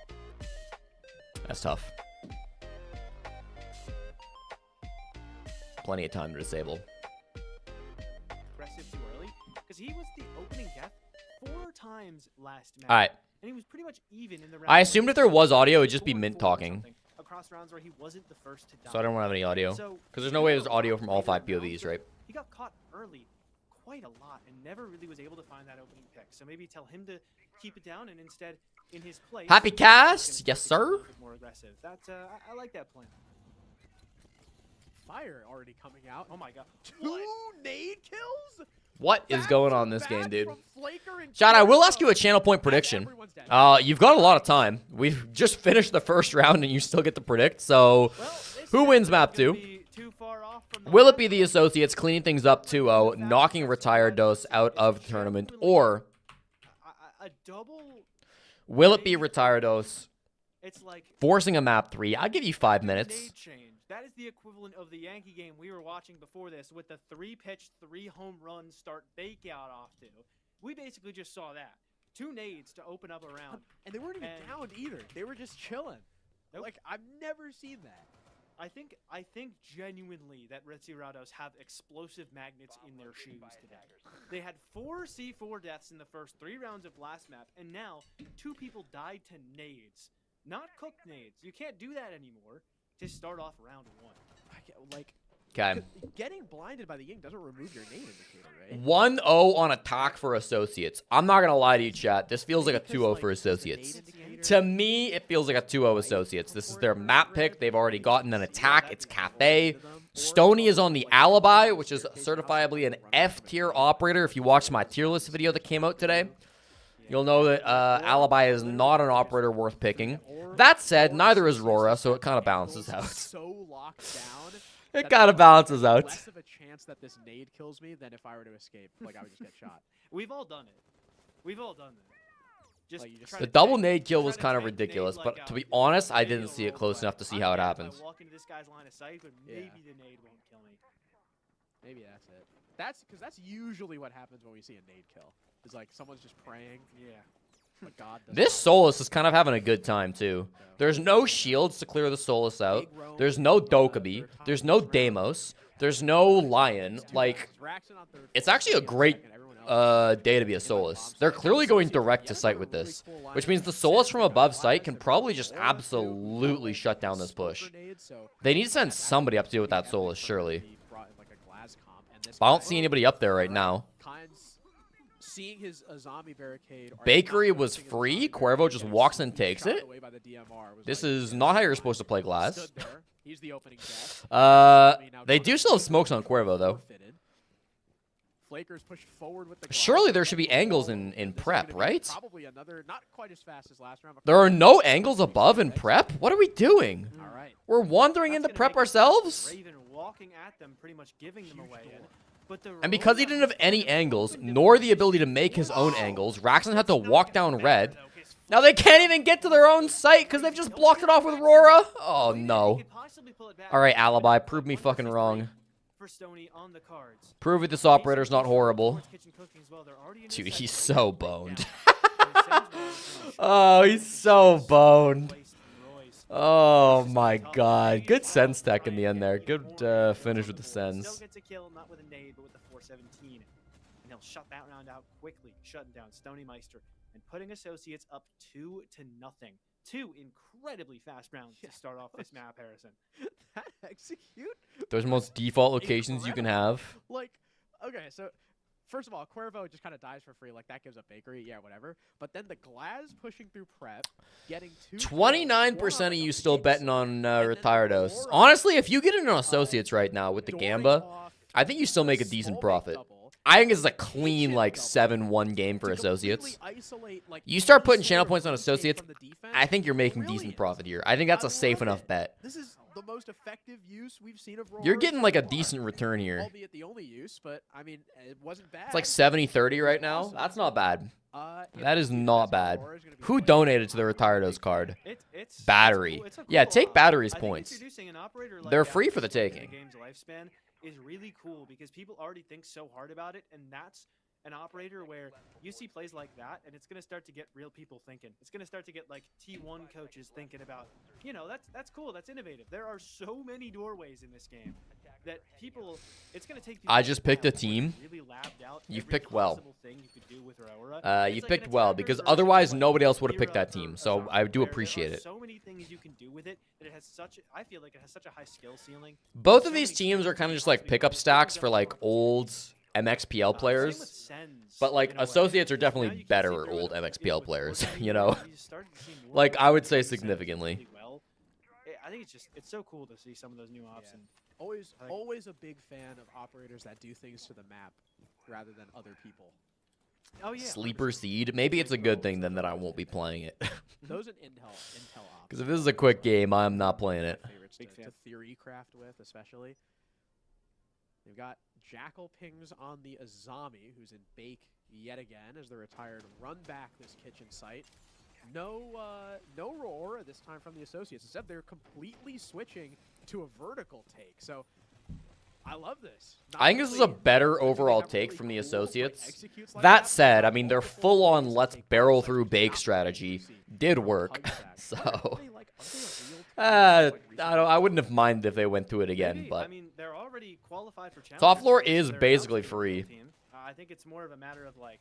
That's tough. plenty of time to disable. Aggressive too early because he was the opening death 4 times last match. All right. And he was pretty much even in the round. I where assumed he if there was audio, it'd just be scored Mint 4 or talking. something across rounds where he wasn't the first to die. So I don't have any audio. So, Because there's no way there's even audio a from lot all 5 later rounds, POVs, right? He got caught early quite a lot and never really was able to find that opening pick. So maybe tell him to keep it down and instead in his place. Happy he's cast? gonna Yes, take it a sir. little bit more aggressive. That's I like that plan. Fire already coming out. Oh my god. 2 nade kills? What is Back going to on this back game, dude? from Flaker and John, I will ask Cuervo. you a channel point prediction. Everyone's dead. You've got a lot of time. We've just finished the first round and you still get to predict. So, Well, this who wins matchup map is gonna 2? be too far off from the Will it last be the one. Associates cleaning things up 2-0, knocking Retired Dose out of the tournament, or a double? will it be Retired Dose It's like forcing a map 3? I'll give you 5 minutes. nade change. That is the equivalent of the Yankee game we were watching before this with the 3-pitch, 3-home run start fake out off to. We basically just saw that. 2 nades to open up a round. And they weren't even And- down either. They were just chilling. Nope. Like, I've never seen that. I think genuinely that Red Sea Rados have explosive magnets in their shoes today. They had 4 C4 deaths in the first 3 rounds of last map, and now 2 people died to nades. Not cooked nades. You can't do that anymore to start off round 1. Like, Okay. getting blinded by the Ying doesn't remove your nade indicator, right? 1-0 on attack for Associates. I'm not going to lie to you, chat. This feels like a Because, 2-0 like, for does the nade Associates. indicator- To me, it feels like a 2-0 Associates. This is their map pick. They've already gotten an attack. It's Cafe. Stony is on the Alibi, which is certifiably an F-tier operator. If you watched my tier list video that came out today, you'll know that Alibi is not an operator worth picking. That said, neither is Rora, so it kind of balances out. So locked down. It that kind of there's balances out. Less of a chance that this nade kills me than if I were to escape. Like, I would just get shot. We've all done it. We've all done that. Just Like, you just- try The to double tank- nade kill try was to kind of tank the nade ridiculous, like but to out. be honest, I Maybe didn't it'll see it roll close away. enough to see I'm how it down if happens. I walk into this guy's line of sight, but Yeah. maybe the nade won't kill me. Maybe that's it. That's because that's usually what happens when we see a nade kill. It's like someone's just praying, Yeah. but God doesn't. This Solus is kind of having a good time, too. There's no shields to clear the Solus out. There's no Dokkaebi. There's no Deimos. There's no Lion. Like, it's actually a great day to be a Solus. They're clearly going direct to site with this, which means the Solus from above site can probably just absolutely shut down this push. They need to send somebody up to deal with that Solus, surely. But I don't see anybody up there right now. Seeing his zombie barricade. Bakery was free. Cuervo just walks and takes it. This is not how you're supposed to play Glass. He's the opening death. They do still have smokes on Cuervo, though. Flakers push forward with the Surely there should be angles in prep, right? Probably another, not quite as fast as last round. But There are no angles above in prep? What are we doing? all right. We're wandering That's into gonna prep make it ourselves? Raven walking at them, pretty much giving them away. But the And because he didn't have any angles, nor the ability to make his own angles, Raxon had to walk down red. Now they can't even get to their own site because they've just blocked it off with Aurora. Oh, no. All right, Alibi, prove me fucking wrong. For Stony on the cards. Prove it this operator's not horrible. Dude, he's so boned. Oh, he's so boned. Oh my god. Good sense tech in the end there. Good finish with the Still sense. gets a kill, not with a nade, but with the 417. And he'll shut that round out quickly, shutting down Stony Meister and putting Associates up 2-0. 2 incredibly fast rounds to start off this map, Harrison. That execute. Those most default locations you can have. Like, okay, so first of all, Cuervo just kind of dies for free. Like, that gives up Bakery, yeah, whatever. But then the Glass pushing through prep, getting 2 29% of you still betting on Retardos. Honestly, if you get into Associates right now with the Gamba, I think you still make a decent profit. I think this is a clean, like, 7-1 game for Associates. You start putting channel points on Associates, I think you're making decent profit here. I think that's a safe enough bet. This is the most effective use we've seen of Roar. You're getting, like, a decent return here. Albeit the only use, but, I mean, it wasn't bad. It's like 70-30 right now. That's not bad. If That is not bad. Roar is gonna be Who playing donated to the Retardos card? It's Battery. cool. It's a Yeah, cool take op. Battery's I think points. introducing an operator like They're that free for the in the taking. game's lifespan is really cool because people already think so hard about it, and that's an operator where you see plays like that, and it's going to start to get real people thinking. It's going to start to get like T1 coaches thinking about, you know, that's cool, that's innovative. There are so many doorways in this game. that people, it's going to take. I just picked a team. Really labbed out You've every picked well. possible thing you could do with Aurora. You It's like picked an well attacker because version otherwise of, like, nobody else would have picked Mira that team. or So Azara, I do where there appreciate are it. So many things you can do with it that it has such. I feel like it has such a high skill ceiling. Both So of these many teams are skills kind of you just can like possibly pickup do. stacks Even for though like Aurora old is- MXPL Same with players. Sens, But like in a way. associates are Because now definitely you can better see through old it with MXPL players, Coordinating, you know? you started to see more Like, of I would say Sens significantly. really well. I think it's so cool to see some of those new ops. Yeah. And Always, I like- always a big fan of operators that do things to the map rather than other people. oh yeah, Sleeper 100%. Seed. Maybe it's a good thing then that I won't be playing it. Those in Intel ops. Because if this is a quick game, I'm not playing it. Favorites Big to fan. theory craft with, especially. They've got Jackal pings on the Azami, who's in Bake yet again as the retired run back this kitchen site. No Aurora this time from the Associates. Instead, they're completely switching to a vertical take. So I love this. I think this is a better overall take from the Associates. That said, I mean, their full-on let's barrel through Bake strategy did work. So, I wouldn't have minded if they went through it again, Maybe. but I mean, they're already qualified for challenge. Top floor is basically free. I think it's more of a matter of like,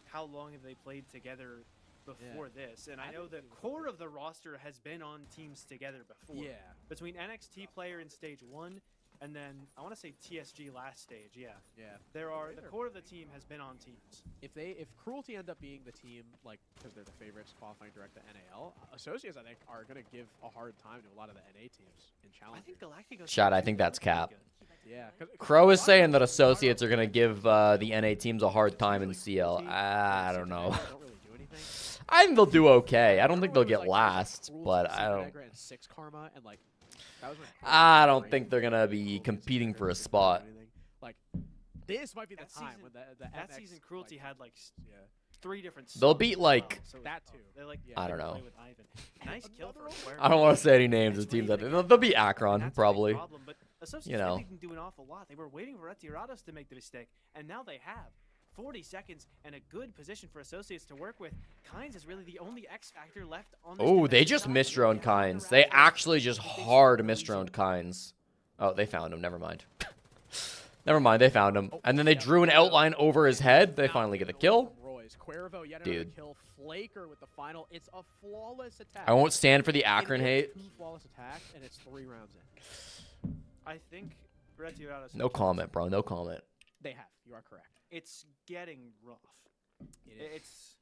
how long have they played together before this? And I know the core of the roster has been on teams together before. Yeah. Between NXT player in stage 1, and then I want to say TSG last stage. Yeah. Yeah. The core of the team has been on teams. If Cruelty end up being the team, like, because they're the favorites qualifying direct to NAL, Associates, I think, are going to give a hard time to a lot of the NA teams in I Challenger. think Galácticos. Shot, I think that's cap. Yeah. Crow is saying that Associates are going to give the NA teams a hard time in CL. I don't know. Don't really do anything. I think they'll do okay. I don't think they'll Remember get when it was, like, last, Cruelty, but I Secret don't. Negra, and 6 Karma, and like that was when I don't Cruelty think they're gonna was be Cruelty, competing Secret for a Negra, spot. anything. Like this might be the That time season- when the That MX, season, Cruelty like, had like yeah. 3 different. They'll songs beat, as like- well, so it was That tough. too. They're like, Yeah. I don't they know. play with Ivan. Nice kill for Aquarius. I don't want to say any names That's of teams. what That you they'll be And Akron that's a big probably. problem, but Associates You know. really didn't do an awful lot. They were waiting for Retirados to make the mistake, and now they have. 40 seconds and a good position for Associates to work with. Kynes is really the only X factor left on this Oh, they defensive just side. misdroned They have Kynes. They Razzle. actually just They hard scored misdroned easily. Kynes. Oh, they found him. Never mind. Never mind. They found him. And then they drew an outline over his head. They finally get the kill. Cuervo, yet Dude. another kill. Flaker with the final. It's a flawless attack. I won't stand for the It Akron is hate. 2 flawless attacks, and it's 3 rounds in. I think Retirados. No comment, bro. No comment. They have. You are correct. It's getting rough. It is.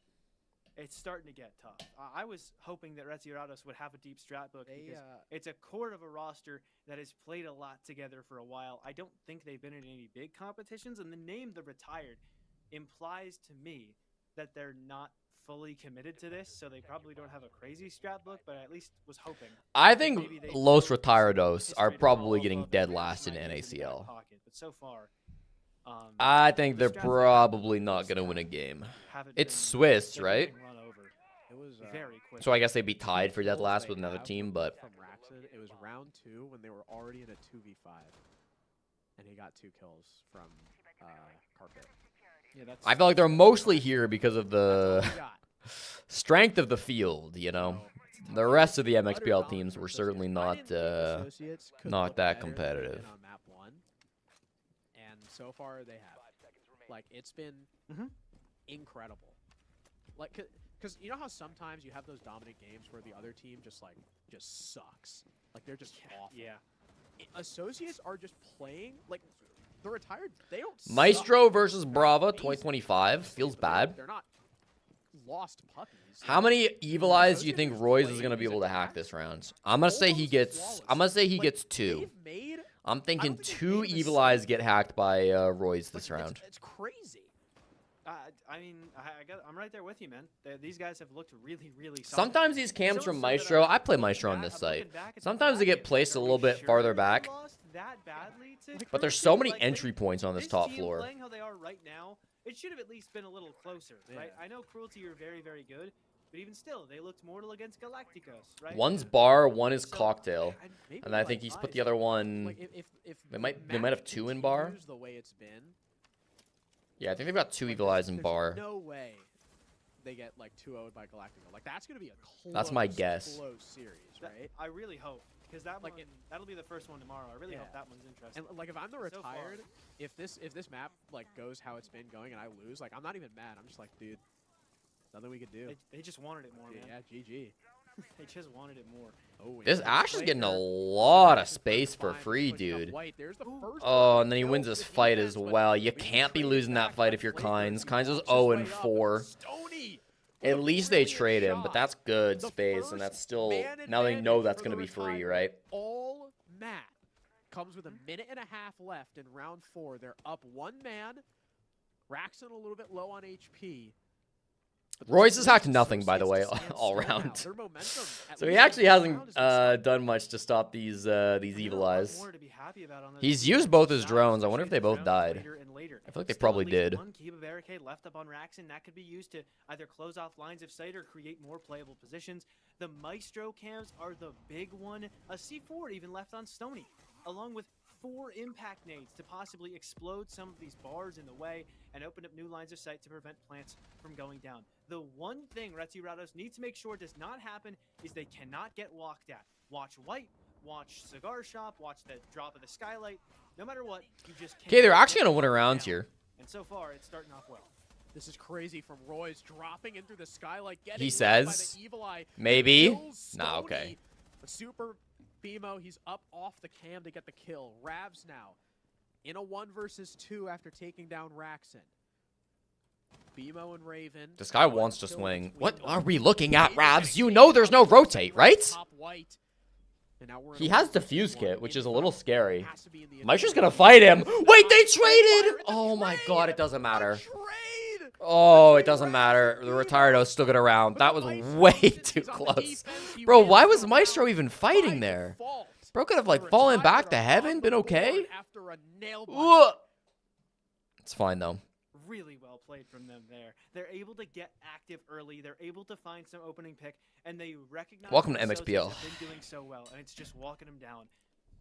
It's starting to get tough. I was hoping that Retirados would have a deep strat book They, because it's a core of a roster that has played a lot together for a while. I don't think they've been in any big competitions, and the name The Retired implies to me that they're not fully committed to this, so they probably don't have a crazy strat book, but I at least was hoping. I Maybe think they Los built some Retirados are history to probably follow getting above dead and last in ideas in the back NACL. pocket, but so far, I think the they're strats they have probably not going to win a game. haven't It's been- Swiss, they've been right? getting run over It was very quick. So I guess they'd be tied for dead kills last they with another have team, but from Raxid, it was round 2 when they were already in a 2v5, and he got 2 kills from Carpet. Yeah, that's I feel like they're mostly here because of the That's all we got. strength of the field, you know. So, The rest of the utter MXPL dominance teams from were Associates. certainly I not didn't think Associates could not look that better than they competitive. did on map 1, and so far they have. Like, it's been incredible. Like, because you know how sometimes you have those dominant games where the other team just sucks. Like, they're just awful. Yeah. Associates are just playing like the retired. They don't. Maestro suck. versus They're Brava amazing. 2025 feels bad. They're not lost puppies. How many Evil Eyes do you think Royce is going to be able to hack this round? I'm going to say he gets 2. They've made. I'm thinking think they've 2 made a Evil mistake. Eyes get hacked by Royce this like, round. It's crazy. I mean, I'm right there with you, man. These guys have looked really, really solid. Sometimes these cams So from that Maestro, I play looking Maestro on back- this I'm looking site. back at the Sometimes they get bracket, placed a are little we bit sure farther they back. lost that badly to But there's Cruelty? so many Like, entry points on this top team floor. Playing how they are right now, it should have at least been a little closer, right? Yeah. I know Cruelty are very, very good, but even still, they looked mortal against Galácticos, right? One's bar, one is So, cocktail. Maybe, And I like, think he's put the guys, other one. Like if They the might have map 2 in bar. continues The way it's been. Yeah, I think they've got 2 like, Evil Eyes in there's bar. No way they get like 2-0'd by Galactico. Like that's gonna be a close, That's my guess. close series, right? I really hope because that Like one, that'll be the first one tomorrow. I really hope Yeah. that one's interesting. And like if I'm the So far. retired, if this map like goes how it's been going and I lose, like I'm not even mad. I'm just like, dude, nothing we could do. They just wanted it more, man. Yeah, GG. They just wanted it more. Oh, This and Ash is Flaker getting a lot of puts space the for fine, free, pushing up dude. White. There's the first Oh, one. and then he wins No, this the fight defense, as but well. You being can't be traded losing that back fight by if you're Flaker. Kynes. He Kynes was walks his 0 way and up, 4. Stoney At with a least they brilliant trade him, but shot. that's good The space, and that's first still man now they know advantage that's for gonna the be free, retired. right? All math comes with a minute and a half left in round 4. They're up 1 man. Raxon a little bit low on HP. but the Royce has hacked Sixers nothing, by the way, stands to all stand still now. round. Their momentum, at So he least actually in this hasn't round, has been solid. done much to stop these And evil there are a lot eyes. more to be happy about on those He's teams. used both his Now, drones. I wonder if especially they both the drones died. later and later. I feel like they Still probably at least did. One Kiba barricade left up on Raxon that could be used to either close off lines of sight or create more playable positions. The Maestro cams are the big one. A C4 even left on Stoney, along with 4 impact nades to possibly explode some of these bars in the way and open up new lines of sight to prevent plants from going down. The one thing Retirados needs to make sure does not happen is they cannot get walked at. Watch White, watch Cigar Shop, watch the drop of the skylight. No matter what, you just can't. Okay, they're actually gonna win a round here. And so far, it's starting off well. This is crazy from Royce dropping in through the skylight. Getting He lit by says, the evil eye. maybe. Kills Nah, Stoney. okay. The super BMO, he's up off the cam to get the kill. Ravs now in a 1 versus 2 after taking down Raxon. BMO and Raven. This guy one wants to kill swing. between What them. are we looking at, Raven Ravs? gets You taken know there's no out. rotate, right? Top White. And now we're in He a has 1 versus diffuse 1. kit, which is a Info little scary. has to be in the Maestro's initiative. gonna fight him. Wait, they Fire traded! in the Oh my trade! god, it doesn't matter. A trade! Oh, it doesn't matter. The Retardo still got around. That was way too close. Bro, why was Maestro even fighting there? Bro could have like fallen back to heaven, been okay. After a nail Ugh. It's fine though. Really well played from them there. They're able to get active early. They're able to find some opening pick, and they recognize Welcome to the MXPL. associates have been doing so well, and it's just walking them down.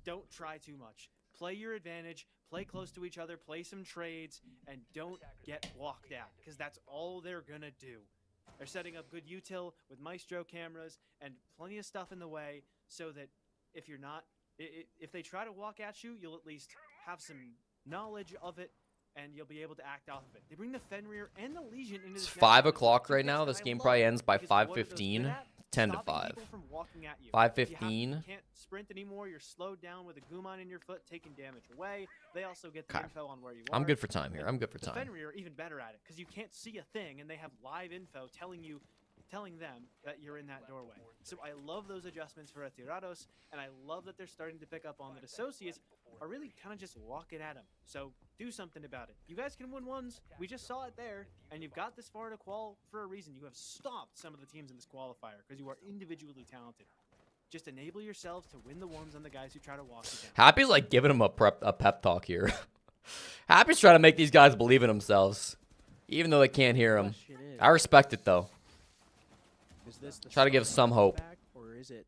Don't try too much. Play your advantage. Play close to each other. Play some trades, and don't get walked at, because that's all they're gonna do. They're setting up good util with Maestro cameras and plenty of stuff in the way, so that if you're not, if they try to walk at you, you'll at least have some knowledge of it, and you'll be able to act off of it. They bring the Fenrir and the Legion into It's this 5 match. o'clock Two right picks now. that This I game love, probably ends by because what it does 5:15. good at, 10 to stopping 5. people from walking at you. 5:15. You can't sprint anymore. You're slowed down with a Gumon in your foot, taking damage away. They also get the Okay. info on where you are. I'm good for time here. I'm good for The time. Fenrir are even better at it because you can't see a thing, and they have live info telling them that you're in that doorway. So I love those adjustments for Retirados, and I love that they're starting to pick up on that associates are really kind of just walking at them. So do something about it. You guys can win ones. We just saw it there, and you've got this far to qual for a reason. You have stopped some of the teams in this qualifier because you are individually talented. Just enable yourselves to win the ones on the guys who try to walk you down. Happy's like giving him a pep talk here. Happy's trying to make these guys believe in themselves, even though they can't hear him. Question is, I respect it though. is this the Try to give start some of hope. comeback, or is it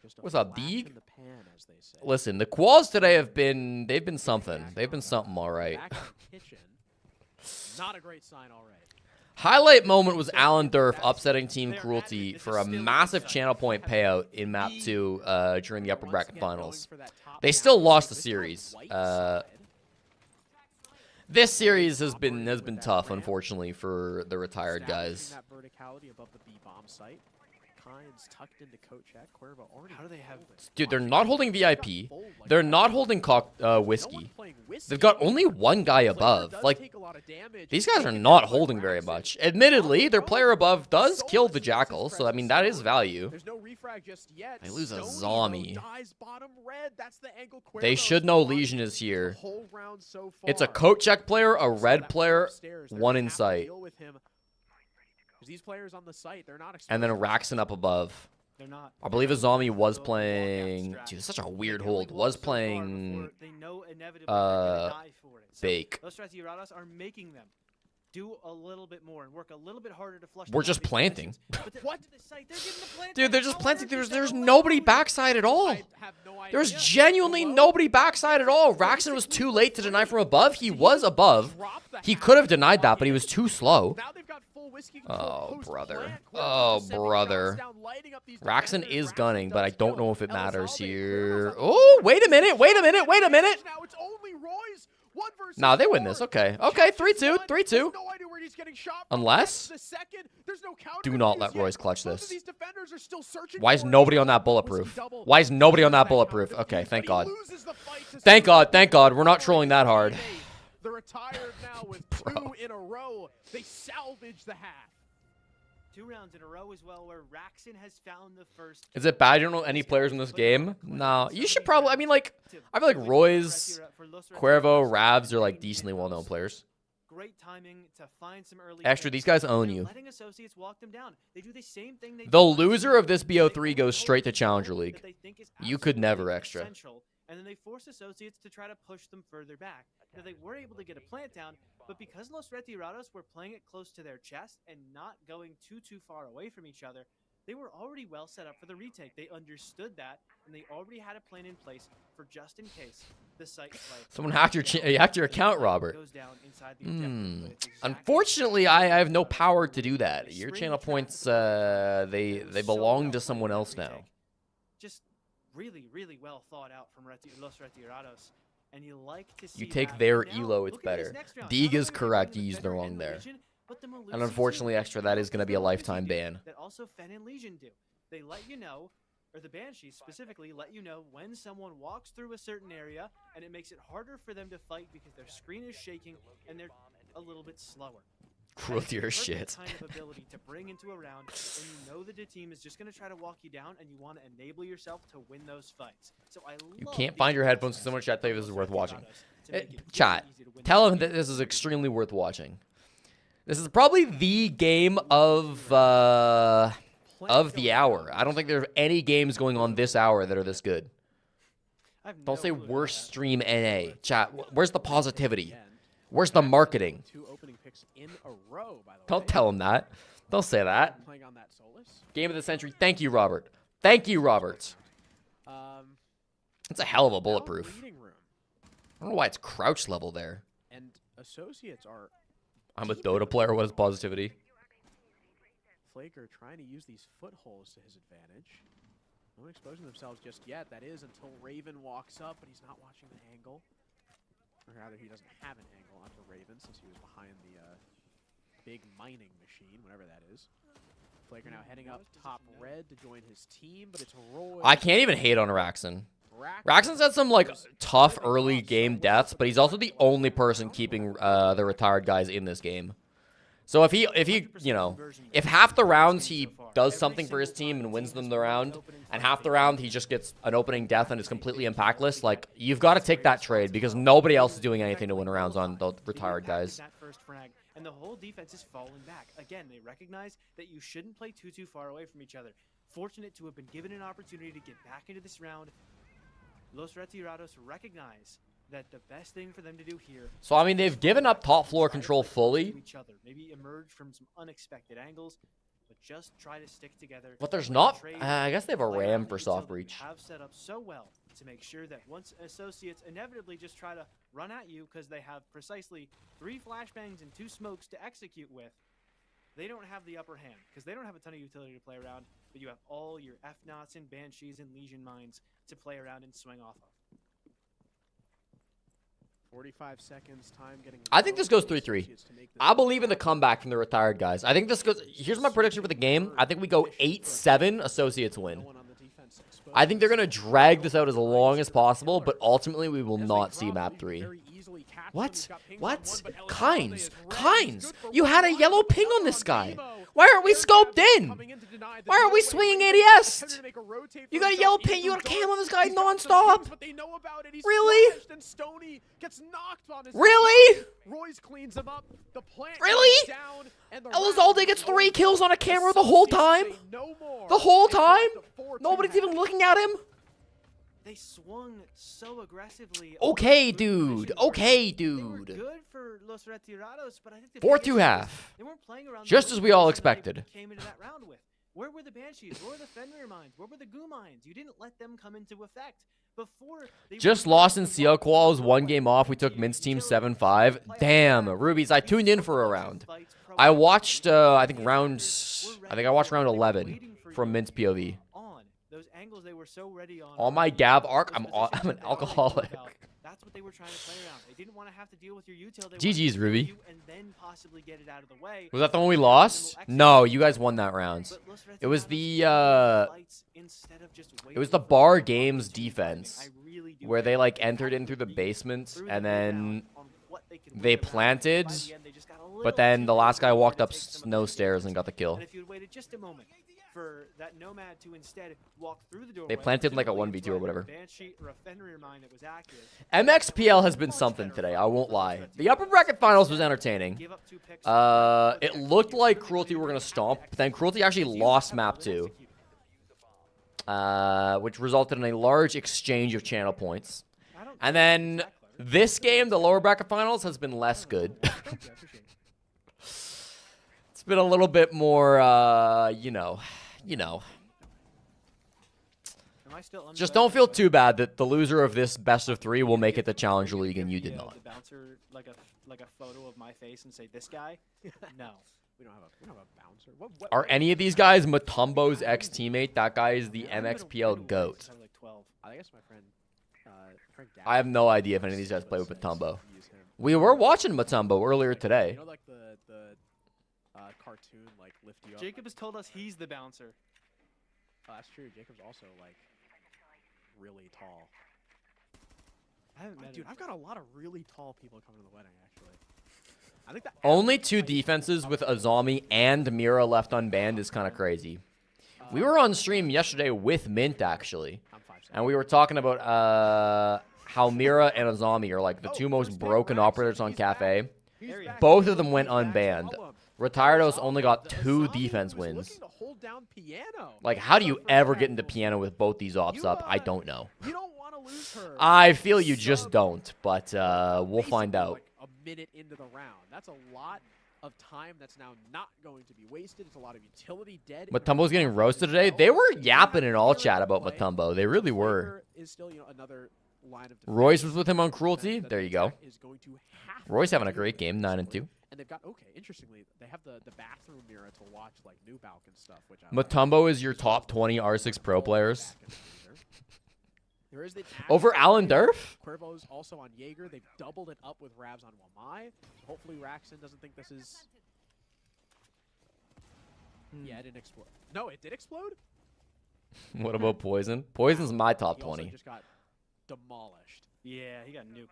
just a What's up, flash Deeg? in the pan, as they say? Listen, the quals today they've been something. They've been something all right. Back in the kitchen. Not a great sign already. Highlight moment was Alan Durf upsetting Team Cruelty for a massive channel point payout in Map 2 during the upper Once bracket again, going finals. for that top They down still lost the this time series. White side. This series has been Operating with that tough, ramp. unfortunately, for the retired Establishing guys. that verticality above the B-bomb site. Kynes tucked into Kochak. Cuervo already How do they have folded. Dude, they're Watch not it. holding They've got VIP. fold like They're that. not holding No whiskey. one's playing whiskey. They've got only one guy Flavor above. does Like, take a lot of damage. these He's guys are taking not that holding by very Raxon. much. Admittedly, their Bro, player above does so kill much the defensive Jackal, so I mean, that presence. is value. There's no refrag just yet. They lose a Stoney, though, zombie. dies bottom red. That's the angle They Cuervo's should know on Legion is the here. whole round so It's a far. coat check player, a So red that player, upstairs, they're one gonna in have to sight. deal with him. 'Cause these players on the site, they're not And then exposed to Raxon up above. They're not. I believe a zombie was The walkout playing. strat. Dude, such a They weird can only hold. blow Was so far playing. before they know inevitably they're gonna die for it. So Bake. those Retirados are making them do a little bit more and work a little bit harder to flush. We're them out just of these planting. positions. But What? to the site, they're getting the plant Dude, they're just down. planting. How There's hard is that nobody allowed? backside at all. I have no idea. There's genuinely Below, nobody backside at all. Raxon was too late to deny from above. He was above. drop the He half could have denied that, but he was bucket. too slow. Now they've got full full whiskey control Oh, post brother. plant. Oh, Sending shots brother. down, lighting up these Raxon defenders. is Raxon gunning, but I does don't know kill. if it matters Elizalde, here. Criminals on the Oh, board. wait a minute. Wait a minute. Wait a minute. Now it's only Roy's 1 versus Nah, they win 4. this. Okay. Okay, 3-2. Catches 3-2. one. No idea where he's getting shot from. Unless- Gets the second. There's no counter Do not defuse let yet. Royce clutch Both of this. these defenders are still searching Why is for it. nobody on that Whiskey bulletproof? double. Why is nobody on that Loses bulletproof? counter Okay, defuse, thank but he God. loses the fight to Thank Suzuki. God, thank God. We're not trolling that hard. They're retired now with 2 in a row. They salvage the half. 2 rounds in a row as well where Raxon has found the first. Is it bad you don't know any players in this game? No. You should probably, I mean, like, I feel like Roy's, Cuervo, Ravs are, like, decently well-known players. Great timing to find some early Extra, picks. these guys own They're you. letting associates walk them down. They do the same thing they The do last loser year. of this BO3 They goes straight to hold Challenger that League. they think is You could never absolutely extra. essential, and then they force associates to try to push them further back. Now, they were able to get a plant down, but because Los Retirados were playing it close to their chest and not going too far away from each other, they were already well set up for the retake. They understood that, and they already had a plan in place for just in case the site play. Someone hacked your account, Robert. Goes down inside the objective, but it's exactly Unfortunately, I have no power to do that. Your channel points, they belong to someone else now. Just really well thought out from Los Retirados. And you like to see You take that. their Now, elo, it's look at this better. next round. Deeg Not is only are they correct, bringing you the used the Fenrir wrong and the there. Legion, but the Malusi And unfortunately, too. Extra, that is going to be a What lifetime Malusi do ban. That also Fen and Legion do. They let you know, or the Banshees specifically let you know when someone walks through a certain area, and it makes it harder for them to fight because their screen is shaking and they're a little bit slower. Cruelty or That's the shit. perfect kind of ability to bring into a round when you know that the team is just going to try to walk you down and you want to enable yourself to win those fights. So I You love can't these find your types headphones, of so someone chat tell you this is worth watching. to make it really Chat, easy to win tell those him that games. this is extremely worth watching. This is probably the game of the hour. I don't think there are any games going on this hour that are this good. I have Don't no say clue worst about stream NA. Chat, where's the positivity? Again, Where's the marketing? 2 opening picks in a row, by the way. Don't tell him that. Don't say that. Playing on that Solus. Game of the century. Thank you, Robert. Thank you, Robert. That's a hell of a now bulletproof. reading room. I don't know why it's crouch level there. And associates are I'm a Dota player. What is positivity? Flaker trying to use these footholds to his advantage. Not exposing themselves just yet. That is until Raven walks up, but he's not watching the angle. Or rather, he doesn't have an angle onto Raven since he was behind the big mining machine, whatever that is. Flaker now heading up top red to join his team, but it's Roy. I can't even hate on Raxon. Raxon's had some like tough early game deaths, but he's also the only person keeping the retired guys in this game. So if he, you know, if half the rounds he does something for his team and wins them the round, and half the round he just gets an opening death and is completely impactless, like, you've got to take that trade because nobody else is doing anything to win rounds on the retired guys. That first frag, and the whole defense is falling back. Again, they recognize that you shouldn't play too far away from each other. Fortunate to have been given an opportunity to get back into this round. Los Retirados recognize that the best thing for them to do here. So, I mean, they've given up top floor control fully. Each other, maybe emerge from some unexpected angles, but just try to stick together. But there's play not, trade, I guess they have a play ram around for each other. soft breach. Have set up so well to make sure that once associates inevitably just try to run at you because they have precisely 3 flashbangs and 2 smokes to execute with, they don't have the upper hand because they don't have a ton of utility to play around, but you have all your F-Knots and Banshees and Legion mines to play around and swing off of. 45 seconds, time getting. I think this goes low. 3-3. Associates to make this I believe in the comeback from the retired guys. I think this goes, here's my prediction for the game. I think we go 8-7, associates no win. one on the defense exposed. I think they're going to drag this out as long as possible, but ultimately we will As they not see drop, map you can 3. very easily catch them. What? He's got pings on What? one, but Elizalde Kynes. is red. Kynes. He's good for You had a one. yellow ping on Another this guy. Nemo. Why aren't we Air scoped grab in? coming in to deny the Why aren't we no-way swinging lane. ADS? Attempting to make a rotate You for got a himself yellow into ping. You got a the cam dark. on this guy He's got some nonstop. pings, but they know about it. He's Really? flashed, and Stoney gets knocked on his Really? side. Royce cleans him up. The plant Really? goes down, and the Elizalde round gets is 3 over. kills on a camera the whole time? Associates say no more. The whole They drop time? the 4-2 Nobody's half. even looking at him? They swung so aggressively. Okay, over dude. position. Okay, They were dude. good for Los Retirados, but I think the 4-2 biggest issue is half. they weren't playing around the Just as we all motions that they expected. Came into that round with. Where were the Banshees? Where were the Fenrir mines? Where were the Goo mines? You didn't let them come into effect. Before they Just were lost in to CL walk through quals, the one doorway. game off. We took Mints team 7-5. Damn, Rubies, I tuned in for a round. I watched, I think I watched round 11 from Mint's POV. On those angles they were so ready on. On my Gab arc, I'm an alcoholic. That's what they were trying to play around. They didn't want to have to deal with your util. They GG's, wanted to kill Ruby. you and then possibly get it out of the way. Was that the one we lost? No, you guys won that round. But Los Reds It was had the, lights instead of just It was waiting the for Bar the Games opportunity. defense, I really do where they think like they entered have in through to the be basement, through and the middle then on what they can they do around. planted, By the end, they just got a little but then too the last guy early walked to up take some of no those stairs chances. and got the kill. And if you had waited just a moment for that Nomad to instead walk through the doorway, planted like a presumably 1v2 or into whatever. either a Banshee or a Fenrir mine that was active, MXPL has been something today, I won't lie. The upper bracket finals was entertaining. give up 2 picks. It looked like Cruelty were going to stomp, but then Cruelty actually lost map 2, which resulted in a large exchange of channel points. And then this game, the lower bracket finals, has been less good. It's been a little bit more, you know. Just don't feel too bad that the loser of this best of 3 will make it to Challenger League and you did not. The bouncer like a photo of my face and say this guy? No. We don't have a bouncer. What Are any of these guys Matumbo's ex-teammate? That guy is the MXPL GOAT. Like 12. I think it's my friend. Gavin. I have no idea if any of these guys play with Use Matumbo. him. We were watching Matumbo earlier today. You know, like the cartoon, like lift you up. Jacob has told us he's the bouncer. Oh, that's true. Jacob's also like really tall. I haven't met Dude, him. I've got a lot of really tall people coming to the wedding. Actually, I think that Only average 2 height defenses of with the- Azami and Mira left unbanned is kind of crazy. We were on stream yesterday with Mint, actually. I'm 5'7". And we were talking about how Mira and Azami are like the 2 most broken operators on Cafe. Both of them went unbanned. Retardo's only got 2 defense wins. Like, how do you ever get into piano with both these ops up? I don't know. You don't want to lose her. I feel you just don't, but we'll find Basically, out. Like a minute into the round. That's a lot of time that's now not going to be wasted. It's a lot of utility dead. Matumbo's getting roasted today. They were yapping in all chat about Matumbo. They really were. Is still, another line of Royce defense was with him on Cruelty. that There the you go. attack is going to have to Royce having a do great game, 9-2. And they've got, interestingly, they have the bathroom mirror to watch like New Balkan stuff, which I like. Matumbo is your top 20 R6 Pro players. There is the Over Alan Durf? Cuervo's also on Jaeger. They've doubled it up with Ravs on Wamai. So hopefully Raxon doesn't think this is. Yeah, it didn't explode. No, it did explode. What about Poison? Poison's my top He also 20. just got demolished. Yeah, he got nuked.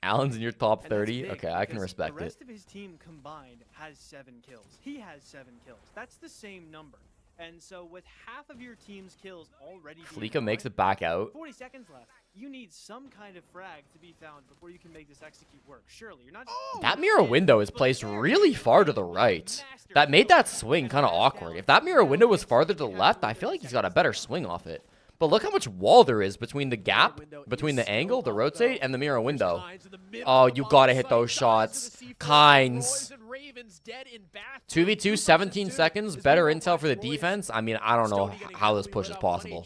Alan's in your top And that's 30? big Okay, I can because respect the it. rest of his team combined has 7 kills. He has 7 kills. That's the same number. And so with half of your team's kills already being Fleeka makes won, it back out. 40 seconds left. You need some kind of frag to be found before you can make this execute work. Surely, you're not. That mirror window is placed really far to the right. That made that swing kind of awkward. If that mirror window was farther to the left, I feel like he's got a better swing off it. But look how much wall there is between the gap, between the angle, the rotate, and the mirror window. Oh, you gotta hit those shots. Kynes. 2v2, 17 seconds, better intel for the defense. I mean, I don't know how this push is possible.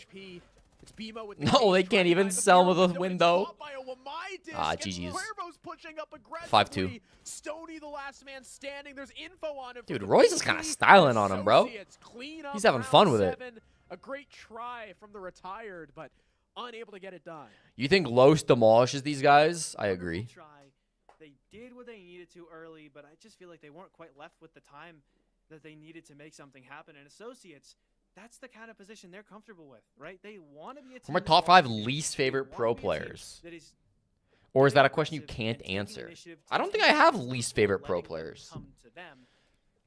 No, they can't even sell with a window. Ah, GG's. 5-2. Stoney, the last man standing. There's info on him. Dude, Royce is kind of styling on him, bro. He's having fun with it. A great try from the retired, but unable to get it done. You think Los demolishes these guys? I agree. Try. They did what they needed to early, but I just feel like they weren't quite left with the time that they needed to make something happen. And Associates, that's the kind of position they're comfortable with, right? They want to be a team From our that top wants 5 to- least they favorite wanna pro be a team players. that is Or is that a question you aggressive can't and taking answer? initiative to I don't think I take have risks least before favorite pro letting them players. come to them.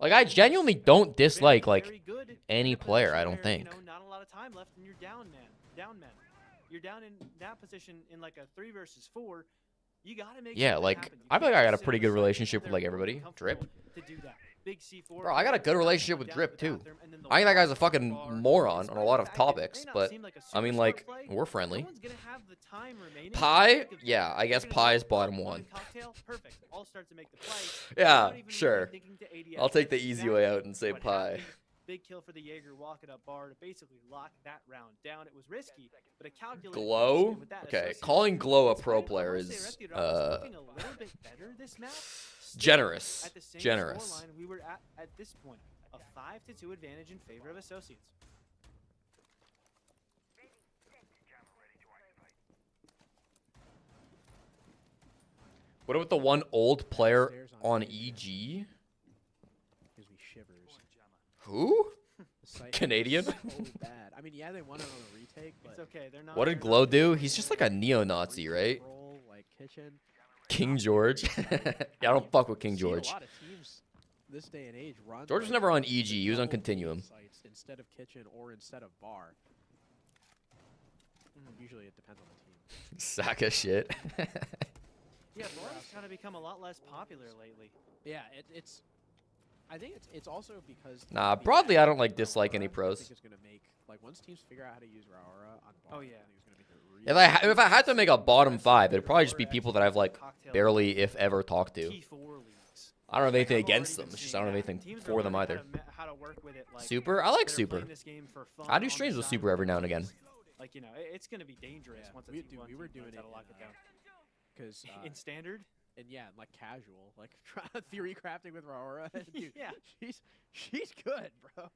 Like, I genuinely don't dislike, Very, like, very good any in a player, position I don't where, think. not a lot of time left, and you're down, man. You're down in that position in like a 3 versus 4. You gotta make Yeah, something like, happen. You I feel like can't I got a just pretty sit good on the relationship side. with, like, They're everybody. more Drip. comfortable to do that. Big C4. Bro, I got a good relationship with down Drip, to the too. bathroom, and then the I think that guy's a walk fucking bar. moron Despite on a the lot of fact that it may topics, not but, seem like a I super mean, smart like, play, we're friendly. someone's gonna have the time remaining. Pie? Think of Yeah, it. I guess You're gonna Pie go is bottom lemon 1. cocktail? Perfect. I'll start to make the play. Yeah, Without even really sure. thinking to ADS. I'll take the That's easy exactly way out and say what Pie. happened. Big kill for the Jaeger walking up bar to basically lock that round down. It was risky, but a calculated Glow? risk, and with that Okay, associated calling Glow a it's pro kind of- I player must say, is Repty Rock's looking a little bit better this map. Still, generous. at the same Generous. scoreline, we were at this point a 5-2 advantage in favor of Associates. What about the one old player Stairs on stage, yeah. EG? Gives me shivers. Who? The site Canadian? is so bad. I mean, yeah, they won it on a retake, but It's okay. They're not. What they're did not Glow gonna do? get He's just away like a with neo-Nazi, right? control, like kitchen. King George. Yeah, I don't fuck with King Seen George. A lot of teams this day and age run. George was like, never on the EG. He was on double Continuum. sites instead of kitchen or instead of bar. Usually it depends on the team. Sack of shit. Yeah, Bar's kind of become a lot less popular lately. Yeah, it's. I think it's also because. Nah, the broadly, I don't like action dislike of any Raora, I pros. think it's gonna make like once teams figure out how to use Raora on bar. Oh, yeah. I think it's gonna make it really If I had to make a bottom five, it'd probably just be Or people actually that I've like cocktail barely, if ever, talked to. T4 leagues. I don't have anything Like, I've against already them. been It's just seeing I don't have that. anything Teams are for them learning either. how to work with it. Like, Super? I like that are Super. playing this game for fun I do on the streams with side Super every now and again. Like, you know, it's going to be dangerous Yeah, once we- it's dude, we were doing it to lock in, it down. because In standard? and yeah, like casual, like theory crafting with Raora. Dude, Yeah. she's good, bro.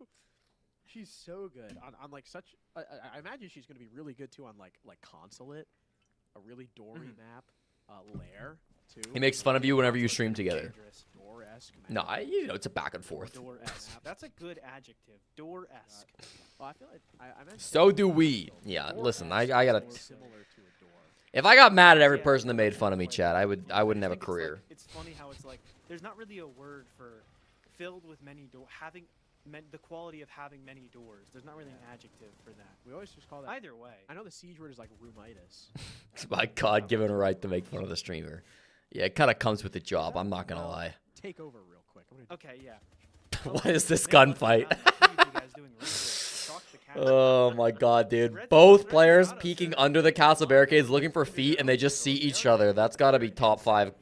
She's so good on like such. I imagine she's gonna be really good too on like consulate, a really Dory map, lair too. He makes fun of you whenever you stream together. Dangerous. Door-esque. No, it's a back and forth. Door-esque. That's a good adjective. Door-esque. Well, I feel like I meant So do we. Yeah, listen, I gotta. more similar to a door. If I got mad at every Yeah, person that made yeah, fun of me, quite Chad, I wouldn't I have a think it's like- career. It's funny how it's like there's not really a word for filled with many doors. Having the quality of having many doors. There's not really an adjective for that. We always just call that. Either way. I know the siege word is like rheumitis. My God, given a right to make fun of the streamer. Yeah, it kind of comes with the job. I'm not gonna lie. Take over real quick. I'm gonna Okay, yeah. What is this Yeah, look at gunfight? that. Look at you guys doing research. Talk to the camera. Oh my God, dude! Both players peeking under the castle barricades, looking for feet, and they just see each other. That's got to be top 5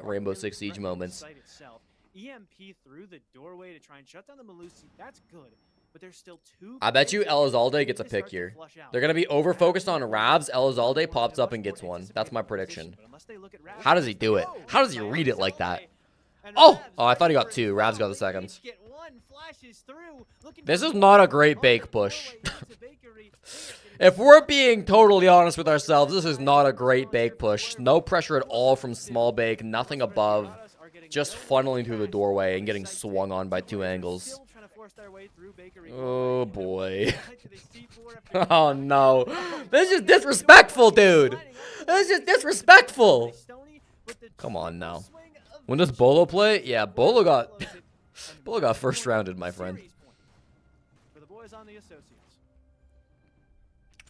Rainbow Six Siege moments. Site itself. EMP through the doorway to try and shut down the Malusi. That's good, but there's still 2. I bet you players Elizalde that gets a need to pick start to here. flush out. They're gonna be over focused on Ravs. Elizalde More- pops a up much and gets more one. That's my anticipated prediction. position, but unless they look at Ravs, How does he do it? oh, How does he by read it like that? Elizalde. And Oh! Ravs Oh, I thought he got ready 2. for it. Ravs got the They seconds. each get one, flashes through, looking This for is the not a ball. great On bake the push. doorway, it's a bakery. They are If we're being totally honest with ourselves, this is not a great bake push. No pressure at all from small bake, nothing above. Just funneling through the doorway and getting swung on by 2 angles. Oh boy. Oh no. This is disrespectful, dude. This is disrespectful. Come on now. When does Bolo play? Yeah, Bolo got first rounded, my friend. For the boys on the Associates.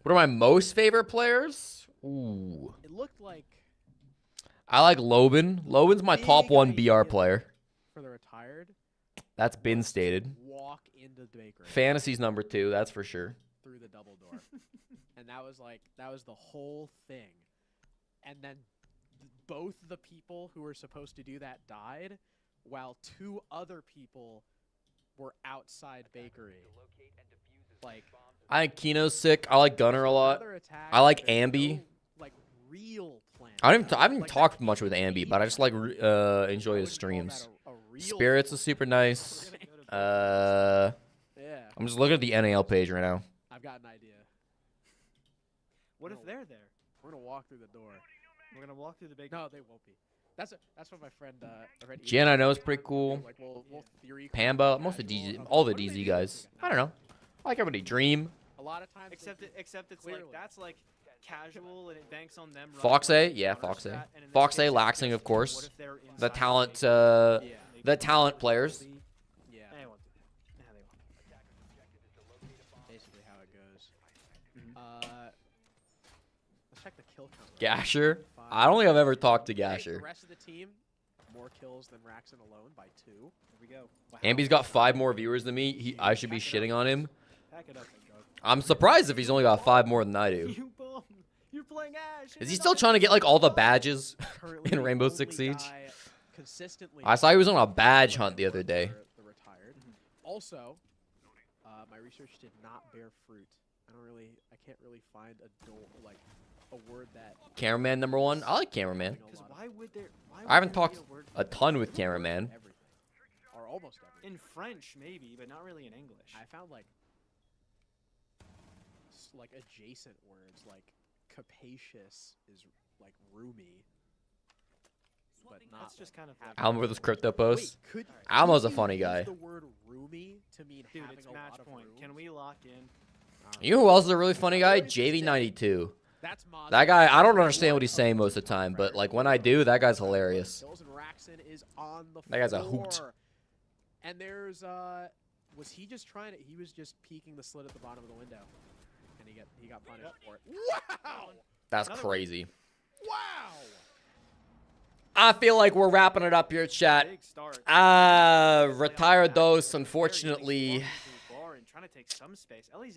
What are my most favorite players? Ooh. It looked like I like Loban. Loban's my top 1 BR player. for the retired That's been stated. walk into the bakery Fantasy's number 2, that's for sure. through the double door, and that was the whole thing. And then both the people who were supposed to do that died, while 2 other people were outside bakery. Like I think Kino's sick. I like Gunner a lot. another attack, I like there's Ambi. no, like real plan. I haven't Like, talked that much with could Ambi, be but I just like enjoy I his wouldn't call streams. that a real Spirits is super nice. Yeah, I'm just looking at the NAL page right now. I've got an idea. What if they're there? We're gonna walk through the door. We're gonna walk through the big. No, they won't be. That's what my friend. Jen, I know, is pretty cool. Like we'll theory. Pamba, most of the DZ, all the DZ guys. I don't know. I like everybody. Dream. A lot of times. Except it's Clearly. like that's like casual and it banks on them. Foxe, running yeah, counter Foxe. strat, and in this Foxe, case, it's Laxing, just, of course. what if they're The inside talent, big? Yeah. the talent players. Yeah. They won't do that. Nah, they won't. Basically how it goes. Let's check the kill count. Gasher. I don't think I've ever talked to The Gasher. rest of the team, more kills than Raxon alone by 2. Here we go. Wow. Ambi's got 5 more viewers than me. I should be shitting on him. Pack it up, big dog. I'm surprised if he's only got 5 more than I do. You bum. You're playing Ash. Is he still trying to get like all the badges? Currently In the Rainbow only Six Siege? guy consistently. I saw he was on a badge hunt the other day. The retired. Also, my research did not bear fruit. I can't really find a word that. Cameraman number 1. I like cameraman. Because why would there? Why I haven't would there talked be a word a for ton it? with cameraman. Everything, or almost everything. In French, maybe, but not really in English. I found like adjacent words like capacious is like roomy, but not. That's just kind of like, Alamo with his crypto posts. Wait, Almo's could a you funny use guy. The word roomy to mean dude, having it's a match lot of point. rooms? Can we lock in? You know who else is a really funny guy? JV92. That's Moz. That guy, I don't understand what he's saying most of the time, but like when I do, that guy's hilarious. Bills and Raxon is on the That guy's a floor. hoot. And there's was he just trying to? He was just peeking the slit at the bottom of the window, and he got punished for it. Wow! That's Another crazy. Wow! I feel like we're wrapping it up here, chat. Big start. Retire those, unfortunately.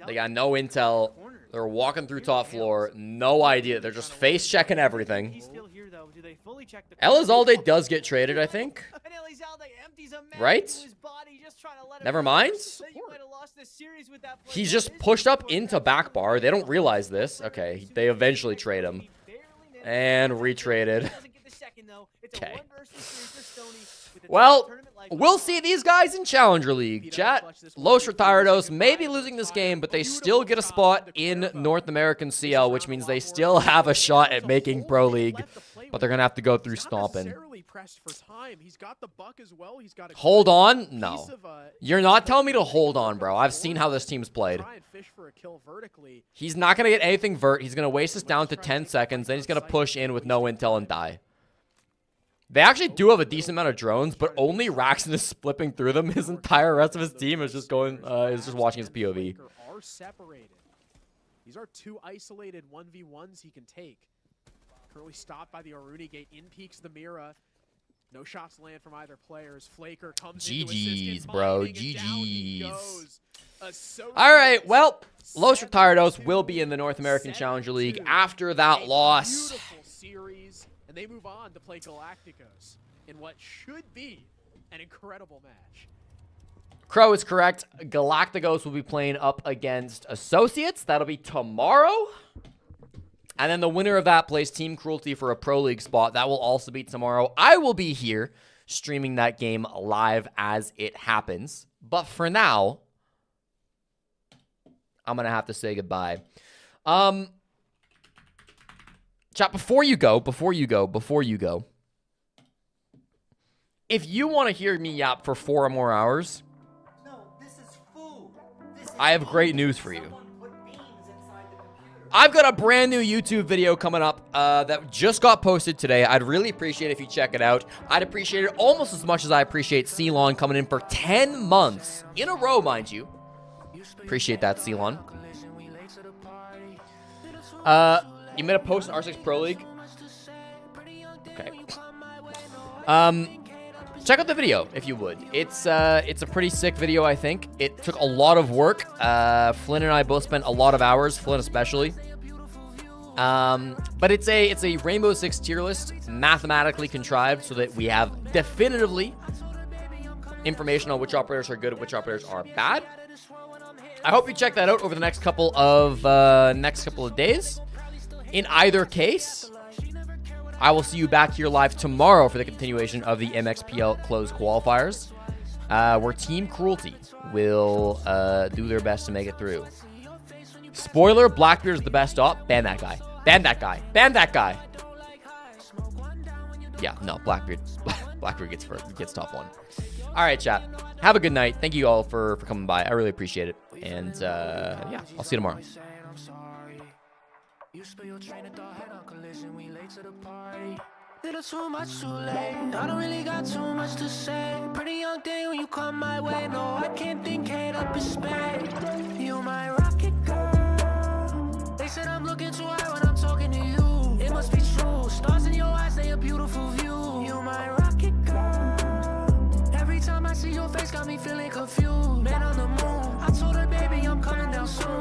They got no intel. They're walking through top floor. No idea. They're just face checking everything. He's still here though. Do they fully check the Elizalde does get traded, I think. And Elizalde empties a man Right? into his body, just trying to let him Never know mind. that you might have lost this series with that play. He's That just is pushed up important. into back bar. They don't realize this. Okay, they eventually trade him. And retraded. Okay. Well, we'll see these guys in Challenger League. Chat, Los Retardos may be losing this game, but they still get a spot in North American CL, which means they still have a shot at making Pro League, but they're going to have to go through stomping. Hold on? No. You're not telling me to hold on, bro. I've seen how this team's played. He's not going to get anything vert. He's going to waste us down to 10 seconds. Then he's going to push in with no intel and die. They actually do have a decent amount of drones, but only Raxon is flipping through them. His entire rest of his team is just going, is just watching his POV. Are separated. These are two isolated 1v1s he can take. Currently stopped by the Aruni gate. In peaks the Mira. No shots land from either players. Flaker comes in to GG's, assist in bro. mining, and down he GG's. goes. All right, well, Los Retardos will be in the North American Challenger League after that loss. Beautiful series, and they move on to play Galácticos in what should be an incredible match. Crow is correct. Galácticos will be playing up against Associates. That'll be tomorrow. And then the winner of that plays Team Cruelty for a Pro League spot. That will also be tomorrow. I will be here streaming that game live as it happens. But for now, I'm going to have to say goodbye. Chat, before you go, if you want to hear me yap for 4 more hours, No, this is food. This is I have great news for you. someone put beans inside the computer. I've got a brand new YouTube video coming up that just got posted today. I'd really appreciate it if you check it out. I'd appreciate it almost as much as I appreciate Ceylon coming in for 10 months in a row, mind you. Appreciate that, Ceylon. You made a post in R6 Pro League? Okay. Check out the video if you would. It's a pretty sick video, I think. It took a lot of work. Flynn and I both spent a lot of hours, Flynn especially. But it's a Rainbow Six tier list, mathematically contrived so that we have definitively information on which operators are good and which operators are bad. I hope you check that out over the next couple of days. In either case, I will see you back here live tomorrow for the continuation of the MXPL closed qualifiers, where Team Cruelty will do their best to make it through. Spoiler, Blackbeard is the best op. Ban that guy. Ban that guy. Ban that guy. Yeah, no, Blackbeard gets top 1. All right, chat. Have a good night. Thank you all for coming by. I really appreciate it. And, yeah, I'll see you tomorrow. You spill your train of thought, head on collision, we late to the party. Little too much too late, I don't really got too much to say. Pretty young thing when you come my way, no, I can't think head up in space. You my rocket girl. They said I'm looking too high when I'm talking to you. It must be true, stars in your eyes, they a beautiful view. You my rocket girl. Every time I see your face, got me feeling confused. Man on the moon, I told her, baby, I'm coming down soon.